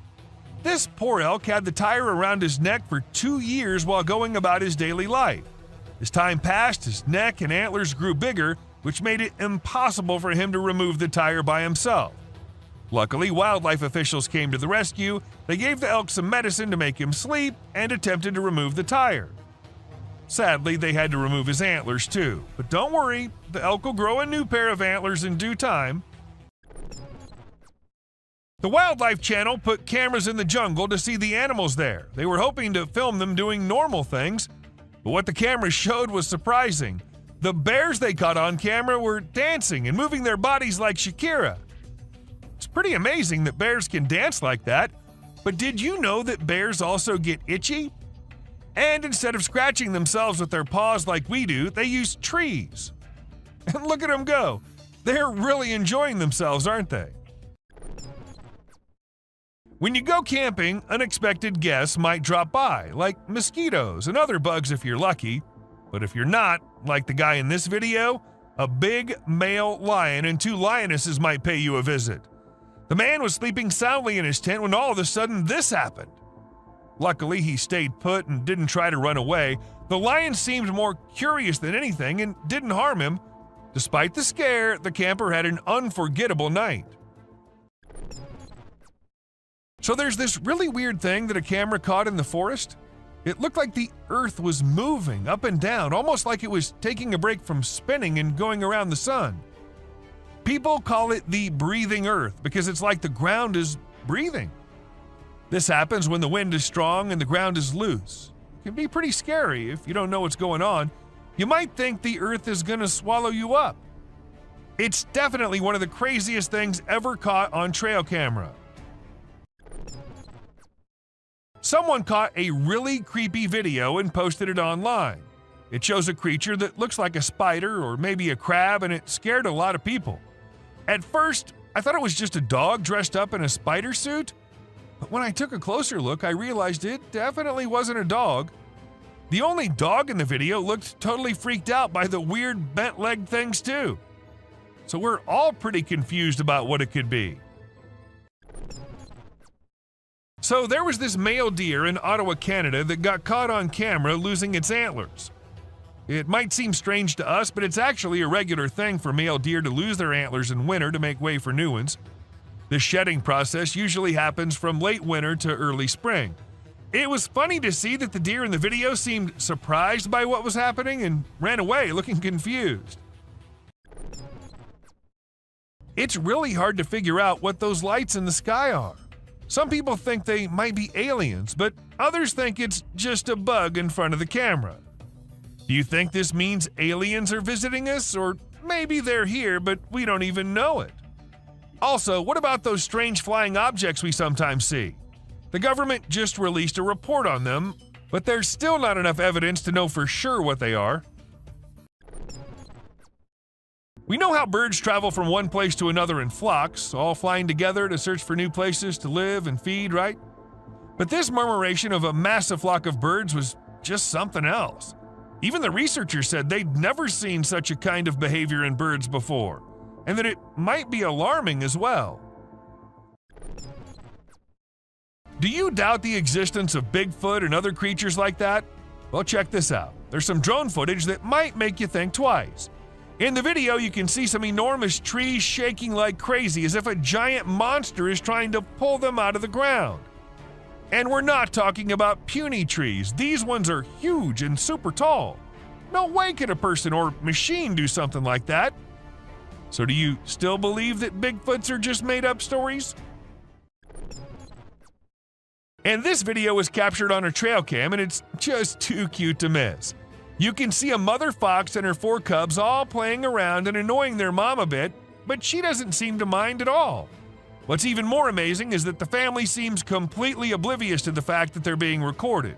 This poor elk had the tire around his neck for 2 years while going about his daily life. As time passed, his neck and antlers grew bigger, which made it impossible for him to remove the tire by himself. Luckily, wildlife officials came to the rescue. They gave the elk some medicine to make him sleep and attempted to remove the tire. Sadly, they had to remove his antlers too, but don't worry, the elk will grow a new pair of antlers in due time. The Wildlife Channel put cameras in the jungle to see the animals there. They were hoping to film them doing normal things, but what the cameras showed was surprising. The bears they caught on camera were dancing and moving their bodies like Shakira. It's pretty amazing that bears can dance like that, but did you know that bears also get itchy? And instead of scratching themselves with their paws like we do, they use trees. And look at them go. They're really enjoying themselves, aren't they? When you go camping, unexpected guests might drop by, like mosquitoes and other bugs if you're lucky. But if you're not, like the guy in this video, a big male lion and 2 lionesses might pay you a visit. The man was sleeping soundly in his tent when all of a sudden this happened. Luckily, he stayed put and didn't try to run away. The lion seemed more curious than anything and didn't harm him. Despite the scare, the camper had an unforgettable night. So there's this really weird thing that a camera caught in the forest. It looked like the earth was moving up and down, almost like it was taking a break from spinning and going around the sun. People call it the breathing earth because it's like the ground is breathing. This happens when the wind is strong and the ground is loose. It can be pretty scary if you don't know what's going on. You might think the earth is going to swallow you up. It's definitely one of the craziest things ever caught on trail camera. Someone caught a really creepy video and posted it online. It shows a creature that looks like a spider or maybe a crab, and it scared a lot of people. At first, I thought it was just a dog dressed up in a spider suit, but when I took a closer look, I realized it definitely wasn't a dog. The only dog in the video looked totally freaked out by the weird bent-legged things too. So we're all pretty confused about what it could be. So there was this male deer in Ottawa, Canada that got caught on camera losing its antlers. It might seem strange to us, but it's actually a regular thing for male deer to lose their antlers in winter to make way for new ones. The shedding process usually happens from late winter to early spring. It was funny to see that the deer in the video seemed surprised by what was happening and ran away looking confused. It's really hard to figure out what those lights in the sky are. Some people think they might be aliens, but others think it's just a bug in front of the camera. Do you think this means aliens are visiting us, or maybe they're here but we don't even know it? Also, what about those strange flying objects we sometimes see? The government just released a report on them, but there's still not enough evidence to know for sure what they are. We know how birds travel from one place to another in flocks, all flying together to search for new places to live and feed, right? But this murmuration of a massive flock of birds was just something else. Even the researchers said they'd never seen such a kind of behavior in birds before, and that it might be alarming as well. Do you doubt the existence of Bigfoot and other creatures like that? Well, check this out. There's some drone footage that might make you think twice. In the video, you can see some enormous trees shaking like crazy as if a giant monster is trying to pull them out of the ground. And we're not talking about puny trees. These ones are huge and super tall. No way could a person or machine do something like that. So do you still believe that Bigfoots are just made-up stories? And this video was captured on a trail cam, and it's just too cute to miss. You can see a mother fox and her 4 cubs all playing around and annoying their mom a bit, but she doesn't seem to mind at all. What's even more amazing is that the family seems completely oblivious to the fact that they're being recorded.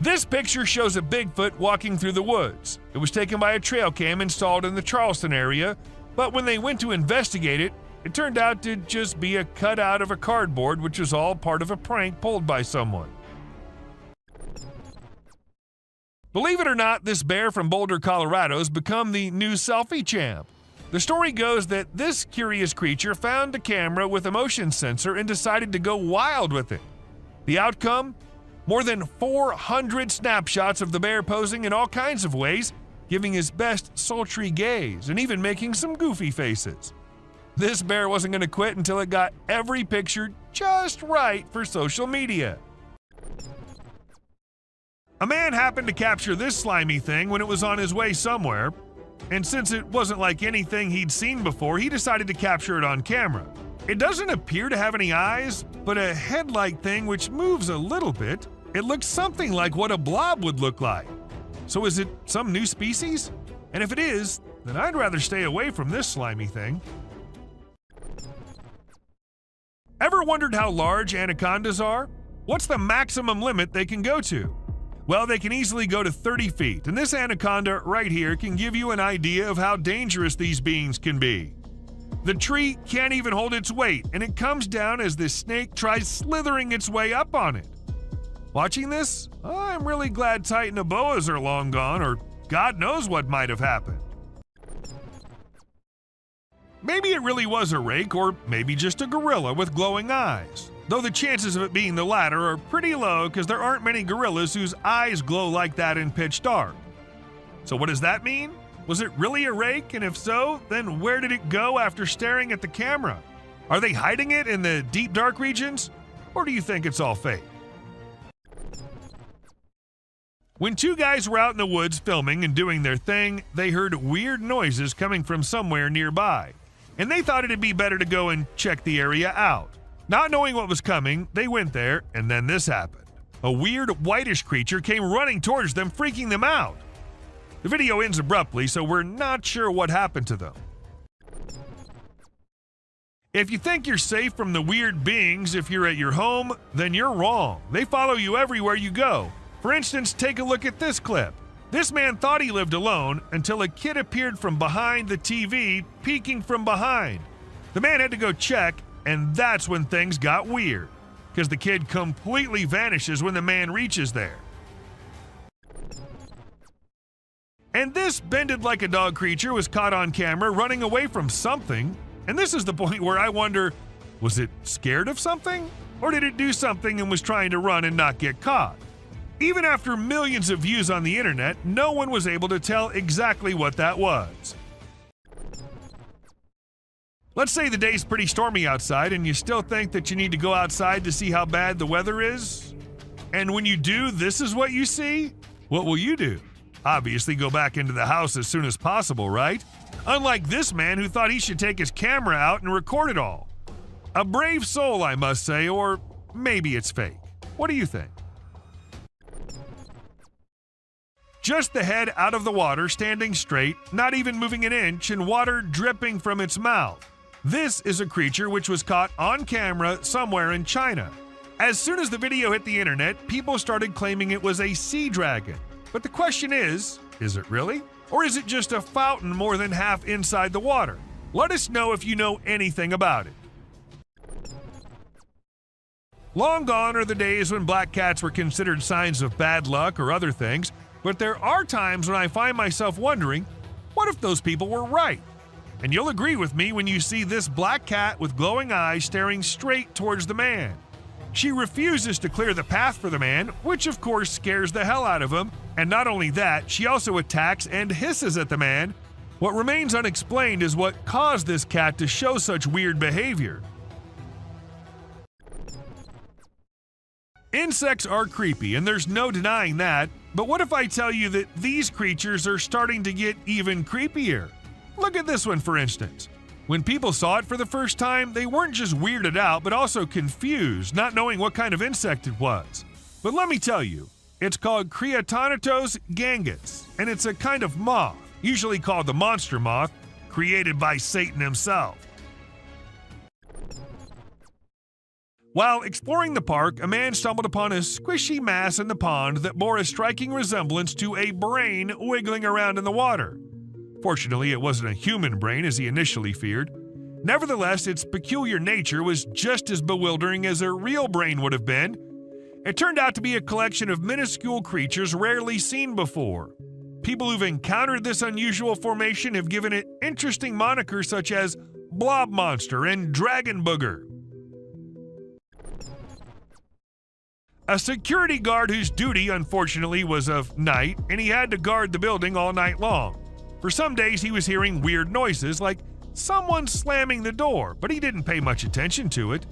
This picture shows a Bigfoot walking through the woods. It was taken by a trail cam installed in the Charleston area, but when they went to investigate it, it turned out to just be a cutout of a cardboard, which was all part of a prank pulled by someone. Believe it or not, this bear from Boulder, Colorado has become the new selfie champ. The story goes that this curious creature found a camera with a motion sensor and decided to go wild with it. The outcome? More than 400 snapshots of the bear posing in all kinds of ways, giving his best sultry gaze and even making some goofy faces. This bear wasn't going to quit until it got every picture just right for social media. A man happened to capture this slimy thing when it was on his way somewhere, and since it wasn't like anything he'd seen before, he decided to capture it on camera. It doesn't appear to have any eyes, but a head-like thing which moves a little bit. It looks something like what a blob would look like. So is it some new species? And if it is, then I'd rather stay away from this slimy thing. Ever wondered how large anacondas are? What's the maximum limit they can go to? Well, they can easily go to 30 feet, and this anaconda right here can give you an idea of how dangerous these beings can be. The tree can't even hold its weight, and it comes down as this snake tries slithering its way up on it. Watching this, I'm really glad Titanoboas are long gone, or God knows what might have happened. Maybe it really was a rake, or maybe just a gorilla with glowing eyes. Though the chances of it being the latter are pretty low because there aren't many gorillas whose eyes glow like that in pitch dark. So what does that mean? Was it really a rake? And if so, then where did it go after staring at the camera? Are they hiding it in the deep dark regions? Or do you think it's all fake? When two guys were out in the woods filming and doing their thing, they heard weird noises coming from somewhere nearby, and they thought it'd be better to go and check the area out. Not knowing what was coming, they went there, and then this happened. A weird whitish creature came running towards them, freaking them out. The video ends abruptly, so we're not sure what happened to them. If you think you're safe from the weird beings if you're at your home, then you're wrong. They follow you everywhere you go. For instance, take a look at this clip. This man thought he lived alone until a kid appeared from behind the TV, peeking from behind. The man had to go check, and that's when things got weird, because the kid completely vanishes when the man reaches there. And this bended like a dog creature was caught on camera running away from something, and this is the point where I wonder, was it scared of something? Or did it do something and was trying to run and not get caught? Even after millions of views on the internet, no one was able to tell exactly what that was. Let's say the day's pretty stormy outside and you still think that you need to go outside to see how bad the weather is. And when you do, this is what you see? What will you do? Obviously go back into the house as soon as possible, right? Unlike this man who thought he should take his camera out and record it all. A brave soul, I must say, or maybe it's fake. What do you think? Just the head out of the water, standing straight, not even moving an inch, and water dripping from its mouth. This is a creature which was caught on camera somewhere in China. As soon as the video hit the internet, people started claiming it was a sea dragon. But the question is it really? Or is it just a fountain more than half inside the water? Let us know if you know anything about it. Long gone are the days when black cats were considered signs of bad luck or other things, but there are times when I find myself wondering, what if those people were right? And you'll agree with me when you see this black cat with glowing eyes staring straight towards the man. She refuses to clear the path for the man, which of course scares the hell out of him, and not only that, she also attacks and hisses at the man. What remains unexplained is what caused this cat to show such weird behavior. Insects are creepy, and there's no denying that, but what if I tell you that these creatures are starting to get even creepier? Look at this one, for instance. When people saw it for the first time, they weren't just weirded out, but also confused, not knowing what kind of insect it was. But let me tell you, it's called Creatonatos gangus, and it's a kind of moth, usually called the monster moth, created by Satan himself. While exploring the park, a man stumbled upon a squishy mass in the pond that bore a striking resemblance to a brain wiggling around in the water. Fortunately, it wasn't a human brain as he initially feared. Nevertheless, its peculiar nature was just as bewildering as a real brain would have been. It turned out to be a collection of minuscule creatures rarely seen before. People who've encountered this unusual formation have given it interesting monikers such as Blob Monster and Dragon Booger. A security guard whose duty, unfortunately, was of night, and he had to guard the building all night long. For some days, he was hearing weird noises, like someone slamming the door, but he didn't pay much attention to it.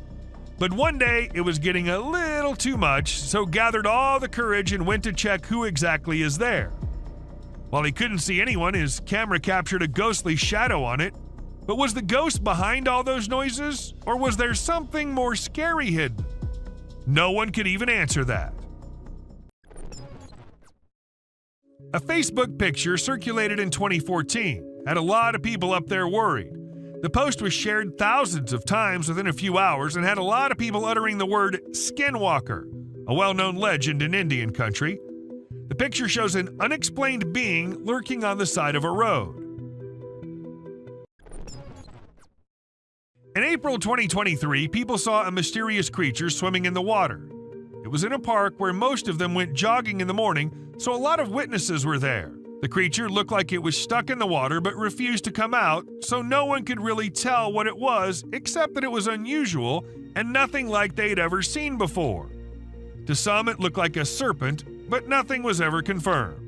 But one day, it was getting a little too much, so gathered all the courage and went to check who exactly is there. While he couldn't see anyone, his camera captured a ghostly shadow on it. But was the ghost behind all those noises, or was there something more scary hidden? No one could even answer that. A Facebook picture circulated in 2014 had a lot of people up there worried. The post was shared thousands of times within a few hours and had a lot of people uttering the word skinwalker, a well-known legend in Indian country. The picture shows an unexplained being lurking on the side of a road. In April 2023, people saw a mysterious creature swimming in the water. It was in a park where most of them went jogging in the morning, so a lot of witnesses were there. The creature looked like it was stuck in the water but refused to come out, so no one could really tell what it was except that it was unusual and nothing like they'd ever seen before. To some, it looked like a serpent, but nothing was ever confirmed.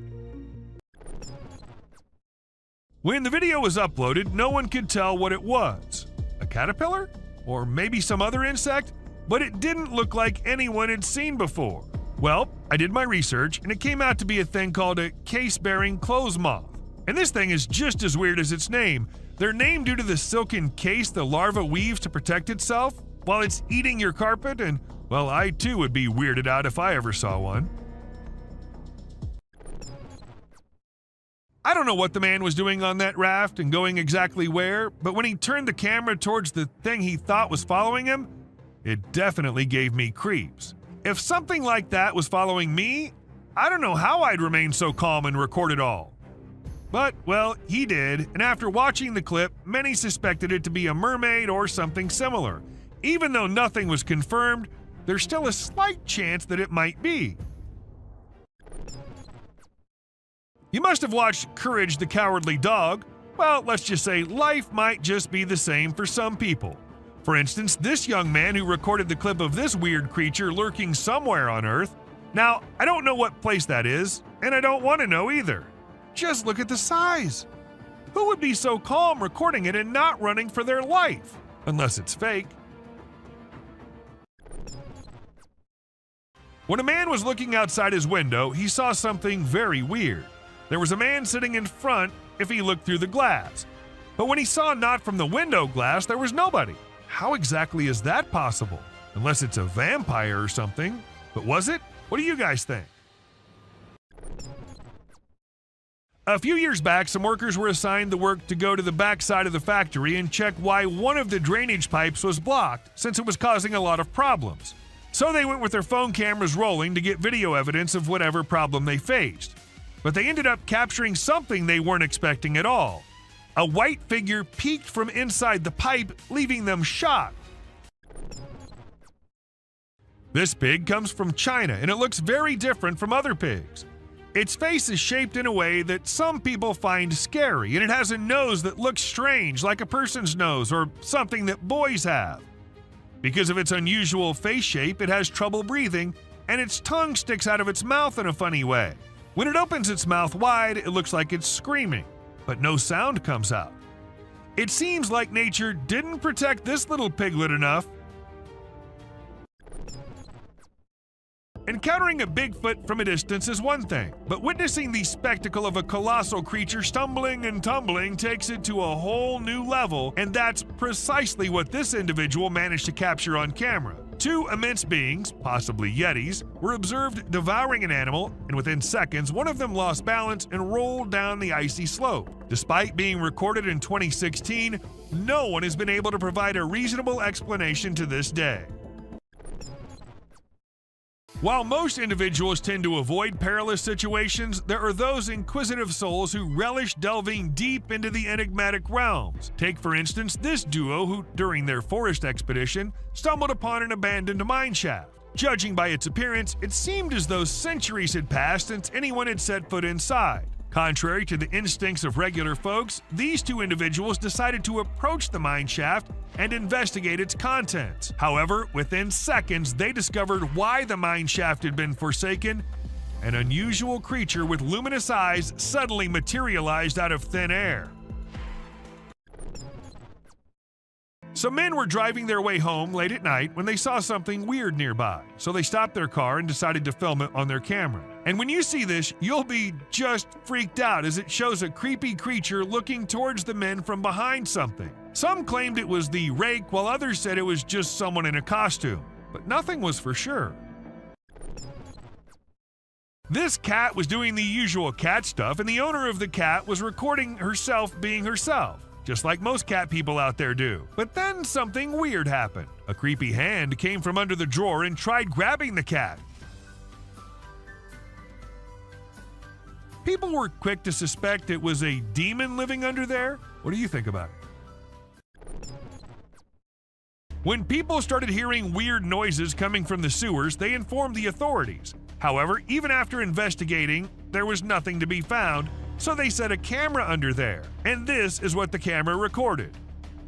When the video was uploaded, no one could tell what it was. A caterpillar? or maybe some other insect, but it didn't look like anyone had seen before. Well, I did my research, and it came out to be a thing called a case-bearing clothes moth. And this thing is just as weird as its name. They're named due to the silken case the larva weaves to protect itself while it's eating your carpet, and, well, I too would be weirded out if I ever saw one. I don't know what the man was doing on that raft and going exactly where, but when he turned the camera towards the thing he thought was following him, it definitely gave me creeps. If something like that was following me, I don't know how I'd remain so calm and record it all. But, well, he did, and after watching the clip, many suspected it to be a mermaid or something similar. Even though nothing was confirmed, there's still a slight chance that it might be. You must have watched Courage the Cowardly Dog. Well, let's just say life might just be the same for some people. For instance, this young man who recorded the clip of this weird creature lurking somewhere on Earth. Now, I don't know what place that is, and I don't want to know either. Just look at the size. Who would be so calm recording it and not running for their life? Unless it's fake. When a man was looking outside his window, he saw something very weird. There was a man sitting in front if he looked through the glass. But when he saw not from the window glass, there was nobody. How exactly is that possible? Unless it's a vampire or something. But was it? What do you guys think? A few years back, some workers were assigned the work to go to the back side of the factory and check why one of the drainage pipes was blocked, since it was causing a lot of problems. So they went with their phone cameras rolling to get video evidence of whatever problem they faced. But they ended up capturing something they weren't expecting at all. A white figure peeked from inside the pipe, leaving them shocked. This pig comes from China, and it looks very different from other pigs. Its face is shaped in a way that some people find scary, and it has a nose that looks strange, like a person's nose or something that boys have. Because of its unusual face shape, it has trouble breathing, and its tongue sticks out of its mouth in a funny way. When it opens its mouth wide, it looks like it's screaming, but no sound comes out. It seems like nature didn't protect this little piglet enough. Encountering a Bigfoot from a distance is one thing, but witnessing the spectacle of a colossal creature stumbling and tumbling takes it to a whole new level, and that's precisely what this individual managed to capture on camera. Two immense beings, possibly Yetis, were observed devouring an animal, and within seconds, one of them lost balance and rolled down the icy slope. Despite being recorded in 2016, no one has been able to provide a reasonable explanation to this day. While most individuals tend to avoid perilous situations, there are those inquisitive souls who relish delving deep into the enigmatic realms. Take, for instance, this duo who, during their forest expedition, stumbled upon an abandoned mine shaft. Judging by its appearance, it seemed as though centuries had passed since anyone had set foot inside. Contrary to the instincts of regular folks, these two individuals decided to approach the mine shaft and investigate its contents. However, within seconds, they discovered why the mine shaft had been forsaken. An unusual creature with luminous eyes suddenly materialized out of thin air. Some men were driving their way home late at night when they saw something weird nearby, so they stopped their car and decided to film it on their camera. And when you see this, you'll be just freaked out as it shows a creepy creature looking towards the men from behind something. Some claimed it was the rake, while others said it was just someone in a costume, but nothing was for sure. This cat was doing the usual cat stuff, and the owner of the cat was recording herself being herself, just like most cat people out there do. But then something weird happened. A creepy hand came from under the drawer and tried grabbing the cat. People were quick to suspect it was a demon living under there. What do you think about it? When people started hearing weird noises coming from the sewers, they informed the authorities. However, even after investigating, there was nothing to be found, so they set a camera under there. And this is what the camera recorded: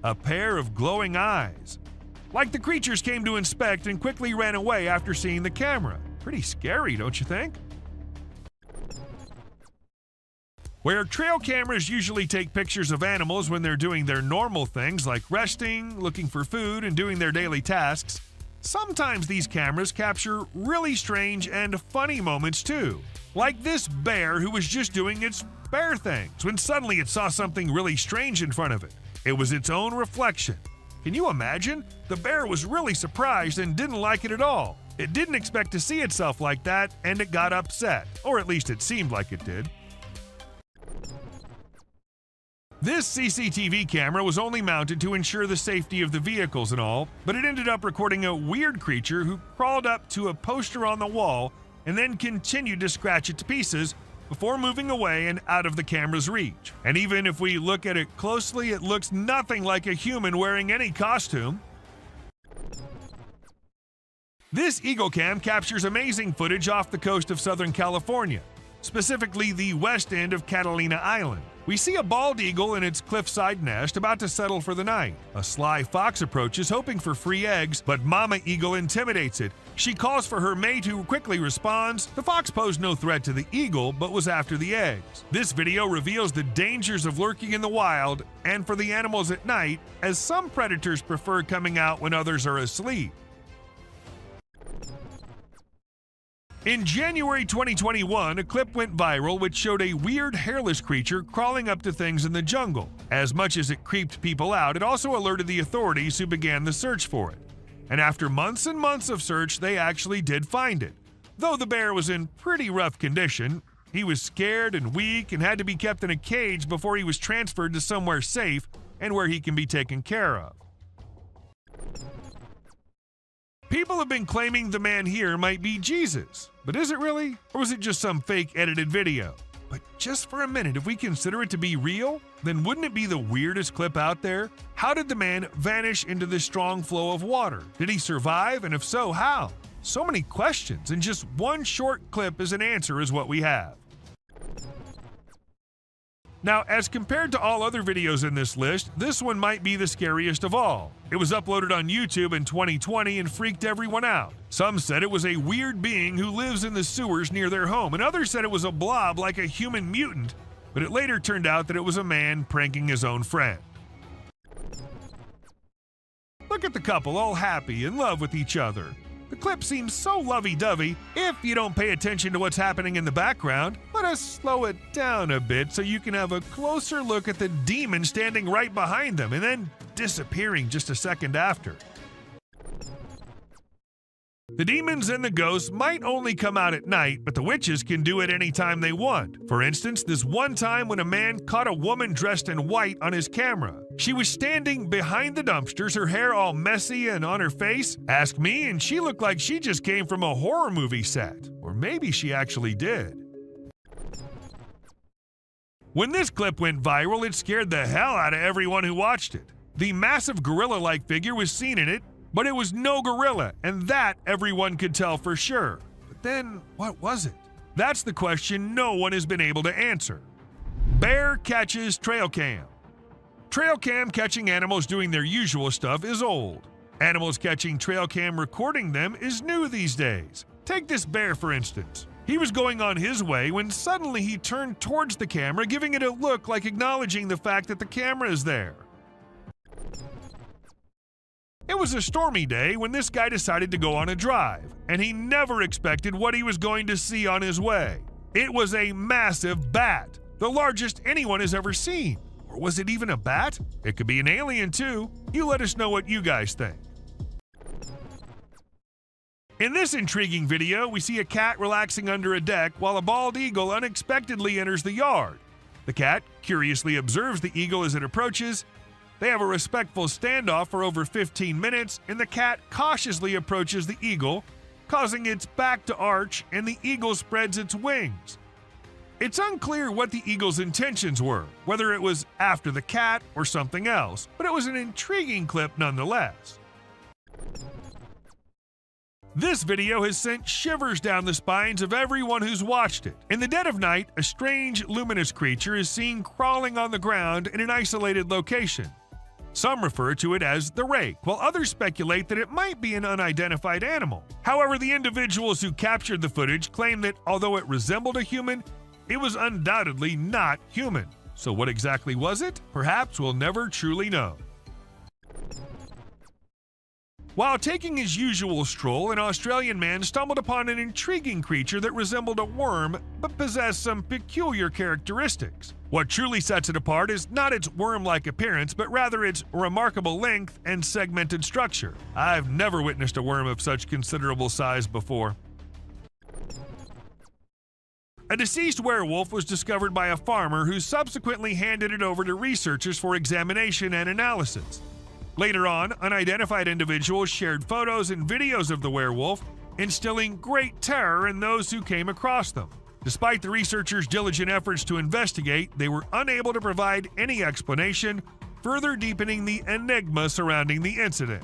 a pair of glowing eyes. Like the creatures came to inspect and quickly ran away after seeing the camera. Pretty scary, don't you think? Where trail cameras usually take pictures of animals when they're doing their normal things like resting, looking for food, and doing their daily tasks, sometimes these cameras capture really strange and funny moments too. Like this bear who was just doing its bear things when suddenly it saw something really strange in front of it. It was its own reflection. Can you imagine? The bear was really surprised and didn't like it at all. It didn't expect to see itself like that, and it got upset, or at least it seemed like it did. This CCTV camera was only mounted to ensure the safety of the vehicles and all, but it ended up recording a weird creature who crawled up to a poster on the wall and then continued to scratch it to pieces before moving away and out of the camera's reach. And even if we look at it closely, it looks nothing like a human wearing any costume. This Eagle Cam captures amazing footage off the coast of Southern California, specifically the west end of Catalina Island. We see a bald eagle in its cliffside nest about to settle for the night. A sly fox approaches hoping for free eggs, but Mama Eagle intimidates it. She calls for her mate who quickly responds. The fox posed no threat to the eagle, but was after the eggs. This video reveals the dangers of lurking in the wild and for the animals at night, as some predators prefer coming out when others are asleep. In January 2021, a clip went viral which showed a weird hairless creature crawling up to things in the jungle. As much as it creeped people out, it also alerted the authorities who began the search for it. And after months and months of search, they actually did find it. Though the bear was in pretty rough condition, he was scared and weak and had to be kept in a cage before he was transferred to somewhere safe and where he can be taken care of. People have been claiming the man here might be Jesus, but is it really? Or was it just some fake edited video? But just for a minute, if we consider it to be real, then wouldn't it be the weirdest clip out there? How did the man vanish into this strong flow of water? Did he survive, and if so, how? So many questions, and just one short clip as an answer is what we have. Now, as compared to all other videos in this list, this one might be the scariest of all. It was uploaded on YouTube in 2020 and freaked everyone out. Some said it was a weird being who lives in the sewers near their home, and others said it was a blob like a human mutant, but it later turned out that it was a man pranking his own friend. Look at the couple all happy, in love with each other. The clip seems so lovey-dovey. If you don't pay attention to what's happening in the background, let us slow it down a bit so you can have a closer look at the demon standing right behind them and then disappearing just a second after. The demons and the ghosts might only come out at night, but the witches can do it anytime they want. For instance, this one time when a man caught a woman dressed in white on his camera. She was standing behind the dumpsters, her hair all messy and on her face. Ask me, and she looked like she just came from a horror movie set. Or maybe she actually did. When this clip went viral, it scared the hell out of everyone who watched it. The massive gorilla-like figure was seen in it, but it was no gorilla, and that everyone could tell for sure. But then, what was it? That's the question no one has been able to answer. Bear catches trail cam. Trail cam catching animals doing their usual stuff is old. Animals catching trail cam recording them is new these days. Take this bear for instance. He was going on his way when suddenly he turned towards the camera, giving it a look like acknowledging the fact that the camera is there. It was a stormy day when this guy decided to go on a drive, and he never expected what he was going to see on his way. It was a massive bat, the largest anyone has ever seen. Or was it even a bat? It could be an alien too. You let us know what you guys think. In this intriguing video, we see a cat relaxing under a deck while a bald eagle unexpectedly enters the yard. The cat curiously observes the eagle as it approaches. They have a respectful standoff for over 15 minutes, and the cat cautiously approaches the eagle, causing its back to arch, and the eagle spreads its wings. It's unclear what the eagle's intentions were, whether it was after the cat or something else, but it was an intriguing clip nonetheless. This video has sent shivers down the spines of everyone who's watched it. In the dead of night, a strange, luminous creature is seen crawling on the ground in an isolated location. Some refer to it as the rake, while others speculate that it might be an unidentified animal. However, the individuals who captured the footage claim that although it resembled a human, It was undoubtedly not human. So what exactly was it? Perhaps we'll never truly know. While taking his usual stroll, an Australian man stumbled upon an intriguing creature that resembled a worm but possessed some peculiar characteristics. What truly sets it apart is not its worm-like appearance, but rather its remarkable length and segmented structure. I've never witnessed a worm of such considerable size before. A deceased werewolf was discovered by a farmer who subsequently handed it over to researchers for examination and analysis. Later on, unidentified individuals shared photos and videos of the werewolf, instilling great terror in those who came across them. Despite the researchers' diligent efforts to investigate, they were unable to provide any explanation, further deepening the enigma surrounding the incident.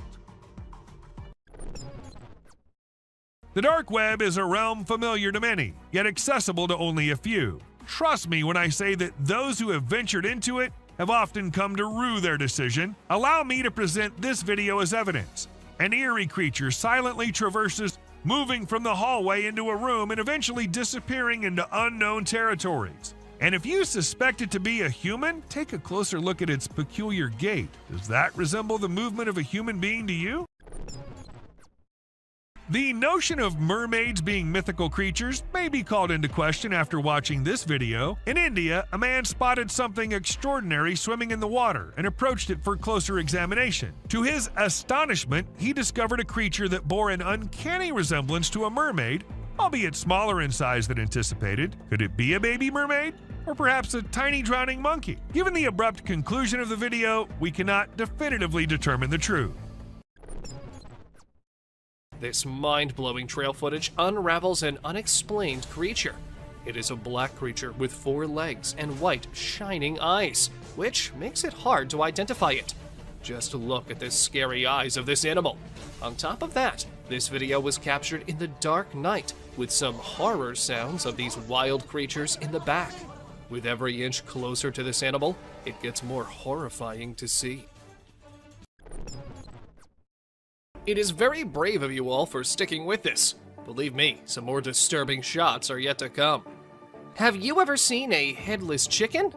The dark web is a realm familiar to many, yet accessible to only a few. Trust me when I say that those who have ventured into it have often come to rue their decision. Allow me to present this video as evidence. An eerie creature silently traverses, moving from the hallway into a room and eventually disappearing into unknown territories. And if you suspect it to be a human, take a closer look at its peculiar gait. Does that resemble the movement of a human being to you? The notion of mermaids being mythical creatures may be called into question after watching this video. In India, a man spotted something extraordinary swimming in the water and approached it for closer examination. To his astonishment, he discovered a creature that bore an uncanny resemblance to a mermaid, albeit smaller in size than anticipated. Could it be a baby mermaid? Or perhaps a tiny drowning monkey? Given the abrupt conclusion of the video, we cannot definitively determine the truth. This mind-blowing trail footage unravels an unexplained creature. It is a black creature with 4 legs and white, shining eyes, which makes it hard to identify it. Just look at the scary eyes of this animal. On top of that, this video was captured in the dark night, with some horror sounds of these wild creatures in the back. With every inch closer to this animal, it gets more horrifying to see. It is very brave of you all for sticking with this. Believe me, some more disturbing shots are yet to come. Have you ever seen a headless chicken?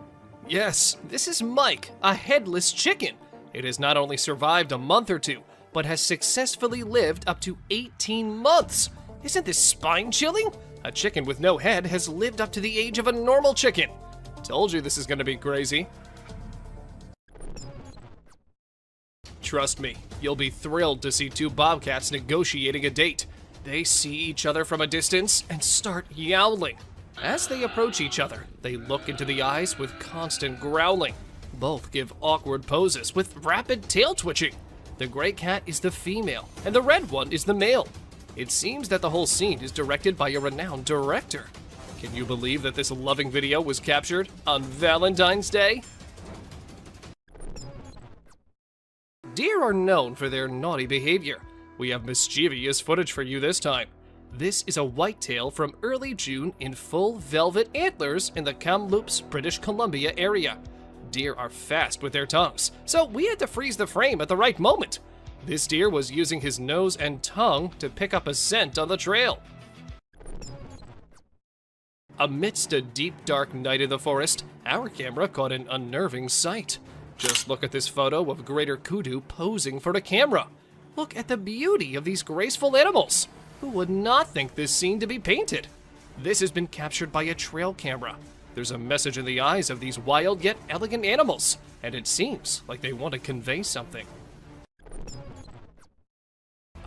Yes, this is Mike, a headless chicken. It has not only survived a month or two, but has successfully lived up to 18 months. Isn't this spine-chilling? A chicken with no head has lived up to the age of a normal chicken. Told you this is gonna be crazy. Trust me, you'll be thrilled to see 2 bobcats negotiating a date. They see each other from a distance and start yowling. As they approach each other, they look into the eyes with constant growling. Both give awkward poses with rapid tail twitching. The gray cat is the female, and the red one is the male. It seems that the whole scene is directed by a renowned director. Can you believe that this loving video was captured on Valentine's Day? Deer are known for their naughty behavior. We have mischievous footage for you this time. This is a whitetail from early June in full velvet antlers in the Kamloops, British Columbia area. Deer are fast with their tongues, so we had to freeze the frame at the right moment. This deer was using his nose and tongue to pick up a scent on the trail. Amidst a deep, dark night in the forest, our camera caught an unnerving sight. Just look at this photo of greater kudu posing for the camera. Look at the beauty of these graceful animals. Who would not think this scene to be painted? This has been captured by a trail camera. There's a message in the eyes of these wild yet elegant animals, and it seems like they want to convey something.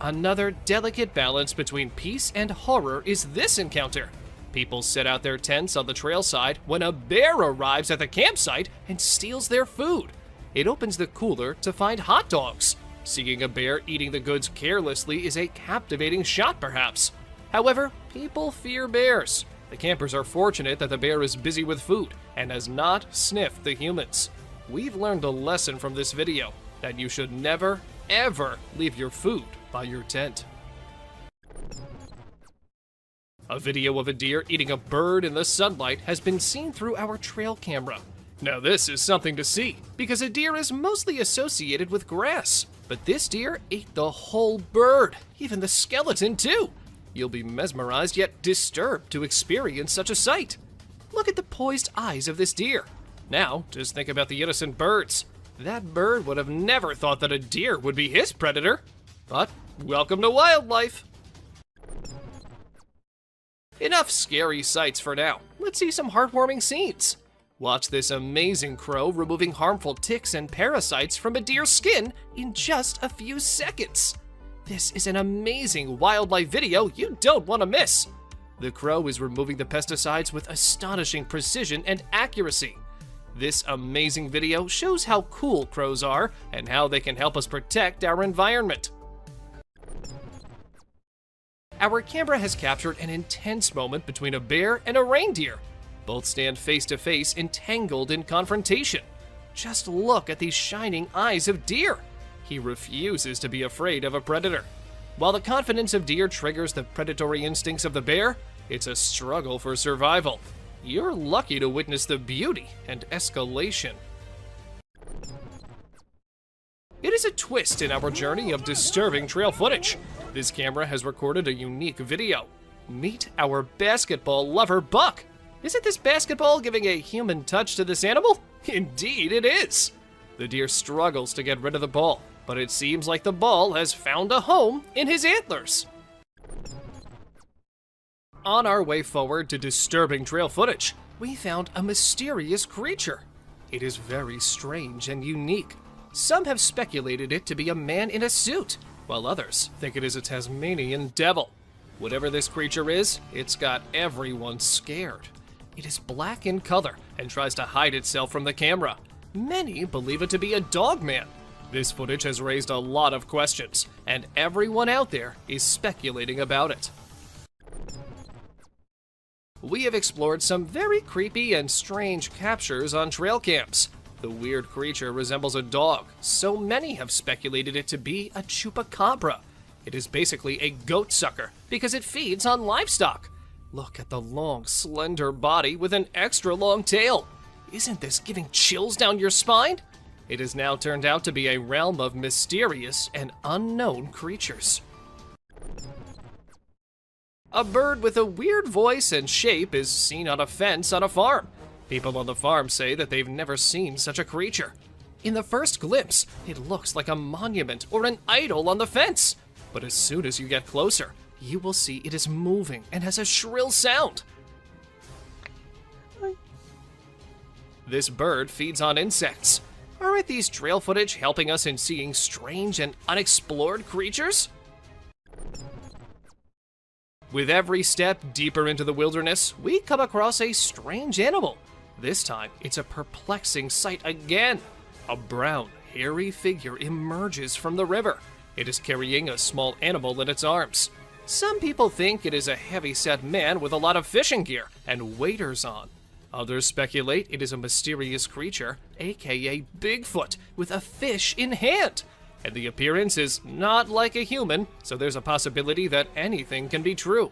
Another delicate balance between peace and horror is this encounter. People set out their tents on the trail side when a bear arrives at the campsite and steals their food. It opens the cooler to find hot dogs. Seeing a bear eating the goods carelessly is a captivating shot, perhaps. However, people fear bears. The campers are fortunate that the bear is busy with food and has not sniffed the humans. We've learned a lesson from this video, that you should never, ever leave your food by your tent. A video of a deer eating a bird in the sunlight has been seen through our trail camera. Now this is something to see, because a deer is mostly associated with grass. But this deer ate the whole bird, even the skeleton too. You'll be mesmerized yet disturbed to experience such a sight. Look at the poised eyes of this deer. Now, just think about the innocent birds. That bird would have never thought that a deer would be his predator. But welcome to wildlife. Enough scary sights for now. Let's see some heartwarming scenes. Watch this amazing crow removing harmful ticks and parasites from a deer's skin in just a few seconds. This is an amazing wildlife video you don't want to miss. The crow is removing the pesticides with astonishing precision and accuracy. This amazing video shows how cool crows are and how they can help us protect our environment. Our camera has captured an intense moment between a bear and a reindeer. Both stand face to face, entangled in confrontation. Just look at these shining eyes of deer. He refuses to be afraid of a predator. While the confidence of deer triggers the predatory instincts of the bear, it's a struggle for survival. You're lucky to witness the beauty and escalation. It is a twist in our journey of disturbing trail footage. This camera has recorded a unique video. Meet our basketball lover, Buck. Isn't this basketball giving a human touch to this animal? Indeed it is. The deer struggles to get rid of the ball, but it seems like the ball has found a home in his antlers. On our way forward to disturbing trail footage, we found a mysterious creature. It is very strange and unique. Some have speculated it to be a man in a suit, while others think it is a Tasmanian devil. Whatever this creature is, it's got everyone scared. It is black in color and tries to hide itself from the camera. Many believe it to be a Dogman. This footage has raised a lot of questions, and everyone out there is speculating about it. We have explored some very creepy and strange captures on trail cams. The weird creature resembles a dog, so many have speculated it to be a chupacabra. It is basically a goat sucker because it feeds on livestock. Look at the long, slender body with an extra long tail. Isn't this giving chills down your spine? It has now turned out to be a realm of mysterious and unknown creatures. A bird with a weird voice and shape is seen on a fence on a farm. People on the farm say that they've never seen such a creature. In the first glimpse, it looks like a monument or an idol on the fence. But as soon as you get closer, you will see it is moving and has a shrill sound. This bird feeds on insects. Aren't these trail footage helping us in seeing strange and unexplored creatures? With every step deeper into the wilderness, we come across a strange animal. This time, it's a perplexing sight again. A brown, hairy figure emerges from the river. It is carrying a small animal in its arms. Some people think it is a heavy-set man with a lot of fishing gear and waders on. Others speculate it is a mysterious creature, aka Bigfoot, with a fish in hand. And the appearance is not like a human, so there's a possibility that anything can be true.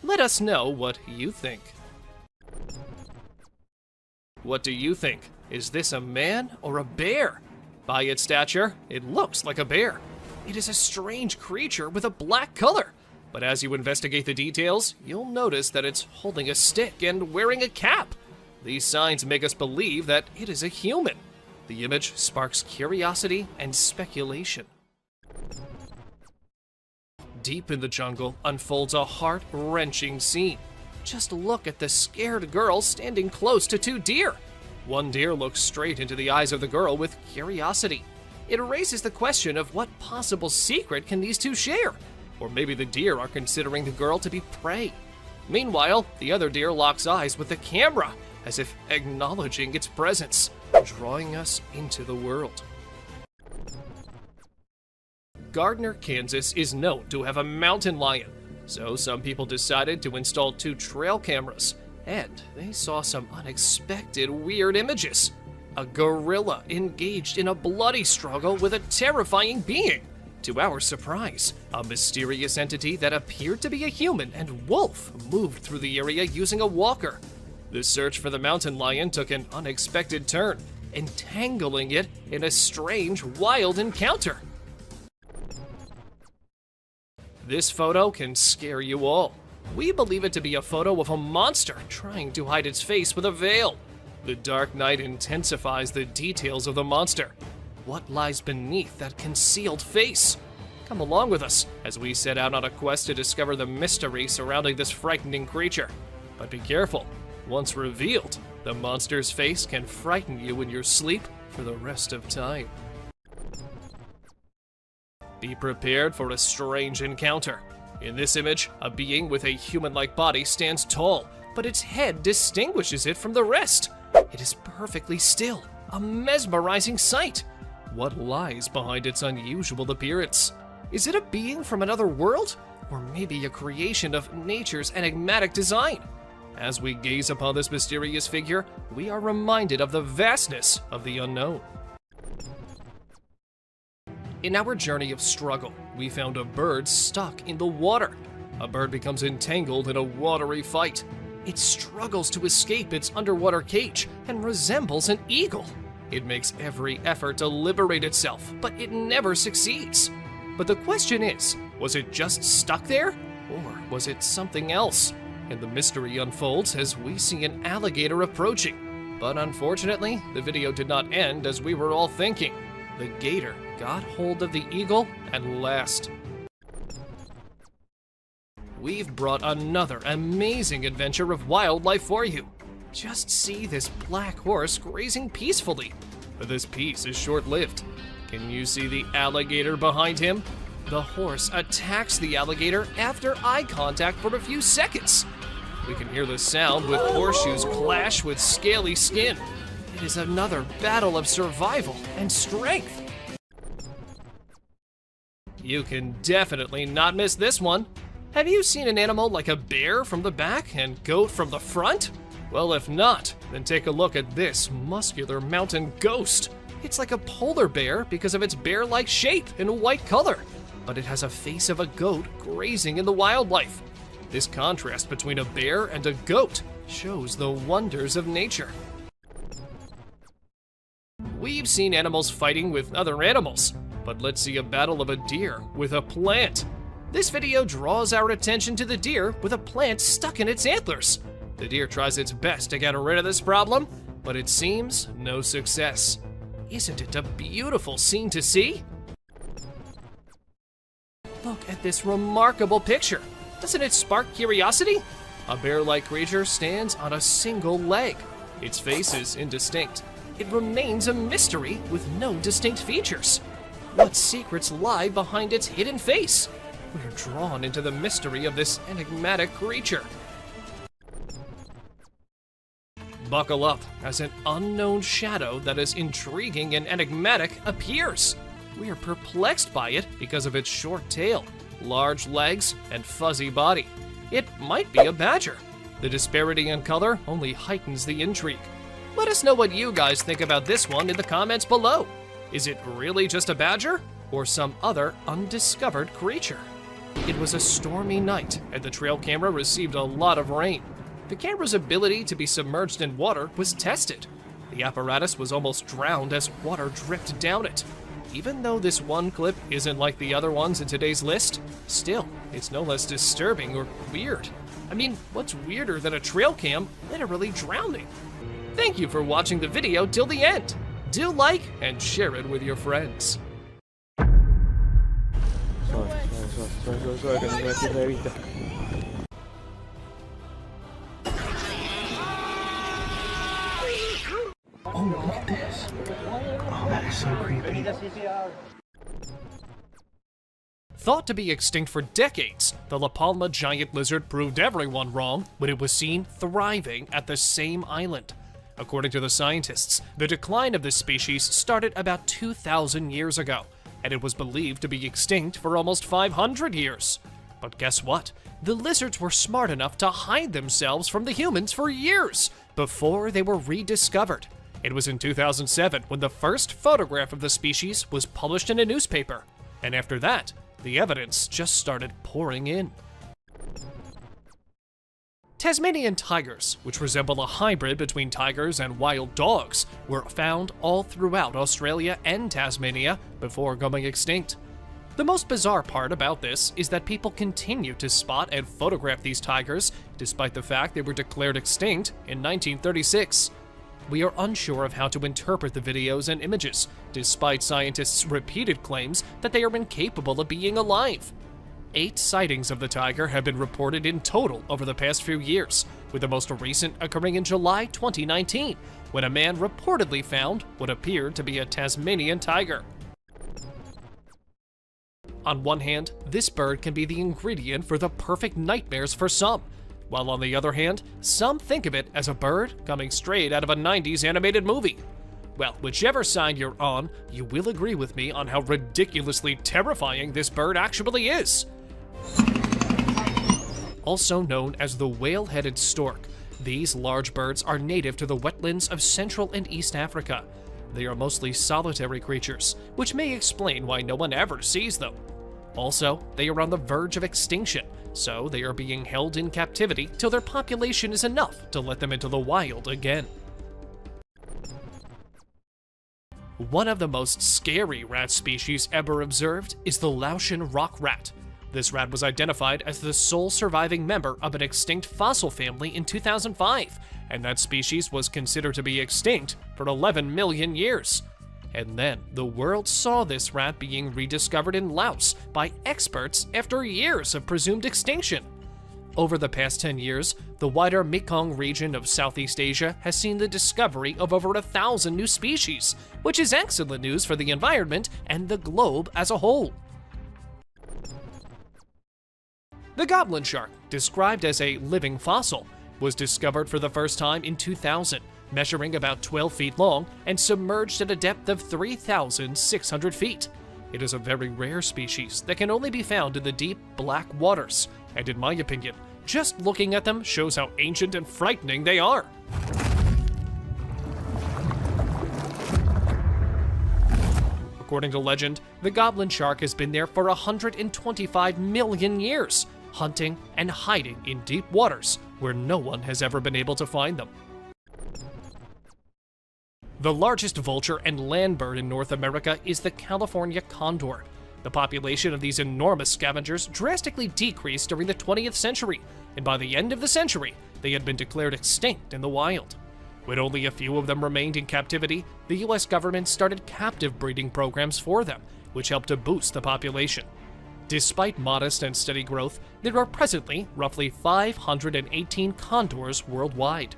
Let us know what you think. What do you think? Is this a man or a bear? By its stature, it looks like a bear. It is a strange creature with a black color. But as you investigate the details, you'll notice that it's holding a stick and wearing a cap. These signs make us believe that it is a human. The image sparks curiosity and speculation. Deep in the jungle unfolds a heart-wrenching scene. Just look at the scared girl standing close to two deer. One deer looks straight into the eyes of the girl with curiosity. It raises the question of what possible secret can these two share? Or maybe the deer are considering the girl to be prey. Meanwhile, the other deer locks eyes with the camera, as if acknowledging its presence, drawing us into the world. Gardner, Kansas is known to have a mountain lion, so some people decided to install 2 trail cameras, and they saw some unexpected weird images. A gorilla engaged in a bloody struggle with a terrifying being. To our surprise, a mysterious entity that appeared to be a human and wolf moved through the area using a walker. The search for the mountain lion took an unexpected turn, entangling it in a strange, wild encounter. This photo can scare you all. We believe it to be a photo of a monster trying to hide its face with a veil. The dark night intensifies the details of the monster. What lies beneath that concealed face? Come along with us as we set out on a quest to discover the mystery surrounding this frightening creature. But be careful, once revealed, the monster's face can frighten you in your sleep for the rest of time. Be prepared for a strange encounter. In this image, a being with a human-like body stands tall, but its head distinguishes it from the rest. It is perfectly still, a mesmerizing sight. What lies behind its unusual appearance? Is it a being from another world? Or maybe a creation of nature's enigmatic design? As we gaze upon this mysterious figure, we are reminded of the vastness of the unknown. In our journey of struggle, we found a bird stuck in the water. A bird becomes entangled in a watery fight. It struggles to escape its underwater cage and resembles an eagle. It makes every effort to liberate itself, but it never succeeds. But the question is, was it just stuck there? Or was it something else? And the mystery unfolds as we see an alligator approaching. But unfortunately, the video did not end as we were all thinking. The gator got hold of the eagle at last. We've brought another amazing adventure of wildlife for you. Just see this black horse grazing peacefully. But this peace is short-lived. Can you see the alligator behind him? The horse attacks the alligator after eye contact for a few seconds. We can hear the sound with horseshoes clash with scaly skin. It is another battle of survival and strength. You can definitely not miss this one. Have you seen an animal like a bear from the back and goat from the front? Well, if not, then take a look at this muscular mountain ghost. It's like a polar bear because of its bear-like shape and white color, but it has a face of a goat grazing in the wildlife. This contrast between a bear and a goat shows the wonders of nature. We've seen animals fighting with other animals, but let's see a battle of a deer with a plant. This video draws our attention to the deer with a plant stuck in its antlers. The deer tries its best to get rid of this problem, but it seems no success. Isn't it a beautiful scene to see? Look at this remarkable picture. Doesn't it spark curiosity? A bear-like creature stands on a single leg. Its face is indistinct. It remains a mystery with no distinct features. What secrets lie behind its hidden face? We're drawn into the mystery of this enigmatic creature. Buckle up as an unknown shadow that is intriguing and enigmatic appears. We are perplexed by it because of its short tail, large legs, and fuzzy body. It might be a badger. The disparity in color only heightens the intrigue. Let us know what you guys think about this one in the comments below. Is it really just a badger or some other undiscovered creature? It was a stormy night and the trail camera received a lot of rain. The camera's ability to be submerged in water was tested. The apparatus was almost drowned as water dripped down it. Even though this one clip isn't like the other ones in today's list, still, it's no less disturbing or weird. I mean, what's weirder than a trail cam literally drowning? Thank you for watching the video till the end. Do like and share it with your friends. Oh, look at this. Oh, that is so creepy. Thought to be extinct for decades, the La Palma giant lizard proved everyone wrong when it was seen thriving at the same island. According to the scientists, the decline of this species started about 2,000 years ago, and it was believed to be extinct for almost 500 years. But guess what? The lizards were smart enough to hide themselves from the humans for years before they were rediscovered. It was in 2007 when the first photograph of the species was published in a newspaper, and after that, the evidence just started pouring in. Tasmanian tigers, which resemble a hybrid between tigers and wild dogs, were found all throughout Australia and Tasmania before going extinct. The most bizarre part about this is that people continue to spot and photograph these tigers, despite the fact they were declared extinct in 1936. We are unsure of how to interpret the videos and images, despite scientists' repeated claims that they are incapable of being alive. 8 sightings of the tiger have been reported in total over the past few years, with the most recent occurring in July 2019, when a man reportedly found what appeared to be a Tasmanian tiger. On one hand, this bird can be the ingredient for the perfect nightmares for some, while on the other hand, some think of it as a bird coming straight out of a 90s animated movie. Well, whichever side you're on, you will agree with me on how ridiculously terrifying this bird actually is. Also known as the whale-headed stork, these large birds are native to the wetlands of Central and East Africa. They are mostly solitary creatures, which may explain why no one ever sees them. Also, they are on the verge of extinction, so they are being held in captivity till their population is enough to let them into the wild again. One of the most scary rat species ever observed is the Laotian rock rat. This rat was identified as the sole surviving member of an extinct fossil family in 2005, and that species was considered to be extinct for 11 million years. And then the world saw this rat being rediscovered in Laos by experts after years of presumed extinction. Over the past 10 years, the wider Mekong region of Southeast Asia has seen the discovery of over 1,000 new species, which is excellent news for the environment and the globe as a whole. The goblin shark, described as a living fossil, was discovered for the first time in 2000, measuring about 12 feet long and submerged at a depth of 3,600 feet. It is a very rare species that can only be found in the deep, black waters, and in my opinion, just looking at them shows how ancient and frightening they are. According to legend, the goblin shark has been there for 125 million years, hunting and hiding in deep waters where no one has ever been able to find them. The largest vulture and land bird in North America is the California condor. The population of these enormous scavengers drastically decreased during the 20th century, and by the end of the century, they had been declared extinct in the wild. When only a few of them remained in captivity, the US government started captive breeding programs for them, which helped to boost the population. Despite modest and steady growth, there are presently roughly 518 condors worldwide.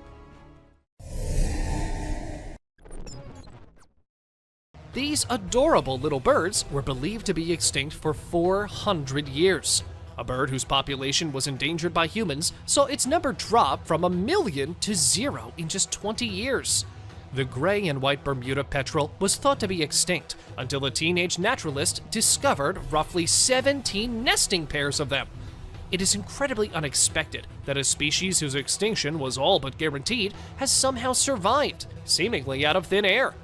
These adorable little birds were believed to be extinct for 400 years. A bird whose population was endangered by humans saw its number drop from 1 million to 0 in just 20 years. The gray and white Bermuda petrel was thought to be extinct until a teenage naturalist discovered roughly 17 nesting pairs of them. It is incredibly unexpected that a species whose extinction was all but guaranteed has somehow survived, seemingly out of thin air.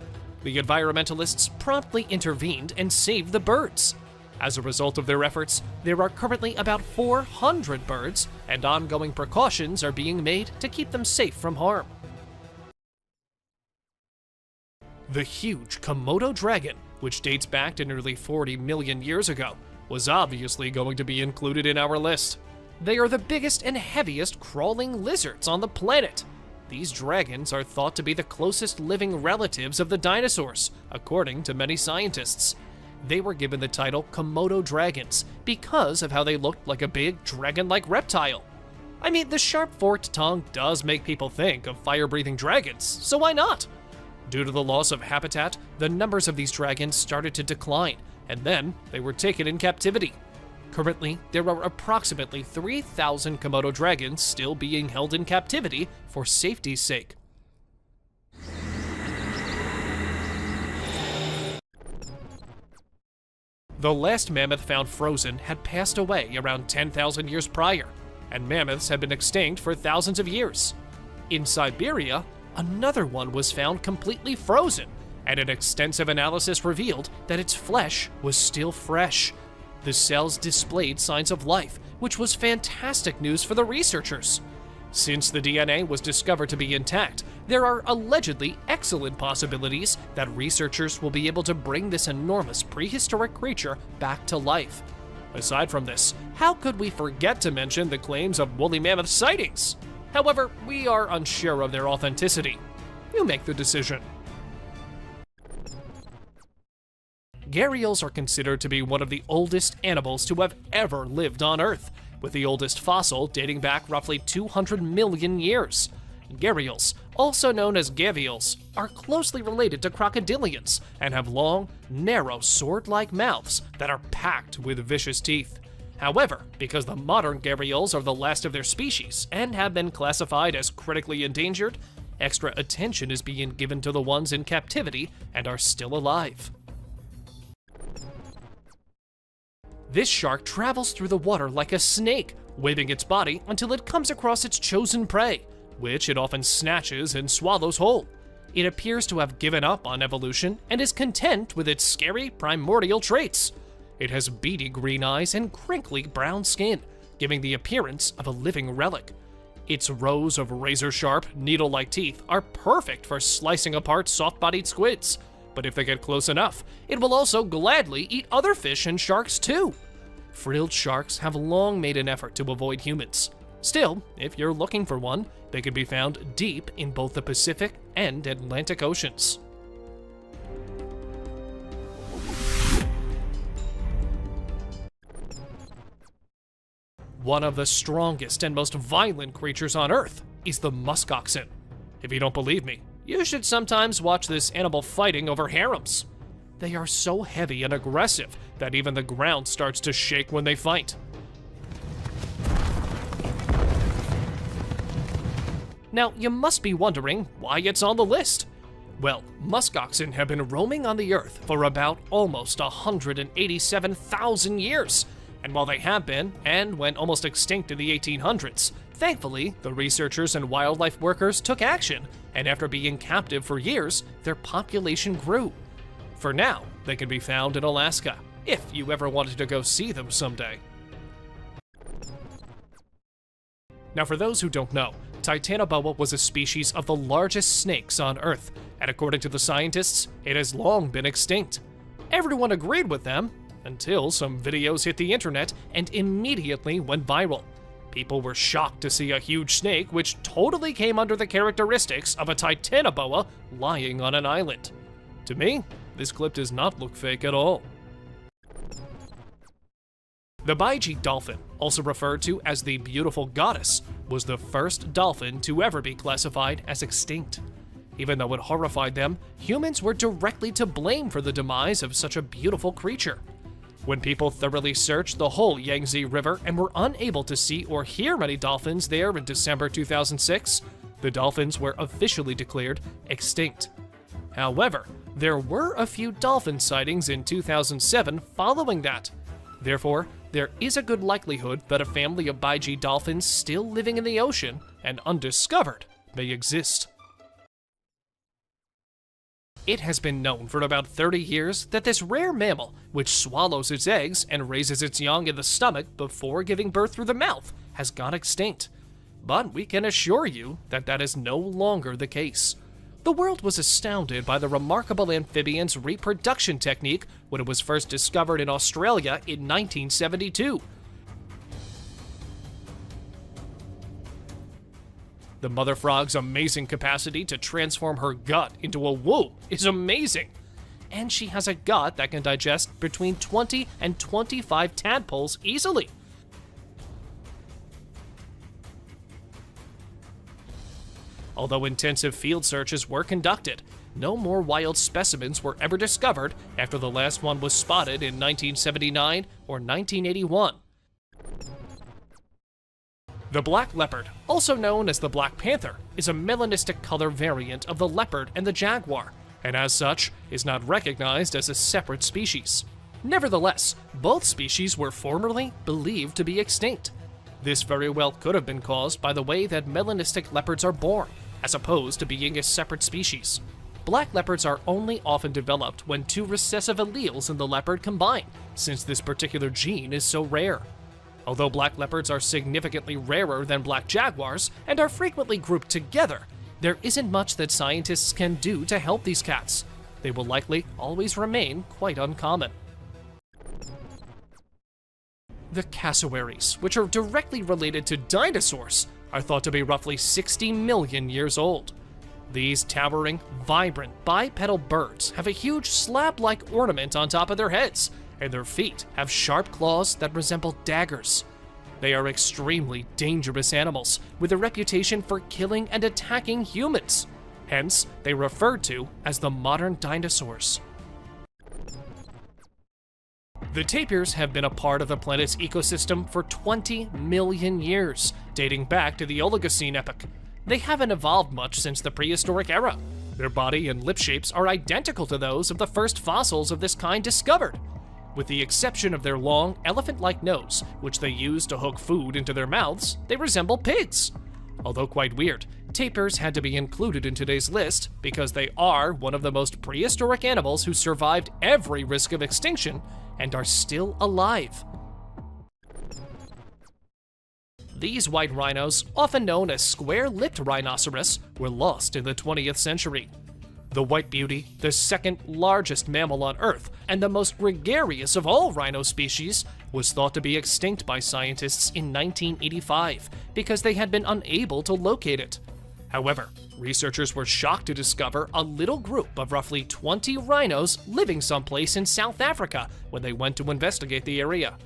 The environmentalists promptly intervened and saved the birds. As a result of their efforts, there are currently about 400 birds, and ongoing precautions are being made to keep them safe from harm. The huge Komodo dragon, which dates back to nearly 40 million years ago, was obviously going to be included in our list. They are the biggest and heaviest crawling lizards on the planet. These dragons are thought to be the closest living relatives of the dinosaurs, according to many scientists. They were given the title Komodo dragons because of how they looked like a big dragon-like reptile. I mean, the sharp forked tongue does make people think of fire-breathing dragons, so why not? Due to the loss of habitat, the numbers of these dragons started to decline, and then they were taken in captivity. Currently, there are approximately 3,000 Komodo dragons still being held in captivity for safety's sake. The last mammoth found frozen had passed away around 10,000 years prior, and mammoths have been extinct for thousands of years. In Siberia, another one was found completely frozen, and an extensive analysis revealed that its flesh was still fresh. The cells displayed signs of life, which was fantastic news for the researchers. Since the DNA was discovered to be intact, there are allegedly excellent possibilities that researchers will be able to bring this enormous prehistoric creature back to life. Aside from this, how could we forget to mention the claims of woolly mammoth sightings? However, we are unsure of their authenticity. You make the decision. Gharials are considered to be one of the oldest animals to have ever lived on Earth, with the oldest fossil dating back roughly 200 million years. Gharials, also known as gavials, are closely related to crocodilians and have long, narrow, sword-like mouths that are packed with vicious teeth. However, because the modern gharials are the last of their species and have been classified as critically endangered, extra attention is being given to the ones in captivity and are still alive. This shark travels through the water like a snake, waving its body until it comes across its chosen prey, which it often snatches and swallows whole. It appears to have given up on evolution and is content with its scary primordial traits. It has beady green eyes and crinkly brown skin, giving the appearance of a living relic. Its rows of razor-sharp, needle-like teeth are perfect for slicing apart soft-bodied squids, but if they get close enough, it will also gladly eat other fish and sharks too. Frilled sharks have long made an effort to avoid humans. Still, if you're looking for one, they can be found deep in both the Pacific and Atlantic Oceans. One of the strongest and most violent creatures on Earth is the musk oxen. If you don't believe me, you should sometimes watch this animal fighting over harems. They are so heavy and aggressive that even the ground starts to shake when they fight. Now, you must be wondering why it's on the list. Well, musk oxen have been roaming on the Earth for about almost 187,000 years. And while they have been, and went almost extinct in the 1800s, thankfully, the researchers and wildlife workers took action, and after being captive for years, their population grew. For now, they can be found in Alaska, if you ever wanted to go see them someday. Now, for those who don't know, Titanoboa was a species of the largest snakes on Earth, and according to the scientists, it has long been extinct. Everyone agreed with them, until some videos hit the internet and immediately went viral. People were shocked to see a huge snake which totally came under the characteristics of a Titanoboa lying on an island. To me, this clip does not look fake at all. The Baiji dolphin, also referred to as the beautiful goddess, was the first dolphin to ever be classified as extinct. Even though it horrified them, humans were directly to blame for the demise of such a beautiful creature. When people thoroughly searched the whole Yangtze River and were unable to see or hear any dolphins there in December 2006, the dolphins were officially declared extinct. However, there were a few dolphin sightings in 2007 following that. Therefore, there is a good likelihood that a family of Baiji dolphins still living in the ocean and undiscovered may exist. It has been known for about 30 years that this rare mammal, which swallows its eggs and raises its young in the stomach before giving birth through the mouth, has gone extinct. But we can assure you that that is no longer the case. The world was astounded by the remarkable amphibian's reproduction technique when it was first discovered in Australia in 1972. The mother frog's amazing capacity to transform her gut into a womb is amazing. And she has a gut that can digest between 20 and 25 tadpoles easily. Although intensive field searches were conducted, no more wild specimens were ever discovered after the last one was spotted in 1979 or 1981. The black leopard, also known as the black panther, is a melanistic color variant of the leopard and the jaguar, and as such, is not recognized as a separate species. Nevertheless, both species were formerly believed to be extinct. This very well could have been caused by the way that melanistic leopards are born, as opposed to being a separate species. Black leopards are only often developed when two recessive alleles in the leopard combine, since this particular gene is so rare. Although black leopards are significantly rarer than black jaguars and are frequently grouped together, there isn't much that scientists can do to help these cats. They will likely always remain quite uncommon. The cassowaries, which are directly related to dinosaurs, are thought to be roughly 60 million years old. These towering, vibrant, bipedal birds have a huge slab-like ornament on top of their heads, and their feet have sharp claws that resemble daggers. They are extremely dangerous animals, with a reputation for killing and attacking humans. Hence, they are referred to as the modern dinosaurs. The tapirs have been a part of the planet's ecosystem for 20 million years, dating back to the Oligocene epoch. They haven't evolved much since the prehistoric era. Their body and lip shapes are identical to those of the first fossils of this kind discovered. With the exception of their long, elephant-like nose, which they use to hook food into their mouths, they resemble pigs. Although quite weird, tapirs had to be included in today's list because they are one of the most prehistoric animals who survived every risk of extinction and are still alive. These white rhinos, often known as square-lipped rhinoceros, were lost in the 20th century. The white beauty, the second largest mammal on Earth and the most gregarious of all rhino species, was thought to be extinct by scientists in 1985 because they had been unable to locate it. However, researchers were shocked to discover a little group of roughly 20 rhinos living someplace in South Africa when they went to investigate the area.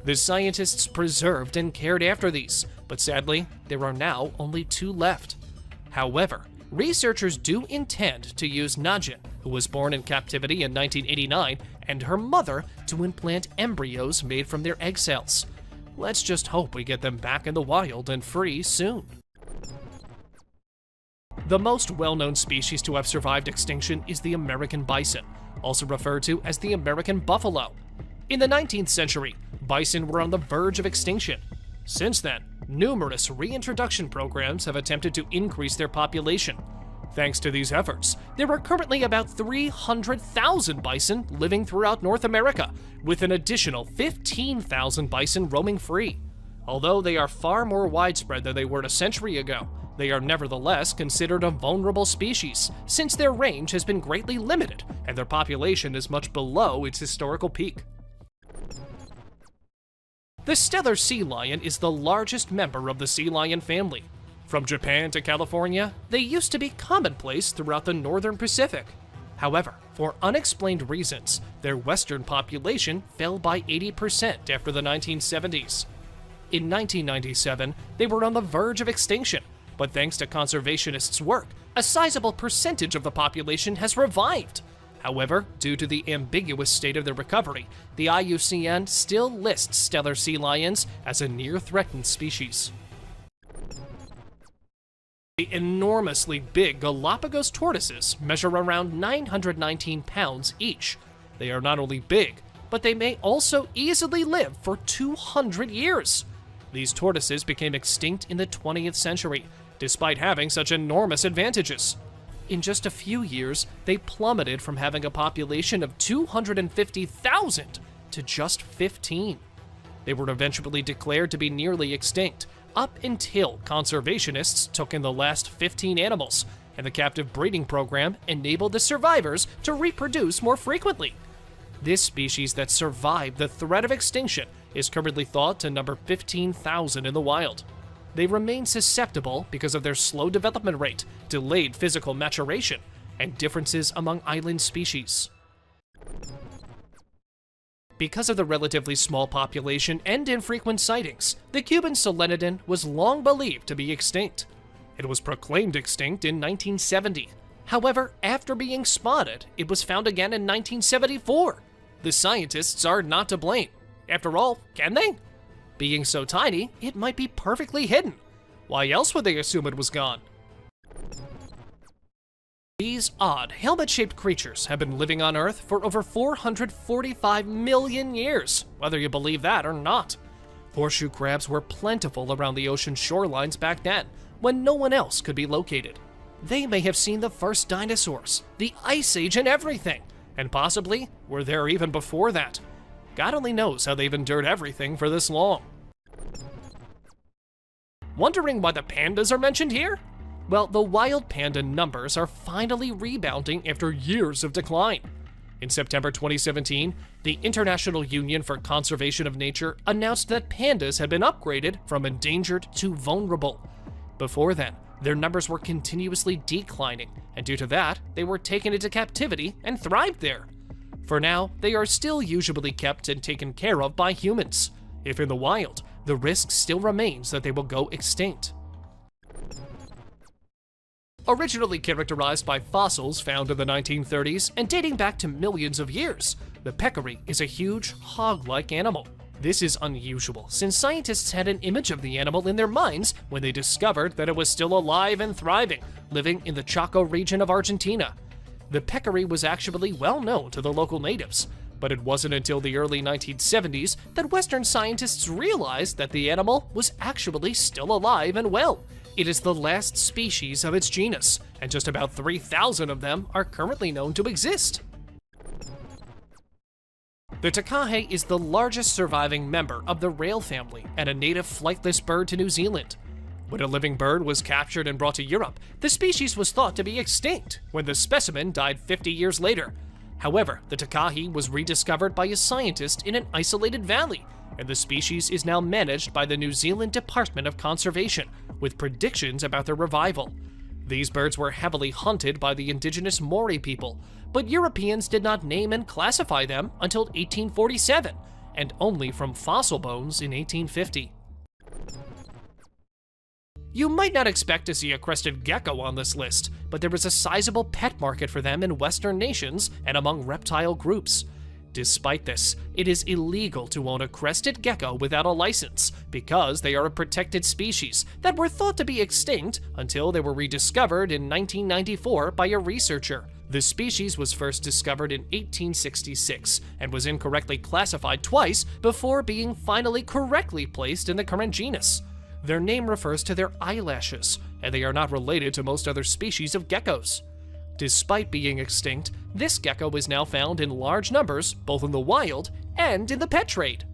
The scientists preserved and cared after these, but sadly, there are now only 2 left. However, researchers do intend to use Najin, who was born in captivity in 1989, and her mother to implant embryos made from their egg cells. Let's just hope we get them back in the wild and free soon. The most well-known species to have survived extinction is the American bison, also referred to as the American buffalo. In the 19th century, bison were on the verge of extinction. Since then, numerous reintroduction programs have attempted to increase their population. Thanks to these efforts, there are currently about 300,000 bison living throughout North America, with an additional 15,000 bison roaming free. Although they are far more widespread than they were a century ago, they are nevertheless considered a vulnerable species, since their range has been greatly limited and their population is much below its historical peak. The Steller sea lion is the largest member of the sea lion family. From Japan to California, they used to be commonplace throughout the northern Pacific. However, for unexplained reasons, their western population fell by 80% after the 1970s. In 1997, they were on the verge of extinction, but thanks to conservationists' work, a sizable percentage of the population has revived. However, due to the ambiguous state of their recovery, the IUCN still lists Steller sea lions as a near-threatened species. The enormously big Galapagos tortoises measure around 919 pounds each. They are not only big, but they may also easily live for 200 years. These tortoises became extinct in the 20th century, despite having such enormous advantages. In just a few years, they plummeted from having a population of 250,000 to just 15. They were eventually declared to be nearly extinct, up until conservationists took in the last 15 animals, and the captive breeding program enabled the survivors to reproduce more frequently. This species that survived the threat of extinction is currently thought to number 15,000 in the wild. They remain susceptible because of their slow development rate, delayed physical maturation, and differences among island species. Because of the relatively small population and infrequent sightings, the Cuban solenodon was long believed to be extinct. It was proclaimed extinct in 1970. However, after being spotted, it was found again in 1974. The scientists are not to blame. After all, can they? Being so tiny, it might be perfectly hidden. Why else would they assume it was gone? These odd, helmet-shaped creatures have been living on Earth for over 445 million years, whether you believe that or not. Horseshoe crabs were plentiful around the ocean shorelines back then, when no one else could be located. They may have seen the first dinosaurs, the Ice Age and everything, and possibly were there even before that. God only knows how they've endured everything for this long. Wondering why the pandas are mentioned here? Well, the wild panda numbers are finally rebounding after years of decline. In September 2017, the International Union for Conservation of Nature announced that pandas had been upgraded from endangered to vulnerable. Before then, their numbers were continuously declining, and due to that, they were taken into captivity and thrived there. For now, they are still usually kept and taken care of by humans. If in the wild, the risk still remains that they will go extinct. Originally characterized by fossils found in the 1930s and dating back to millions of years, the peccary is a huge, hog-like animal. This is unusual, since scientists had an image of the animal in their minds when they discovered that it was still alive and thriving, living in the Chaco region of Argentina. The peccary was actually well known to the local natives, but it wasn't until the early 1970s that Western scientists realized that the animal was actually still alive and well. It is the last species of its genus, and just about 3,000 of them are currently known to exist. The takahe is the largest surviving member of the rail family and a native flightless bird to New Zealand. When a living bird was captured and brought to Europe, the species was thought to be extinct when the specimen died 50 years later. However, the takahe was rediscovered by a scientist in an isolated valley, and the species is now managed by the New Zealand Department of Conservation, with predictions about their revival. These birds were heavily hunted by the indigenous Maori people, but Europeans did not name and classify them until 1847, and only from fossil bones in 1850. You might not expect to see a crested gecko on this list, but there is a sizable pet market for them in Western nations and among reptile groups. Despite this, it is illegal to own a crested gecko without a license because they are a protected species that were thought to be extinct until they were rediscovered in 1994 by a researcher. The species was first discovered in 1866 and was incorrectly classified twice before being finally correctly placed in the current genus. Their name refers to their eyelashes, and they are not related to most other species of geckos. Despite being extinct, this gecko is now found in large numbers both in the wild and in the pet trade.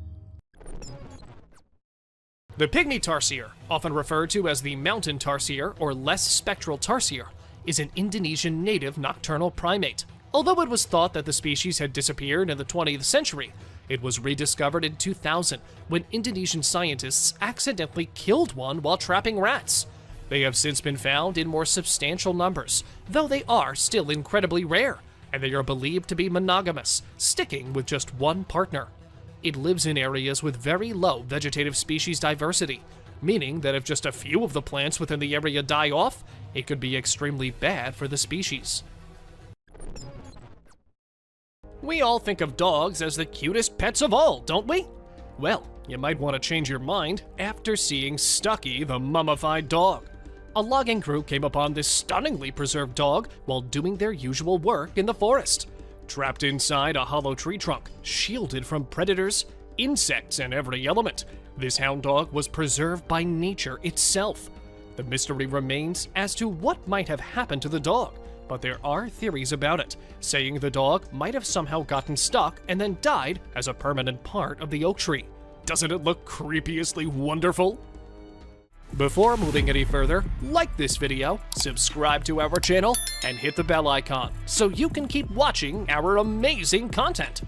The pygmy tarsier, often referred to as the mountain tarsier or less spectral tarsier, is an Indonesian native nocturnal primate. Although it was thought that the species had disappeared in the 20th century, it was rediscovered in 2000 when Indonesian scientists accidentally killed one while trapping rats. They have since been found in more substantial numbers, though they are still incredibly rare, and they are believed to be monogamous, sticking with just one partner. It lives in areas with very low vegetative species diversity, meaning that if just a few of the plants within the area die off, it could be extremely bad for the species. We all think of dogs as the cutest pets of all, don't we? Well, you might want to change your mind after seeing Stucky the mummified dog. A logging crew came upon this stunningly preserved dog while doing their usual work in the forest. Trapped inside a hollow tree trunk, shielded from predators, insects, and every element, this hound dog was preserved by nature itself. The mystery remains as to what might have happened to the dog, but there are theories about it, saying the dog might have somehow gotten stuck and then died as a permanent part of the oak tree. Doesn't it look creepiously wonderful? Before moving any further, like this video, subscribe to our channel, and hit the bell icon so you can keep watching our amazing content.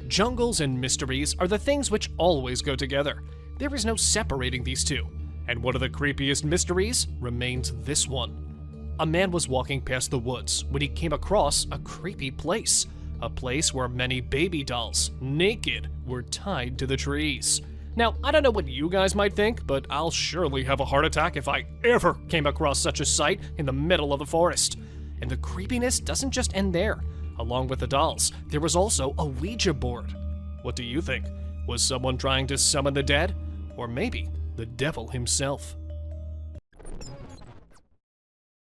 Jungles and mysteries are the things which always go together. There is no separating these two. And one of the creepiest mysteries remains this one. A man was walking past the woods when he came across a creepy place. A place where many baby dolls, naked, were tied to the trees. Now, I don't know what you guys might think, but I'll surely have a heart attack if I ever came across such a sight in the middle of the forest. And the creepiness doesn't just end there. Along with the dolls, there was also a Ouija board. What do you think? Was someone trying to summon the dead? Or maybe the devil himself?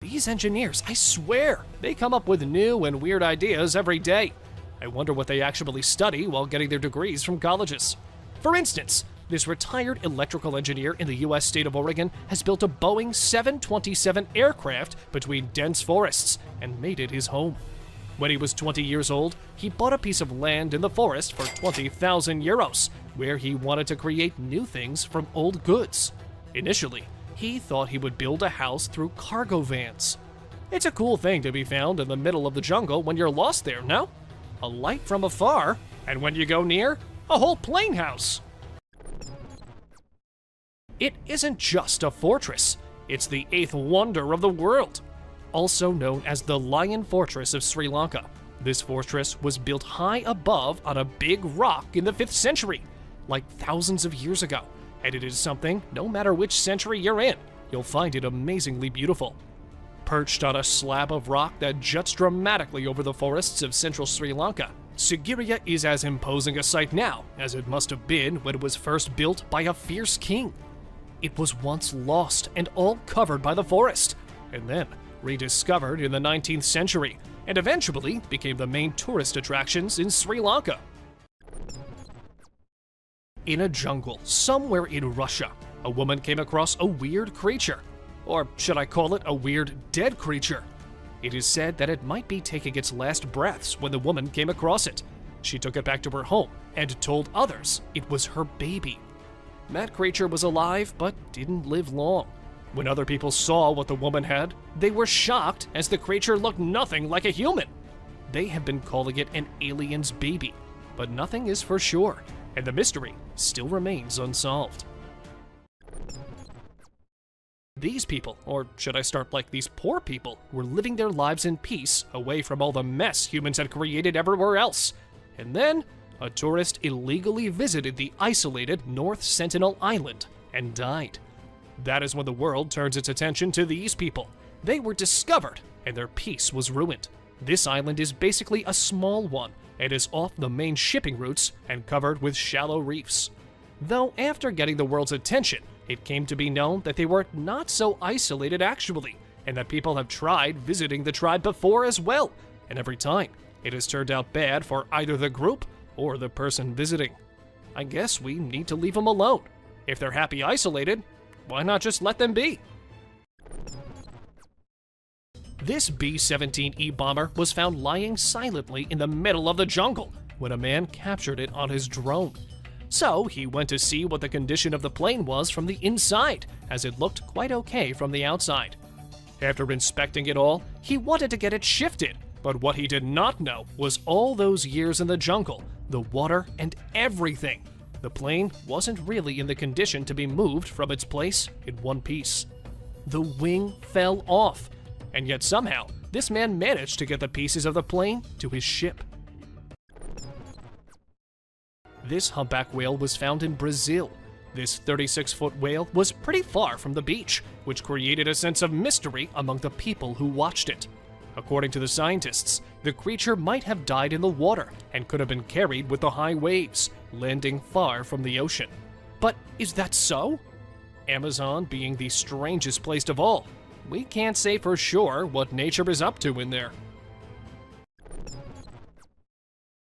These engineers, I swear, they come up with new and weird ideas every day. I wonder what they actually study while getting their degrees from colleges. For instance, this retired electrical engineer in the US state of Oregon has built a Boeing 727 aircraft between dense forests and made it his home. When he was 20 years old, he bought a piece of land in the forest for 20,000 euros, where he wanted to create new things from old goods. Initially, he thought he would build a house through cargo vans. It's a cool thing to be found in the middle of the jungle when you're lost there, no? A light from afar, and when you go near, a whole plain house. It isn't just a fortress, it's the 8th wonder of the world. Also known as the Lion Fortress of Sri Lanka. This fortress was built high above on a big rock in the 5th century, like thousands of years ago, and it is something, no matter which century you're in, you'll find it amazingly beautiful. Perched on a slab of rock that juts dramatically over the forests of central Sri Lanka, Sigiriya is as imposing a sight now as it must have been when it was first built by a fierce king. It was once lost and all covered by the forest, and then rediscovered in the 19th century, and eventually became the main tourist attractions in Sri Lanka. In a jungle somewhere in Russia, a woman came across a weird creature. Or should I call it a weird dead creature? It is said that it might be taking its last breaths when the woman came across it. She took it back to her home and told others it was her baby. That creature was alive but didn't live long. When other people saw what the woman had, they were shocked as the creature looked nothing like a human. They have been calling it an alien's baby, but nothing is for sure, and the mystery still remains unsolved. These people, or should I start like these poor people, were living their lives in peace away from all the mess humans had created everywhere else. And then, a tourist illegally visited the isolated North Sentinel Island and died. That is when the world turns its attention to these people. They were discovered, and their peace was ruined. This island is basically a small one, and is off the main shipping routes and covered with shallow reefs. Though after getting the world's attention, it came to be known that they were not so isolated actually, and that people have tried visiting the tribe before as well, and every time, it has turned out bad for either the group or the person visiting. I guess we need to leave them alone. If they're happy isolated, why not just let them be? This B-17E bomber was found lying silently in the middle of the jungle when a man captured it on his drone. So he went to see what the condition of the plane was from the inside, as it looked quite okay from the outside. After inspecting it all, he wanted to get it shifted, but what he did not know was all those years in the jungle, the water, and everything. The plane wasn't really in the condition to be moved from its place in one piece. The wing fell off, and yet somehow, this man managed to get the pieces of the plane to his ship. This humpback whale was found in Brazil. This 36-foot whale was pretty far from the beach, which created a sense of mystery among the people who watched it. According to the scientists, the creature might have died in the water and could have been carried with the high waves, landing far from the ocean. But is that so? Amazon being the strangest place of all, we can't say for sure what nature is up to in there.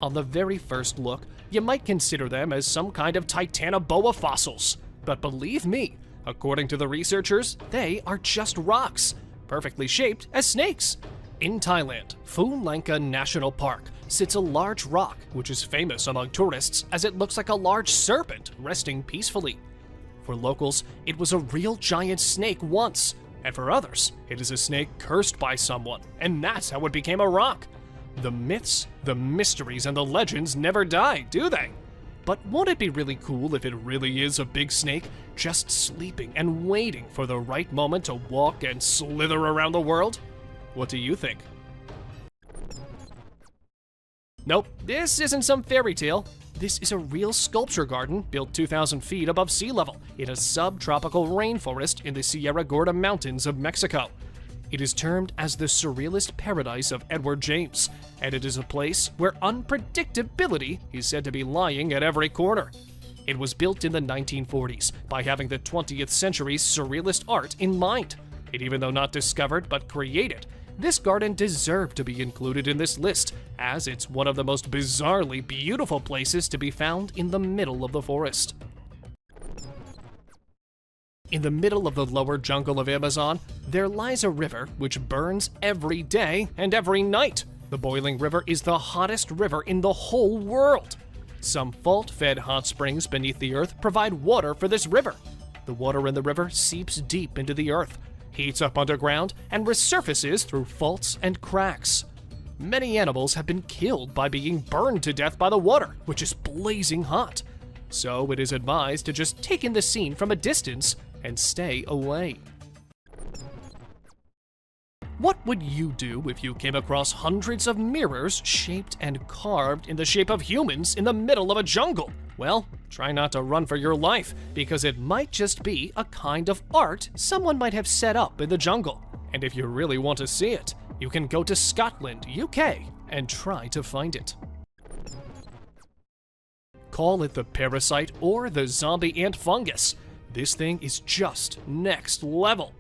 On the very first look, you might consider them as some kind of Titanoboa fossils. But believe me, according to the researchers, they are just rocks, perfectly shaped as snakes. In Thailand, Phu Lanka National Park sits a large rock which is famous among tourists as it looks like a large serpent resting peacefully. For locals, it was a real giant snake once, and for others, it is a snake cursed by someone, and that's how it became a rock. The myths, the mysteries, and the legends never die, do they? But won't it be really cool if it really is a big snake just sleeping and waiting for the right moment to walk and slither around the world? What do you think? Nope, this isn't some fairy tale. This is a real sculpture garden built 2,000 feet above sea level in a subtropical rainforest in the Sierra Gorda Mountains of Mexico. It is termed as the surrealist paradise of Edward James, and it is a place where unpredictability is said to be lying at every corner. It was built in the 1940s by having the 20th century's surrealist art in mind. And even though not discovered but created, this garden deserved to be included in this list, as it's one of the most bizarrely beautiful places to be found in the middle of the forest. In the middle of the lower jungle of Amazon, there lies a river which burns every day and every night. The boiling river is the hottest river in the whole world. Some fault-fed hot springs beneath the earth provide water for this river. The water in the river seeps deep into the earth, heats up underground, and resurfaces through faults and cracks. Many animals have been killed by being burned to death by the water, which is blazing hot. So it is advised to just take in the scene from a distance and stay away. What would you do if you came across hundreds of mirrors shaped and carved in the shape of humans in the middle of a jungle? Well, try not to run for your life, because it might just be a kind of art someone might have set up in the jungle. And if you really want to see it, you can go to Scotland, UK, and try to find it. Call it the parasite or the zombie ant fungus. This thing is just next level.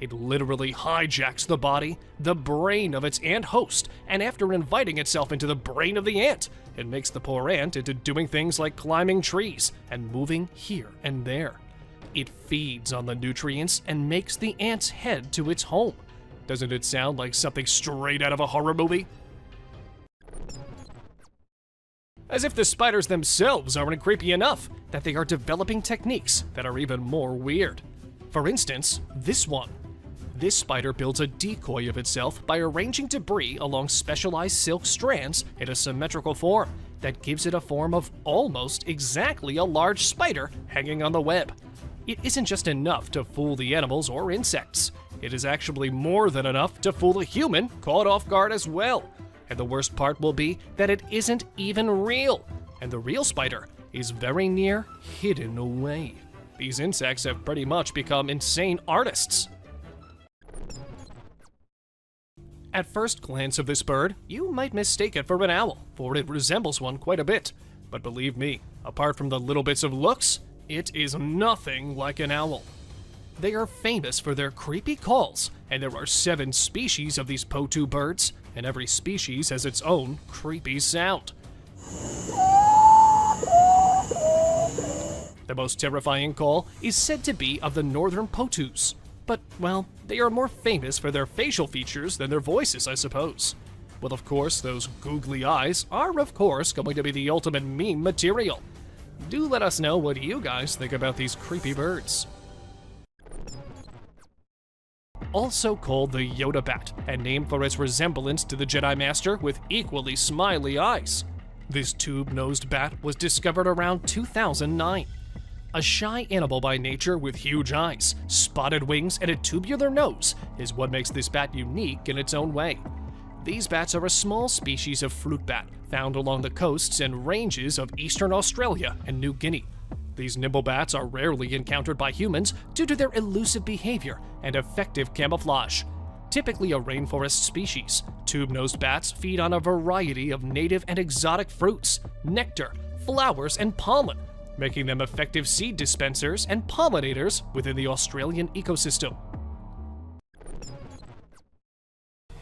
It literally hijacks the body, the brain of its ant host, and after inviting itself into the brain of the ant, it makes the poor ant into doing things like climbing trees and moving here and there. It feeds on the nutrients and makes the ants head to its home. Doesn't it sound like something straight out of a horror movie? As if the spiders themselves aren't creepy enough that they are developing techniques that are even more weird. For instance, this one. This spider builds a decoy of itself by arranging debris along specialized silk strands in a symmetrical form that gives it a form of almost exactly a large spider hanging on the web. It isn't just enough to fool the animals or insects. It is actually more than enough to fool a human caught off guard as well. And the worst part will be that it isn't even real, and the real spider is very near hidden away. These insects have pretty much become insane artists. At first glance of this bird, you might mistake it for an owl, for it resembles one quite a bit. But believe me, apart from the little bits of looks, it is nothing like an owl. They are famous for their creepy calls, and there are 7 species of these Potu birds, and every species has its own creepy sound. The most terrifying call is said to be of the northern Potus. But, well, they are more famous for their facial features than their voices, I suppose. Well, of course, those googly eyes are, of course, going to be the ultimate meme material. Do let us know what you guys think about these creepy birds. Also called the Yoda bat, and named for its resemblance to the Jedi Master with equally smiley eyes. This tube-nosed bat was discovered around 2009. A shy animal by nature with huge eyes, spotted wings, and a tubular nose is what makes this bat unique in its own way. These bats are a small species of fruit bat found along the coasts and ranges of eastern Australia and New Guinea. These nimble bats are rarely encountered by humans due to their elusive behavior and effective camouflage. Typically a rainforest species, tube-nosed bats feed on a variety of native and exotic fruits, nectar, flowers, and pollen, making them effective seed dispensers and pollinators within the Australian ecosystem.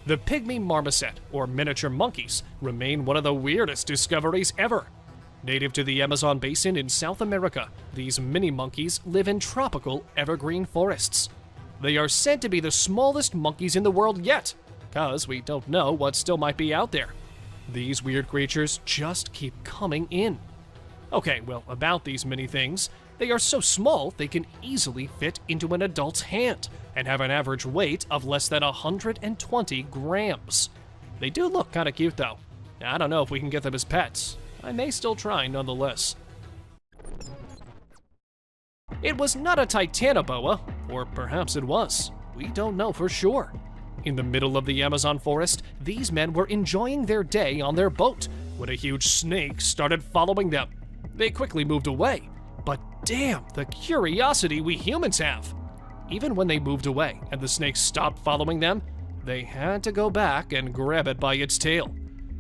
The pygmy marmoset, or miniature monkeys, remain one of the weirdest discoveries ever. Native to the Amazon basin in South America, these mini monkeys live in tropical evergreen forests. They are said to be the smallest monkeys in the world yet, because we don't know what still might be out there. These weird creatures just keep coming in. Okay, well, about these mini things, they are so small they can easily fit into an adult's hand and have an average weight of less than 120 grams. They do look kind of cute though. I don't know if we can get them as pets. I may still try nonetheless. It was not a titanoboa, or perhaps it was. We don't know for sure. In the middle of the Amazon forest, these men were enjoying their day on their boat when a huge snake started following them. They quickly moved away, but damn the curiosity we humans have. Even when they moved away and the snake stopped following them, they had to go back and grab it by its tail.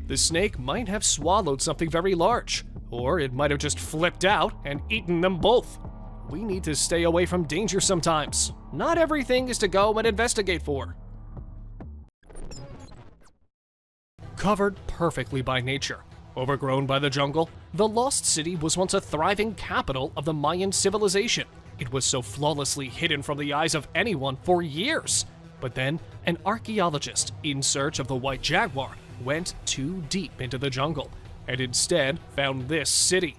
The snake might have swallowed something very large, or it might have just flipped out and eaten them both. We need to stay away from danger sometimes. Not everything is to go and investigate for. Covered perfectly by nature, overgrown by the jungle, the Lost City was once a thriving capital of the Mayan civilization. It was so flawlessly hidden from the eyes of anyone for years. But then, an archaeologist in search of the white jaguar went too deep into the jungle and instead found this city.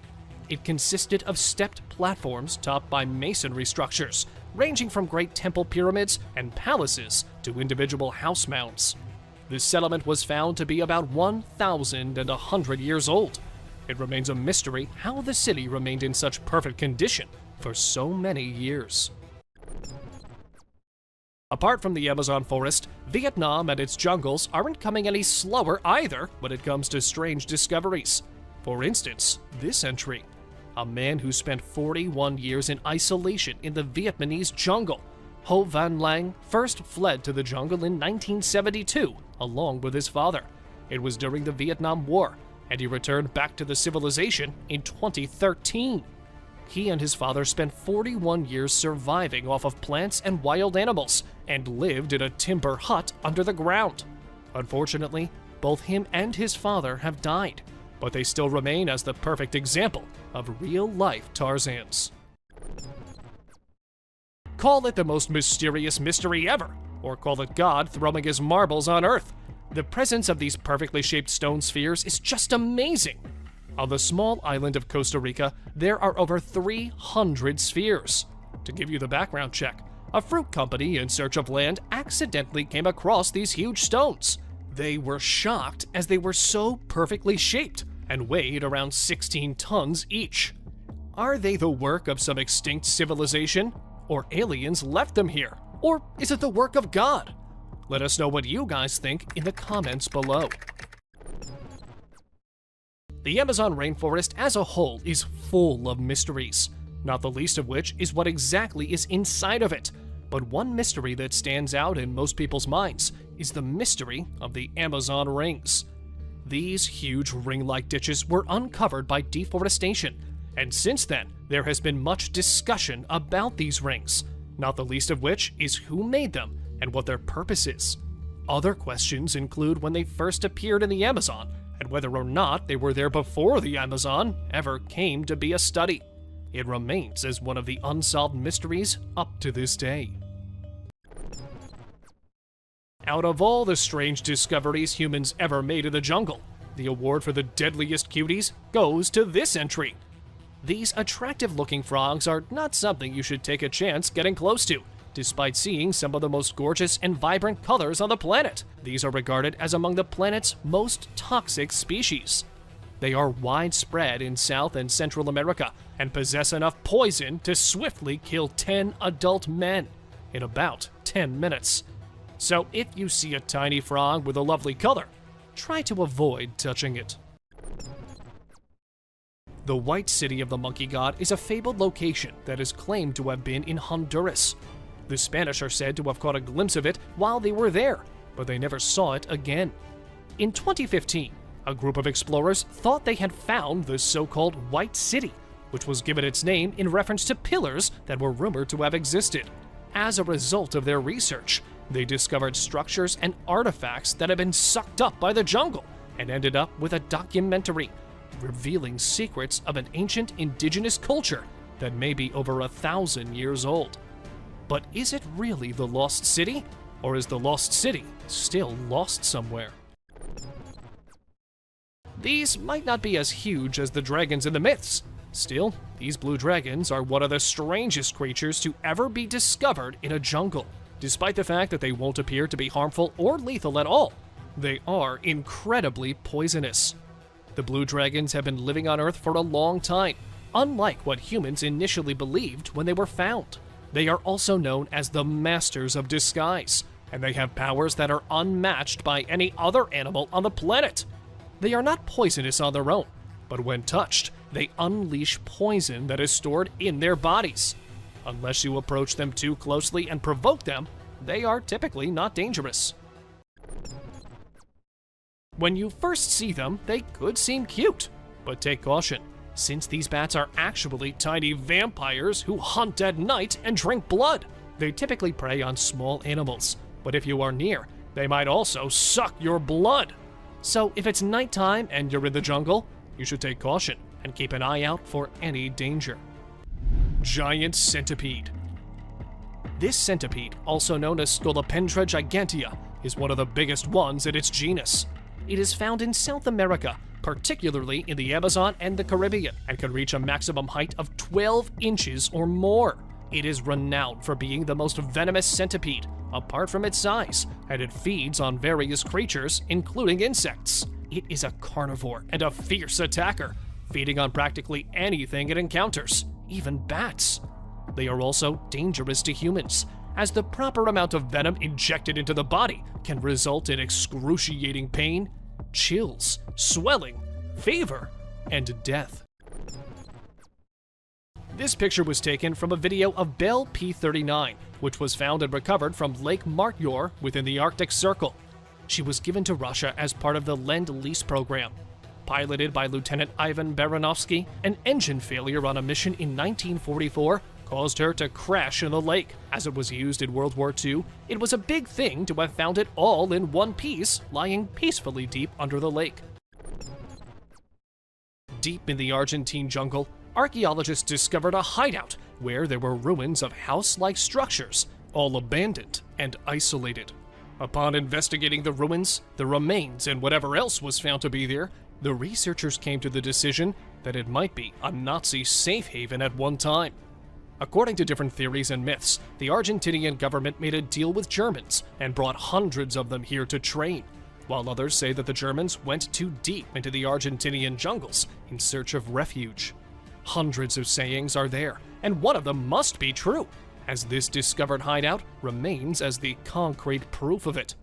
It consisted of stepped platforms topped by masonry structures, ranging from great temple pyramids and palaces to individual house mounds. This settlement was found to be about 1,100 years old. It remains a mystery how the city remained in such perfect condition for so many years. Apart from the Amazon forest, Vietnam and its jungles aren't coming any slower either when it comes to strange discoveries. For instance, this entry. A man who spent 41 years in isolation in the Vietnamese jungle. Ho Van Lang first fled to the jungle in 1972 along with his father. It was during the Vietnam War, and he returned back to the civilization in 2013. He and his father spent 41 years surviving off of plants and wild animals and lived in a timber hut under the ground. Unfortunately, both him and his father have died, but they still remain as the perfect example of real-life Tarzans. Call it the most mysterious mystery ever, or call it God throwing his marbles on Earth. The presence of these perfectly shaped stone spheres is just amazing. On the small island of Costa Rica, there are over 300 spheres. To give you the background check, a fruit company in search of land accidentally came across these huge stones. They were shocked as they were so perfectly shaped and weighed around 16 tons each. Are they the work of some extinct civilization? Or aliens left them here? Or is it the work of God? Let us know what you guys think in the comments below. The Amazon rainforest as a whole is full of mysteries, not the least of which is what exactly is inside of it. But one mystery that stands out in most people's minds is the mystery of the Amazon rings. These huge ring-like ditches were uncovered by deforestation, and since then, there has been much discussion about these rings, not the least of which is who made them and what their purpose is. Other questions include when they first appeared in the Amazon, and whether or not they were there before the Amazon ever came to be a study. It remains as one of the unsolved mysteries up to this day. Out of all the strange discoveries humans ever made in the jungle, the award for the deadliest cuties goes to this entry. These attractive-looking frogs are not something you should take a chance getting close to, despite seeing some of the most gorgeous and vibrant colors on the planet. These are regarded as among the planet's most toxic species. They are widespread in South and Central America and possess enough poison to swiftly kill 10 adult men in about 10 minutes. So if you see a tiny frog with a lovely color, try to avoid touching it. The White City of the Monkey God is a fabled location that is claimed to have been in Honduras. The Spanish are said to have caught a glimpse of it while they were there, but they never saw it again. In 2015, a group of explorers thought they had found the so-called White City, which was given its name in reference to pillars that were rumored to have existed. As a result of their research, they discovered structures and artifacts that had been sucked up by the jungle and ended up with a documentary revealing secrets of an ancient indigenous culture that may be over 1,000 years old. But is it really the Lost City? Or is the Lost City still lost somewhere? These might not be as huge as the dragons in the myths. Still, these blue dragons are one of the strangest creatures to ever be discovered in a jungle. Despite the fact that they won't appear to be harmful or lethal at all, they are incredibly poisonous. The blue dragons have been living on Earth for a long time, unlike what humans initially believed when they were found. They are also known as the Masters of Disguise, and they have powers that are unmatched by any other animal on the planet. They are not poisonous on their own, but when touched, they unleash poison that is stored in their bodies. Unless you approach them too closely and provoke them, they are typically not dangerous. When you first see them, they could seem cute, but take caution, since these bats are actually tiny vampires who hunt at night and drink blood. They typically prey on small animals, but if you are near, they might also suck your blood. So if it's nighttime and you're in the jungle, you should take caution and keep an eye out for any danger. Giant centipede. This centipede, also known as Scolopendra gigantea, is one of the biggest ones in its genus. It is found in South America, particularly in the Amazon and the Caribbean, and can reach a maximum height of 12 inches or more. It is renowned for being the most venomous centipede, apart from its size, and it feeds on various creatures, including insects. It is a carnivore and a fierce attacker, feeding on practically anything it encounters, even bats. They are also dangerous to humans, as the proper amount of venom injected into the body can result in excruciating pain, chills, swelling, fever, and death. This picture was taken from a video of Belle P-39, which was found and recovered from Lake Martyor within the Arctic Circle. She was given to Russia as part of the Lend-Lease program. Piloted by Lieutenant Ivan Baranovsky, an engine failure on a mission in 1944 caused her to crash in the lake. As it was used in World War II, it was a big thing to have found it all in one piece, lying peacefully deep under the lake. Deep in the Argentine jungle, archaeologists discovered a hideout where there were ruins of house-like structures, all abandoned and isolated. Upon investigating the ruins, the remains, and whatever else was found to be there, the researchers came to the decision that it might be a Nazi safe haven at one time. According to different theories and myths, the Argentinian government made a deal with Germans and brought hundreds of them here to train, while others say that the Germans went too deep into the Argentinian jungles in search of refuge. Hundreds of sayings are there, and one of them must be true, as this discovered hideout remains as the concrete proof of it.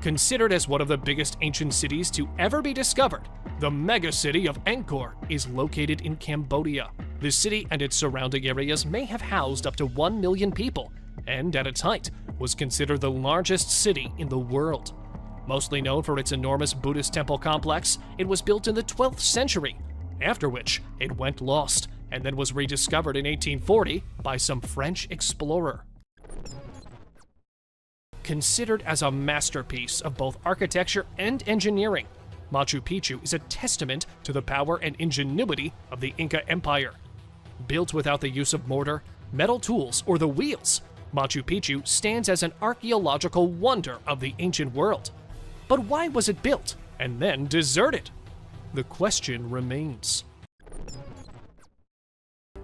Considered as one of the biggest ancient cities to ever be discovered, the megacity of Angkor is located in Cambodia. The city and its surrounding areas may have housed up to 1 million people, and at its height was considered the largest city in the world. Mostly known for its enormous Buddhist temple complex, it was built in the 12th century, after which it went lost and then was rediscovered in 1840 by some French explorer. Considered as a masterpiece of both architecture and engineering, Machu Picchu is a testament to the power and ingenuity of the Inca Empire. Built without the use of mortar, metal tools, or the wheels, Machu Picchu stands as an archaeological wonder of the ancient world. But why was it built and then deserted? The question remains.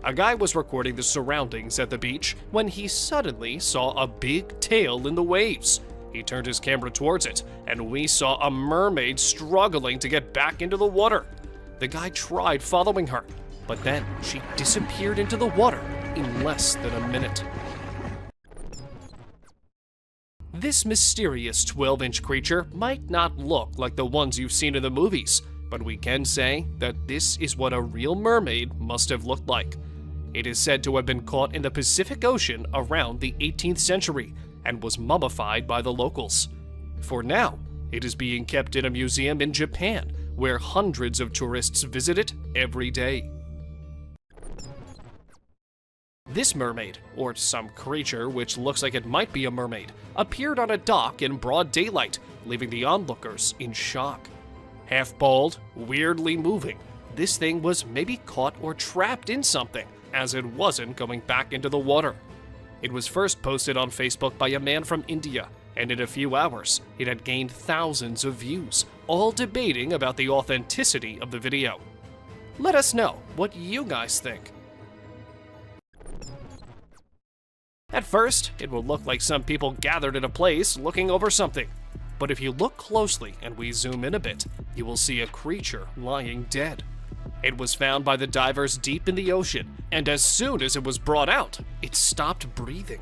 A guy was recording the surroundings at the beach when he suddenly saw a big tail in the waves. He turned his camera towards it, and we saw a mermaid struggling to get back into the water. The guy tried following her, but then she disappeared into the water in less than a minute. This mysterious 12-inch creature might not look like the ones you've seen in the movies, but we can say that this is what a real mermaid must have looked like. It is said to have been caught in the Pacific Ocean around the 18th century and was mummified by the locals. For now, it is being kept in a museum in Japan, where hundreds of tourists visit it every day. This mermaid, or some creature which looks like it might be a mermaid, appeared on a dock in broad daylight, leaving the onlookers in shock. Half bald, weirdly moving, this thing was maybe caught or trapped in something, as it wasn't going back into the water. It was first posted on Facebook by a man from India, and in a few hours, it had gained thousands of views, all debating about the authenticity of the video. Let us know what you guys think. At first, it will look like some people gathered in a place looking over something. But if you look closely and we zoom in a bit, you will see a creature lying dead. It was found by the divers deep in the ocean, and as soon as it was brought out, it stopped breathing.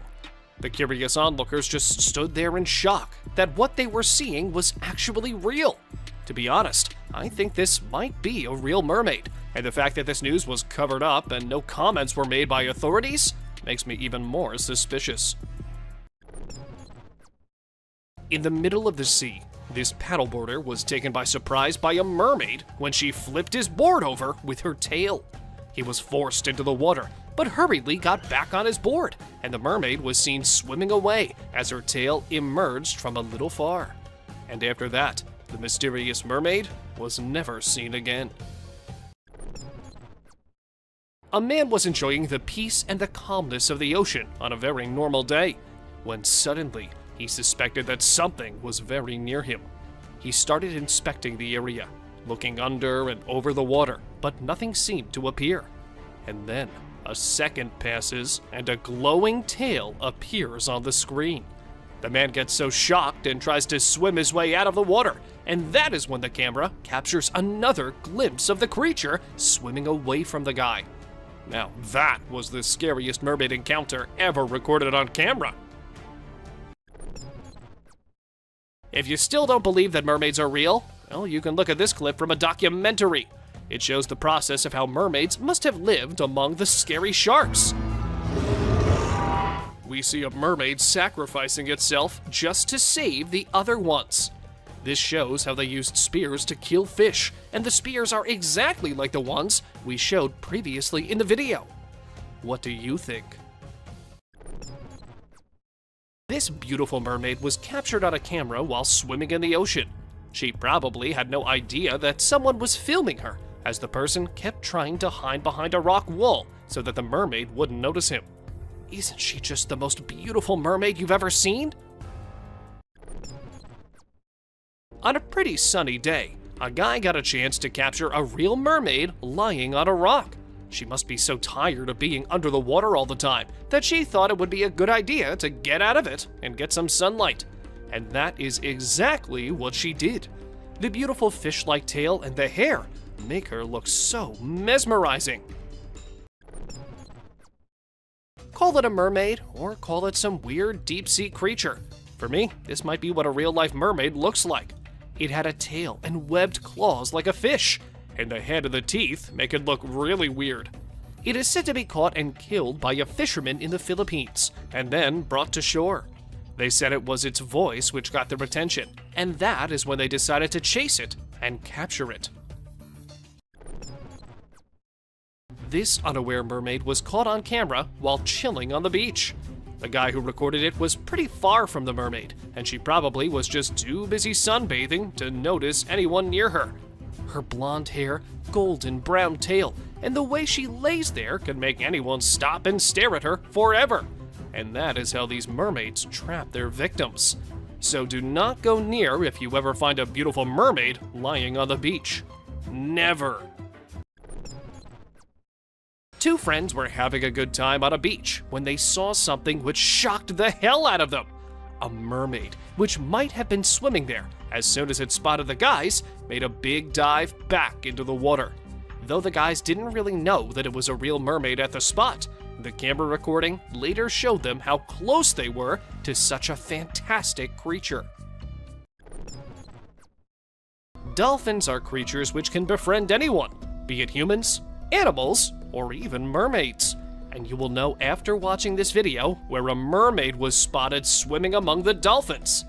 The curious onlookers just stood there in shock that what they were seeing was actually real. To be honest, I think this might be a real mermaid, and the fact that this news was covered up and no comments were made by authorities makes me even more suspicious. In the middle of the sea, this paddleboarder was taken by surprise by a mermaid when she flipped his board over with her tail. He was forced into the water, but hurriedly got back on his board, and the mermaid was seen swimming away as her tail emerged from a little far. And after that, the mysterious mermaid was never seen again. A man was enjoying the peace and the calmness of the ocean on a very normal day, when suddenly He suspected that something was very near him. He started inspecting the area, looking under and over the water, but nothing seemed to appear. And then a second passes and a glowing tail appears on the screen. The man gets so shocked and tries to swim his way out of the water, and that is when the camera captures another glimpse of the creature swimming away from the guy. Now that was the scariest mermaid encounter ever recorded on camera. If you still don't believe that mermaids are real, well, you can look at this clip from a documentary. It shows the process of how mermaids must have lived among the scary sharks. We see a mermaid sacrificing itself just to save the other ones. This shows how they used spears to kill fish, and the spears are exactly like the ones we showed previously in the video. What do you think? This beautiful mermaid was captured on a camera while swimming in the ocean. She probably had no idea that someone was filming her, as the person kept trying to hide behind a rock wall so that the mermaid wouldn't notice him. Isn't she just the most beautiful mermaid you've ever seen? On a pretty sunny day, a guy got a chance to capture a real mermaid lying on a rock. She must be so tired of being under the water all the time that she thought it would be a good idea to get out of it and get some sunlight. And that is exactly what she did. The beautiful fish-like tail and the hair make her look so mesmerizing. Call it a mermaid, or call it some weird deep-sea creature. For me, this might be what a real-life mermaid looks like. It had a tail and webbed claws like a fish, and the head and the teeth make it look really weird. It is said to be caught and killed by a fisherman in the Philippines, and then brought to shore. They said it was its voice which got their attention, and that is when they decided to chase it and capture it. This unaware mermaid was caught on camera while chilling on the beach. The guy who recorded it was pretty far from the mermaid, and she probably was just too busy sunbathing to notice anyone near her. Her blonde hair, golden brown tail, and the way she lays there can make anyone stop and stare at her forever. And that is how these mermaids trap their victims. So do not go near if you ever find a beautiful mermaid lying on the beach. Never. Two friends were having a good time on a beach when they saw something which shocked the hell out of them. A mermaid, which might have been swimming there, as soon as it spotted the guys, made a big dive back into the water. Though the guys didn't really know that it was a real mermaid at the spot, the camera recording later showed them how close they were to such a fantastic creature. Dolphins are creatures which can befriend anyone, be it humans, animals, or even mermaids. And you will know after watching this video where a mermaid was spotted swimming among the dolphins.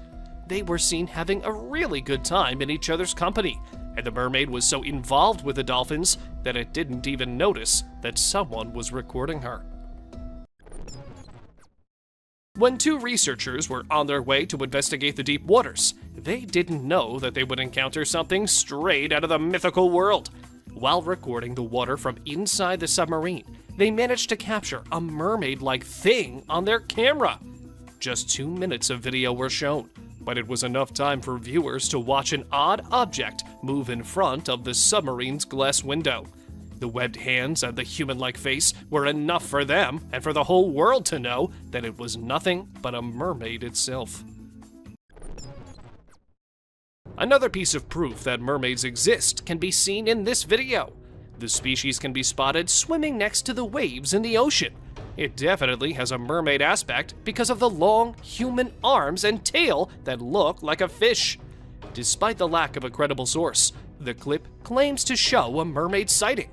They were seen having a really good time in each other's company, and the mermaid was so involved with the dolphins that it didn't even notice that someone was recording her. When two researchers were on their way to investigate the deep waters, they didn't know that they would encounter something straight out of the mythical world. While recording the water from inside the submarine, they managed to capture a mermaid-like thing on their camera. Just 2 minutes of video were shown, but it was enough time for viewers to watch an odd object move in front of the submarine's glass window. The webbed hands and the human-like face were enough for them and for the whole world to know that it was nothing but a mermaid itself. Another piece of proof that mermaids exist can be seen in this video. The species can be spotted swimming next to the waves in the ocean. It definitely has a mermaid aspect because of the long human arms and tail that look like a fish. Despite the lack of a credible source, the clip claims to show a mermaid sighting.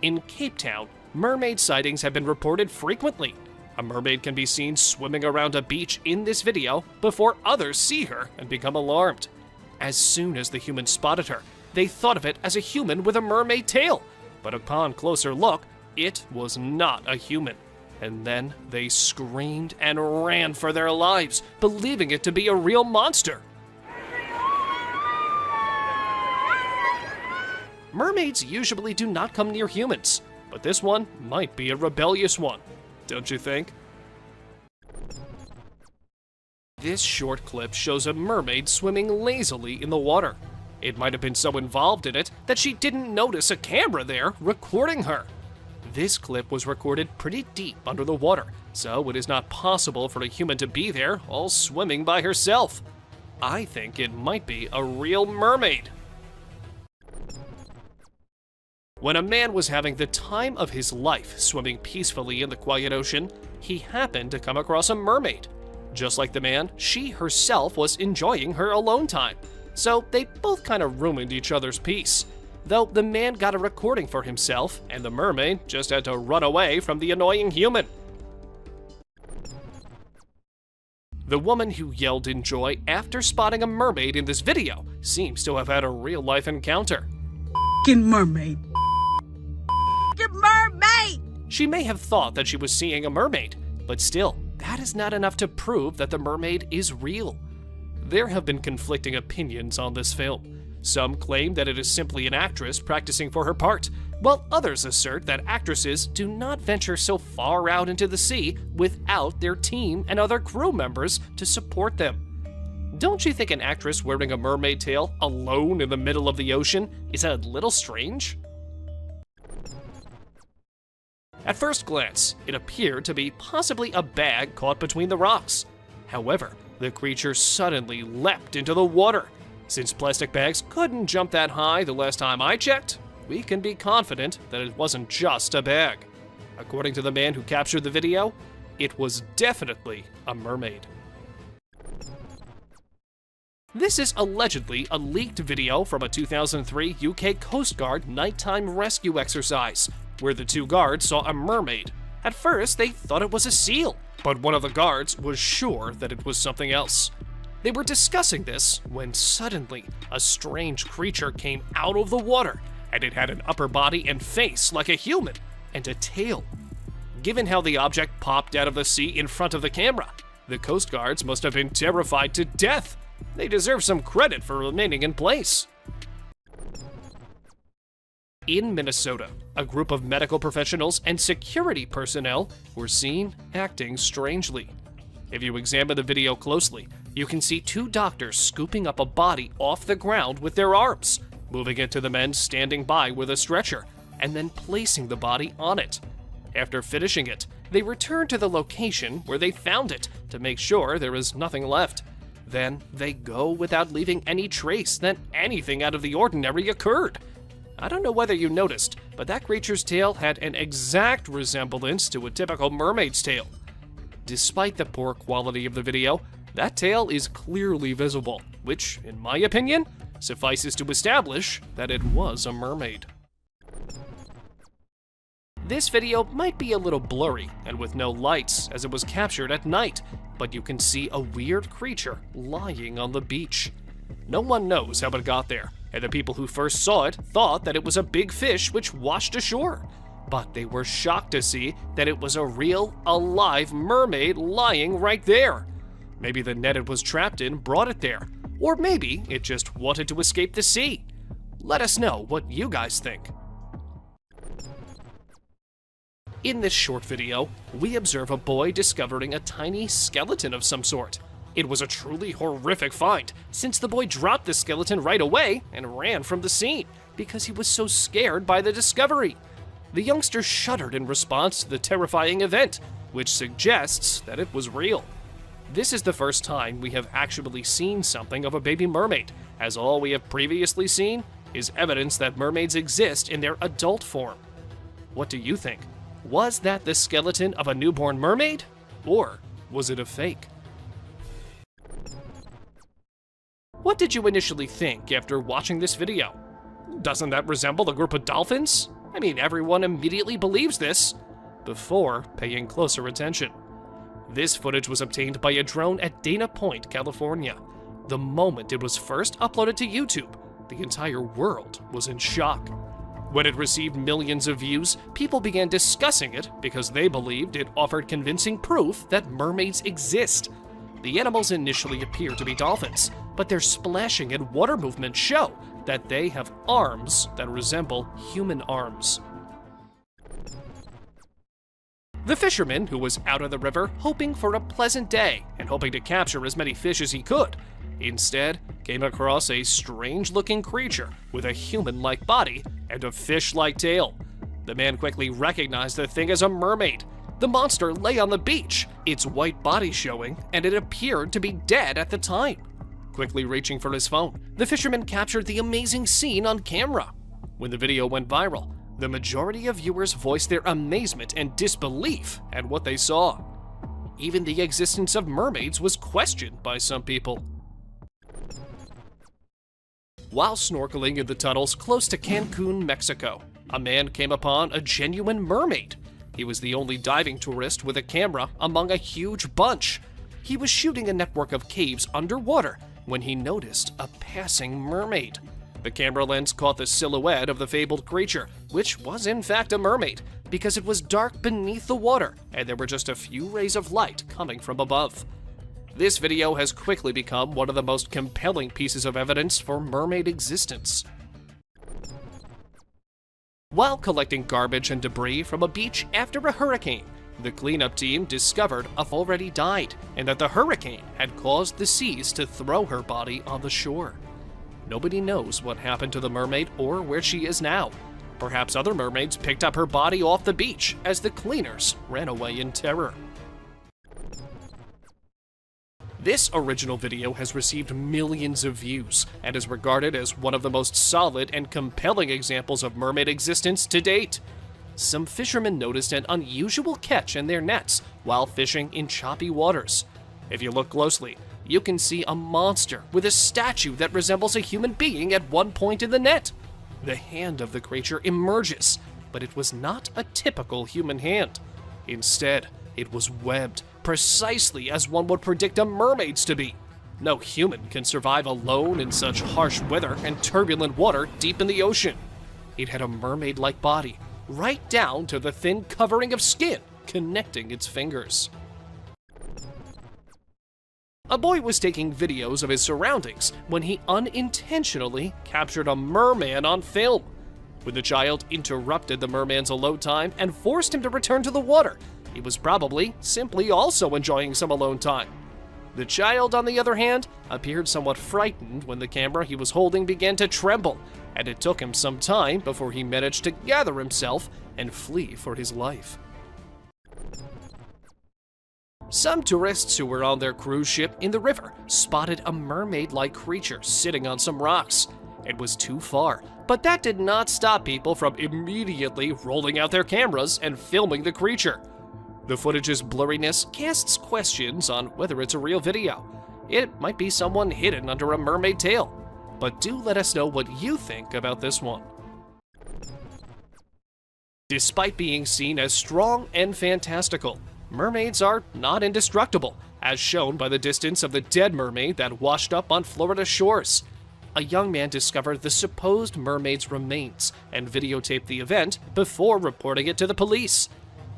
In Cape Town, mermaid sightings have been reported frequently. A mermaid can be seen swimming around a beach in this video before others see her and become alarmed. As soon as the humans spotted her, they thought of it as a human with a mermaid tail, but upon closer look, it was not a human. And then they screamed and ran for their lives, believing it to be a real monster. Mermaids usually do not come near humans, but this one might be a rebellious one. Don't you think? This short clip shows a mermaid swimming lazily in the water. It might have been so involved in it that she didn't notice a camera there recording her. This clip was recorded pretty deep under the water, so it is not possible for a human to be there all swimming by herself. I think it might be a real mermaid. When a man was having the time of his life swimming peacefully in the quiet ocean, he happened to come across a mermaid. Just like the man, she herself was enjoying her alone time. So they both kind of ruined each other's peace. Though the man got a recording for himself, and the mermaid just had to run away from the annoying human. The woman who yelled in joy after spotting a mermaid in this video seems to have had a real-life encounter. F***ing mermaid. F***ing mermaid! She may have thought that she was seeing a mermaid, but still, that is not enough to prove that the mermaid is real. There have been conflicting opinions on this film. Some claim that it is simply an actress practicing for her part, while others assert that actresses do not venture so far out into the sea without their team and other crew members to support them. Don't you think an actress wearing a mermaid tail alone in the middle of the ocean is a little strange? At first glance, it appeared to be possibly a bag caught between the rocks. However, the creature suddenly leapt into the water. Since plastic bags couldn't jump that high the last time I checked, we can be confident that it wasn't just a bag. According to the man who captured the video, it was definitely a mermaid. This is allegedly a leaked video from a 2003 UK Coast Guard nighttime rescue exercise, where the two guards saw a mermaid. At first, they thought it was a seal, but one of the guards was sure that it was something else. They were discussing this when suddenly a strange creature came out of the water, and it had an upper body and face like a human, and a tail. Given how the object popped out of the sea in front of the camera, the Coast Guards must have been terrified to death. They deserve some credit for remaining in place. In Minnesota, a group of medical professionals and security personnel were seen acting strangely. If you examine the video closely, you can see two doctors scooping up a body off the ground with their arms, moving it to the men standing by with a stretcher, and then placing the body on it. After finishing it, they return to the location where they found it to make sure there is nothing left. Then they go without leaving any trace that anything out of the ordinary occurred. I don't know whether you noticed, but that creature's tail had an exact resemblance to a typical mermaid's tail. Despite the poor quality of the video, that tail is clearly visible, which, in my opinion, suffices to establish that it was a mermaid. This video might be a little blurry and with no lights as it was captured at night, but you can see a weird creature lying on the beach. No one knows how it got there, and the people who first saw it thought that it was a big fish which washed ashore. But they were shocked to see that it was a real, alive mermaid lying right there. Maybe the net it was trapped in brought it there, or maybe it just wanted to escape the sea. Let us know what you guys think. In this short video, we observe a boy discovering a tiny skeleton of some sort. It was a truly horrific find, since the boy dropped the skeleton right away and ran from the scene because he was so scared by the discovery. The youngster shuddered in response to the terrifying event, which suggests that it was real. This is the first time we have actually seen something of a baby mermaid, as all we have previously seen is evidence that mermaids exist in their adult form. What do you think? Was that the skeleton of a newborn mermaid? Or was it a fake? What did you initially think after watching this video? Doesn't that resemble a group of dolphins? I mean, everyone immediately believes this before paying closer attention. This footage was obtained by a drone at Dana Point, California. The moment it was first uploaded to YouTube, the entire world was in shock. When it received millions of views, people began discussing it because they believed it offered convincing proof that mermaids exist. The animals initially appear to be dolphins, but their splashing and water movements show that they have arms that resemble human arms. The fisherman, who was out of the river hoping for a pleasant day and hoping to capture as many fish as he could, instead came across a strange-looking creature with a human-like body and a fish-like tail. The man quickly recognized the thing as a mermaid. The monster lay on the beach, its white body showing, and it appeared to be dead at the time. Quickly reaching for his phone, the fisherman captured the amazing scene on camera. When the video went viral, the majority of viewers voiced their amazement and disbelief at what they saw. Even the existence of mermaids was questioned by some people. While snorkeling in the tunnels close to Cancun, Mexico, a man came upon a genuine mermaid. He was the only diving tourist with a camera among a huge bunch. He was shooting a network of caves underwater when he noticed a passing mermaid. The camera lens caught the silhouette of the fabled creature, which was in fact a mermaid, because it was dark beneath the water and there were just a few rays of light coming from above. This video has quickly become one of the most compelling pieces of evidence for mermaid existence. While collecting garbage and debris from a beach after a hurricane, the cleanup team discovered Uff already died and that the hurricane had caused the seas to throw her body on the shore. Nobody knows what happened to the mermaid or where she is now. Perhaps other mermaids picked up her body off the beach as the cleaners ran away in terror. This original video has received millions of views and is regarded as one of the most solid and compelling examples of mermaid existence to date. Some fishermen noticed an unusual catch in their nets while fishing in choppy waters. If you look closely, you can see a monster with a statue that resembles a human being at one point in the net. The hand of the creature emerges, but it was not a typical human hand. Instead, it was webbed, precisely as one would predict a mermaid's to be. No human can survive alone in such harsh weather and turbulent water deep in the ocean. It had a mermaid-like body, right down to the thin covering of skin connecting its fingers. A boy was taking videos of his surroundings when he unintentionally captured a merman on film. When the child interrupted the merman's alone time and forced him to return to the water, he was probably simply also enjoying some alone time. The child, on the other hand, appeared somewhat frightened when the camera he was holding began to tremble, and it took him some time before he managed to gather himself and flee for his life. Some tourists who were on their cruise ship in the river spotted a mermaid-like creature sitting on some rocks. It was too far, but that did not stop people from immediately rolling out their cameras and filming the creature. The footage's blurriness casts questions on whether it's a real video. It might be someone hidden under a mermaid tail. But do let us know what you think about this one. Despite being seen as strong and fantastical, mermaids are not indestructible, as shown by the distance of the dead mermaid that washed up on Florida shores. A young man discovered the supposed mermaid's remains and videotaped the event before reporting it to the police.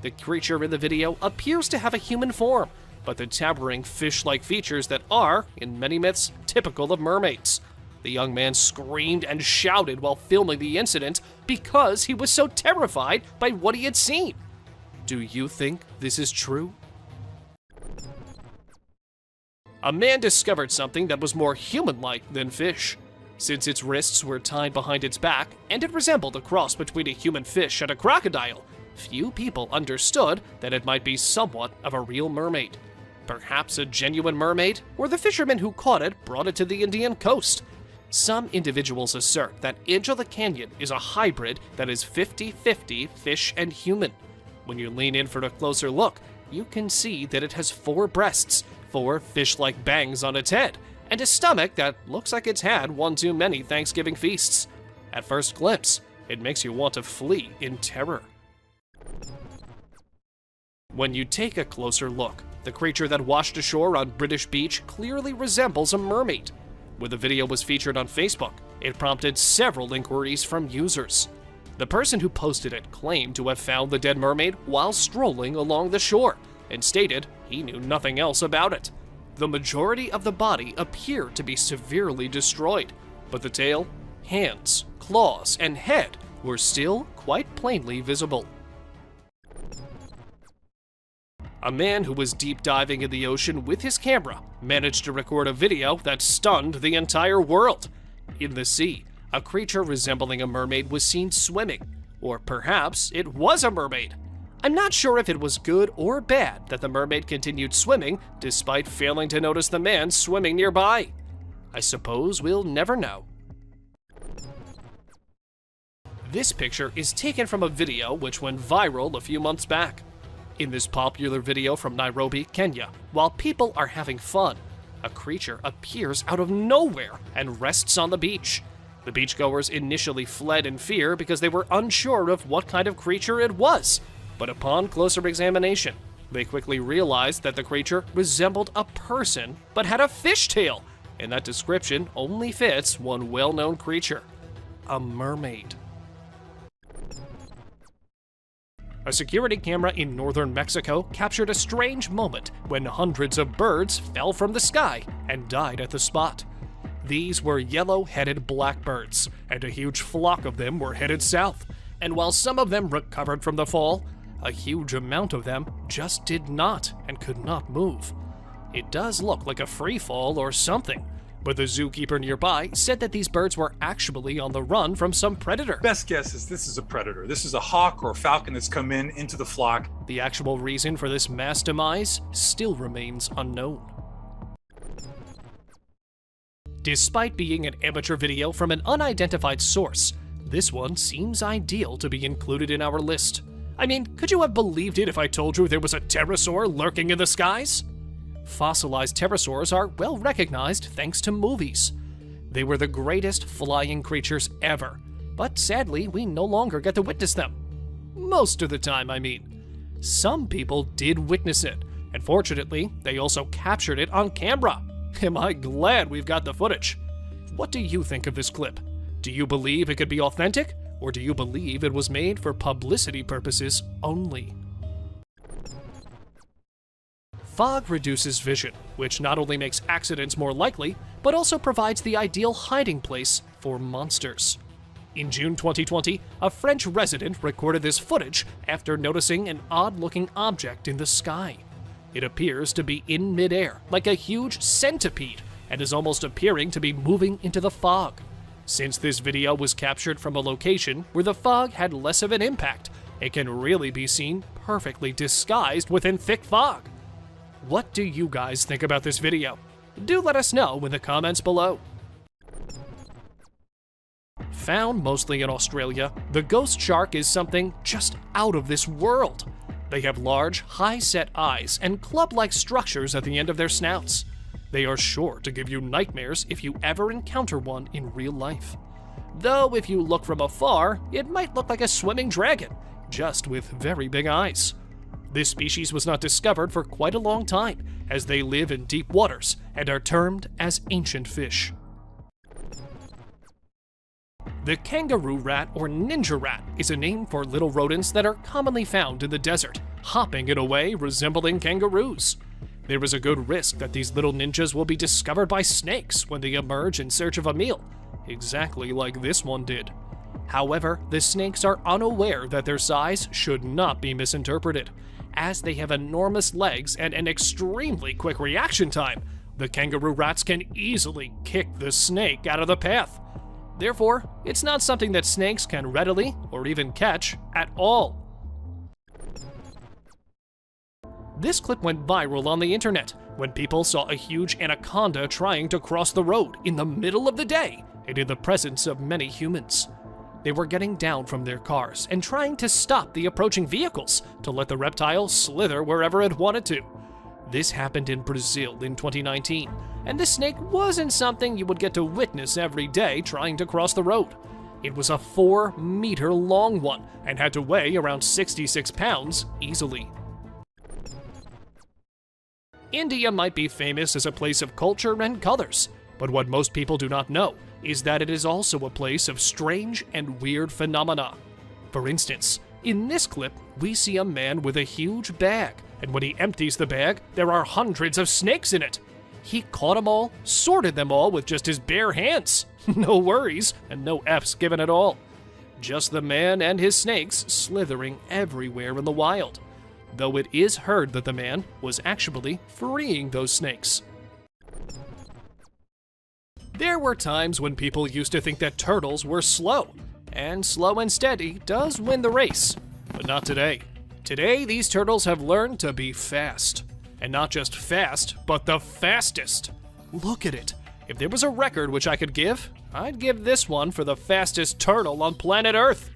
The creature in the video appears to have a human form, but the towering fish-like features that are, in many myths, typical of mermaids. The young man screamed and shouted while filming the incident because he was so terrified by what he had seen. Do you think this is true? A man discovered something that was more human-like than fish. Since its wrists were tied behind its back and it resembled a cross between a human fish and a crocodile, few people understood that it might be somewhat of a real mermaid. Perhaps a genuine mermaid, or the fisherman who caught it brought it to the Indian coast. Some individuals assert that Angela Canyon is a hybrid that is 50-50 fish and human. When you lean in for a closer look, you can see that it has 4 breasts, 4 fish-like bangs on its head, and a stomach that looks like it's had one too many Thanksgiving feasts. At first glimpse, it makes you want to flee in terror. When you take a closer look, the creature that washed ashore on British Beach clearly resembles a mermaid. When the video was featured on Facebook, it prompted several inquiries from users. The person who posted it claimed to have found the dead mermaid while strolling along the shore, and stated he knew nothing else about it. The majority of the body appeared to be severely destroyed, but the tail, hands, claws, and head were still quite plainly visible. A man who was deep diving in the ocean with his camera managed to record a video that stunned the entire world. In the sea, a creature resembling a mermaid was seen swimming, or perhaps it was a mermaid. I'm not sure if it was good or bad that the mermaid continued swimming despite failing to notice the man swimming nearby. I suppose we'll never know. This picture is taken from a video which went viral a few months back. In this popular video from Nairobi, Kenya, while people are having fun, a creature appears out of nowhere and rests on the beach. The beachgoers initially fled in fear because they were unsure of what kind of creature it was, but upon closer examination, they quickly realized that the creature resembled a person but had a fishtail, and that description only fits one well-known creature: a mermaid. A security camera in northern Mexico captured a strange moment when hundreds of birds fell from the sky and died at the spot. These were yellow-headed blackbirds, and a huge flock of them were headed south. And while some of them recovered from the fall, a huge amount of them just did not and could not move. It does look like a free fall or something, but the zookeeper nearby said that these birds were actually on the run from some predator. Best guess is this is a predator. This is a hawk or a falcon that's come into the flock. The actual reason for this mass demise still remains unknown. Despite being an amateur video from an unidentified source, this one seems ideal to be included in our list. I mean, could you have believed it if I told you there was a pterosaur lurking in the skies? Fossilized pterosaurs are well recognized thanks to movies. They were the greatest flying creatures ever, but sadly we no longer get to witness them. Most of the time, I mean. Some people did witness it, and fortunately, they also captured it on camera. Am I glad we've got the footage? What do you think of this clip? Do you believe it could be authentic, or do you believe it was made for publicity purposes only? Fog reduces vision, which not only makes accidents more likely, but also provides the ideal hiding place for monsters. In June 2020, a French resident recorded this footage after noticing an odd-looking object in the sky. It appears to be in midair, like a huge centipede, and is almost appearing to be moving into the fog. Since this video was captured from a location where the fog had less of an impact, it can really be seen perfectly disguised within thick fog. What do you guys think about this video? Do let us know in the comments below. Found mostly in Australia, the ghost shark is something just out of this world. They have large, high-set eyes and club-like structures at the end of their snouts. They are sure to give you nightmares if you ever encounter one in real life. Though if you look from afar, it might look like a swimming dragon, just with very big eyes. This species was not discovered for quite a long time, as they live in deep waters and are termed as ancient fish. The kangaroo rat or ninja rat is a name for little rodents that are commonly found in the desert, hopping in a way resembling kangaroos. There is a good risk that these little ninjas will be discovered by snakes when they emerge in search of a meal, exactly like this one did. However, the snakes are unaware that their size should not be misinterpreted. As they have enormous legs and an extremely quick reaction time, the kangaroo rats can easily kick the snake out of the path. Therefore, it's not something that snakes can readily or even catch at all. This clip went viral on the internet when people saw a huge anaconda trying to cross the road in the middle of the day and in the presence of many humans. They were getting down from their cars and trying to stop the approaching vehicles to let the reptile slither wherever it wanted to. This happened in Brazil in 2019, and the snake wasn't something you would get to witness every day trying to cross the road. It was a 4-meter long one and had to weigh around 66 pounds easily. India might be famous as a place of culture and colors, but what most people do not know is that it is also a place of strange and weird phenomena. For instance, in this clip, we see a man with a huge bag, and when he empties the bag, there are hundreds of snakes in it. He caught them all, sorted them all with just his bare hands. No worries, and no F's given at all. Just the man and his snakes slithering everywhere in the wild. though it is heard that the man was actually freeing those snakes. There were times when people used to think that turtles were slow, and slow and steady does win the race, but not today. Today, these turtles have learned to be fast. And not just fast, but the fastest. Look at it. If there was a record which I could give, I'd give this one for the fastest turtle on planet Earth.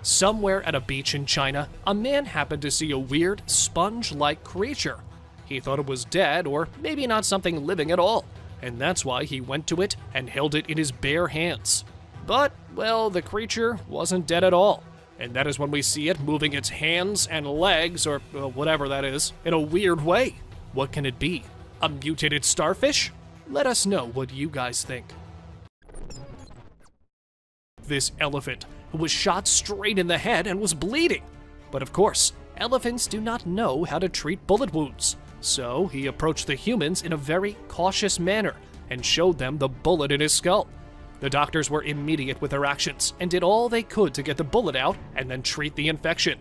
Somewhere at a beach in China, a man happened to see a weird, sponge-like creature. He thought it was dead, or maybe not something living at all, and that's why he went to it and held it in his bare hands. But, well, the creature wasn't dead at all, and that is when we see it moving its hands and legs, or whatever that is, in a weird way. What can it be? A mutated starfish? Let us know what you guys think. This elephant, who was shot straight in the head and was bleeding. But of course, elephants do not know how to treat bullet wounds. So he approached the humans in a very cautious manner and showed them the bullet in his skull. The doctors were immediate with their actions and did all they could to get the bullet out and then treat the infection.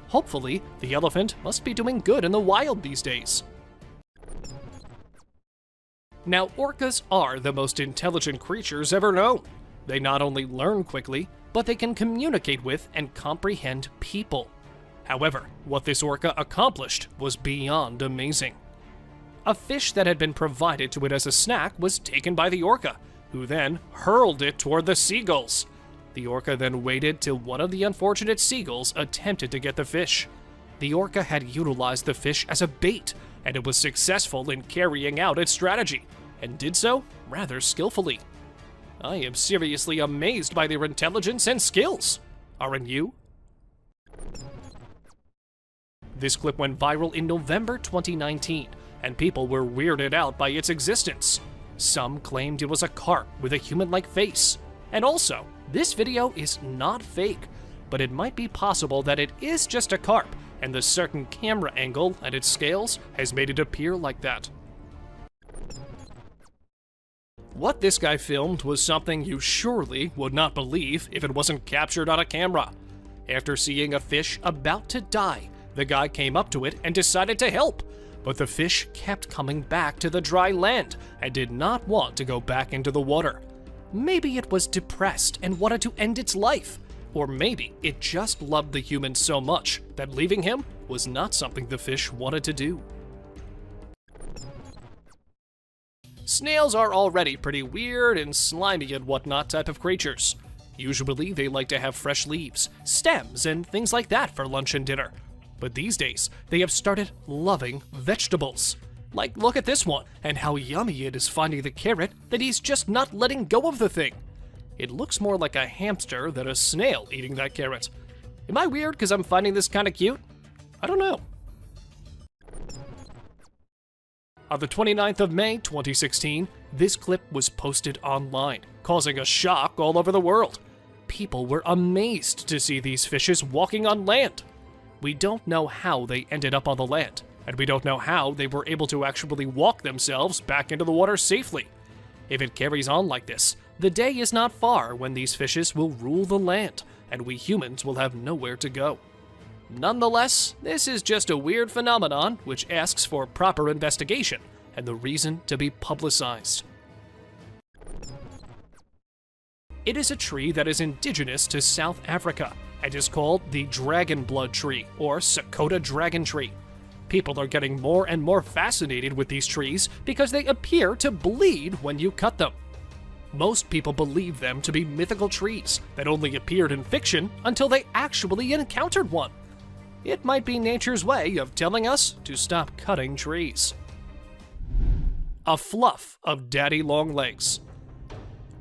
Hopefully, the elephant must be doing good in the wild these days. Now, orcas are the most intelligent creatures ever known. They not only learn quickly, but they can communicate with and comprehend people. However, what this orca accomplished was beyond amazing. A fish that had been provided to it as a snack was taken by the orca, who then hurled it toward the seagulls. The orca then waited till one of the unfortunate seagulls attempted to get the fish. The orca had utilized the fish as a bait, and it was successful in carrying out its strategy, and did so rather skillfully. I am seriously amazed by their intelligence and skills. Aren't you? This clip went viral in November 2019, and people were weirded out by its existence. Some claimed it was a carp with a human-like face. And also, this video is not fake, but it might be possible that it is just a carp, and the certain camera angle and its scales has made it appear like that. What this guy filmed was something you surely would not believe if it wasn't captured on a camera. After seeing a fish about to die, the guy came up to it and decided to help, but the fish kept coming back to the dry land and did not want to go back into the water. Maybe it was depressed and wanted to end its life, or maybe it just loved the human so much that leaving him was not something the fish wanted to do. Snails are already pretty weird and slimy and whatnot type of creatures. Usually they like to have fresh leaves, stems, and things like that for lunch and dinner. But these days, they have started loving vegetables. Like, look at this one, and how yummy it is finding the carrot that he's just not letting go of the thing. It looks more like a hamster than a snail eating that carrot. Am I weird because I'm finding this kind of cute? I don't know. On the 29th of May, 2016, this clip was posted online, causing a shock all over the world. People were amazed to see these fishes walking on land. We don't know how they ended up on the land, and we don't know how they were able to actually walk themselves back into the water safely. If it carries on like this, the day is not far when these fishes will rule the land, and we humans will have nowhere to go. Nonetheless, this is just a weird phenomenon which asks for proper investigation and the reason to be publicized. It is a tree that is indigenous to South Africa and is called the dragon blood tree, or Sakota dragon tree. People are getting more and more fascinated with these trees because they appear to bleed when you cut them. Most people believe them to be mythical trees that only appeared in fiction until they actually encountered one. It might be nature's way of telling us to stop cutting trees. A fluff of daddy long legs.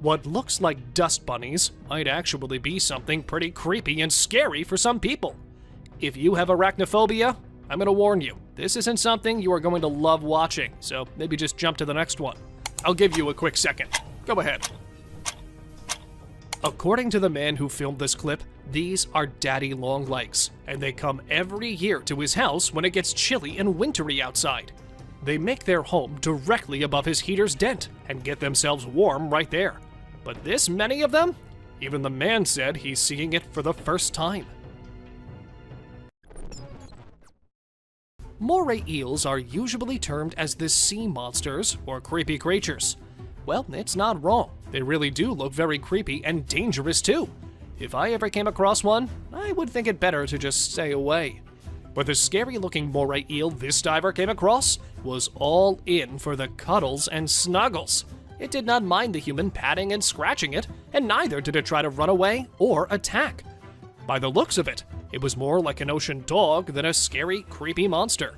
What looks like dust bunnies might actually be something pretty creepy and scary for some people. If you have arachnophobia, I'm going to warn you, this isn't something you are going to love watching, so maybe just jump to the next one. I'll give you a quick second. Go ahead. According to the man who filmed this clip, these are daddy long legs, and they come every year to his house when it gets chilly and wintry outside. They make their home directly above his heater's dent and get themselves warm right there. But this many of them? Even the man said he's seeing it for the first time. Moray eels are usually termed as the sea monsters or creepy creatures. Well, it's not wrong. They really do look very creepy and dangerous too. If I ever came across one, I would think it better to just stay away. But the scary-looking moray eel this diver came across was all in for the cuddles and snuggles. It did not mind the human patting and scratching it, and neither did it try to run away or attack. By the looks of it, it was more like an ocean dog than a scary, creepy monster.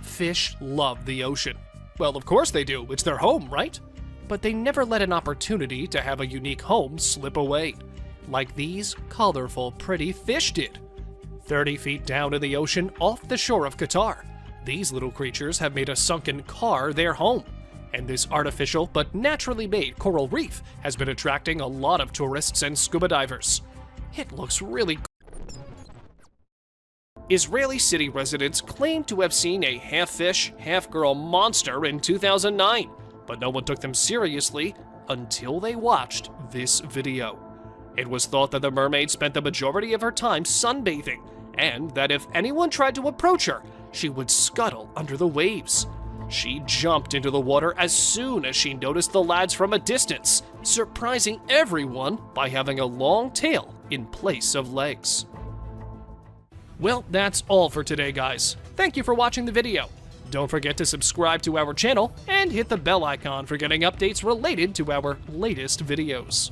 Fish love the ocean. Well, of course they do. It's their home, right? But they never let an opportunity to have a unique home slip away, like these colorful, pretty fish did. 30 feet down in the ocean off the shore of Qatar, these little creatures have made a sunken car their home. And this artificial but naturally made coral reef has been attracting a lot of tourists and scuba divers. It looks really cool. Israeli city residents claim to have seen a half-fish, half-girl monster in 2009, but no one took them seriously until they watched this video. It was thought that the mermaid spent the majority of her time sunbathing, and that if anyone tried to approach her, she would scuttle under the waves. She jumped into the water as soon as she noticed the lads from a distance, surprising everyone by having a long tail in place of legs. Well, that's all for today, guys. Thank you for watching the video. Don't forget to subscribe to our channel and hit the bell icon for getting updates related to our latest videos.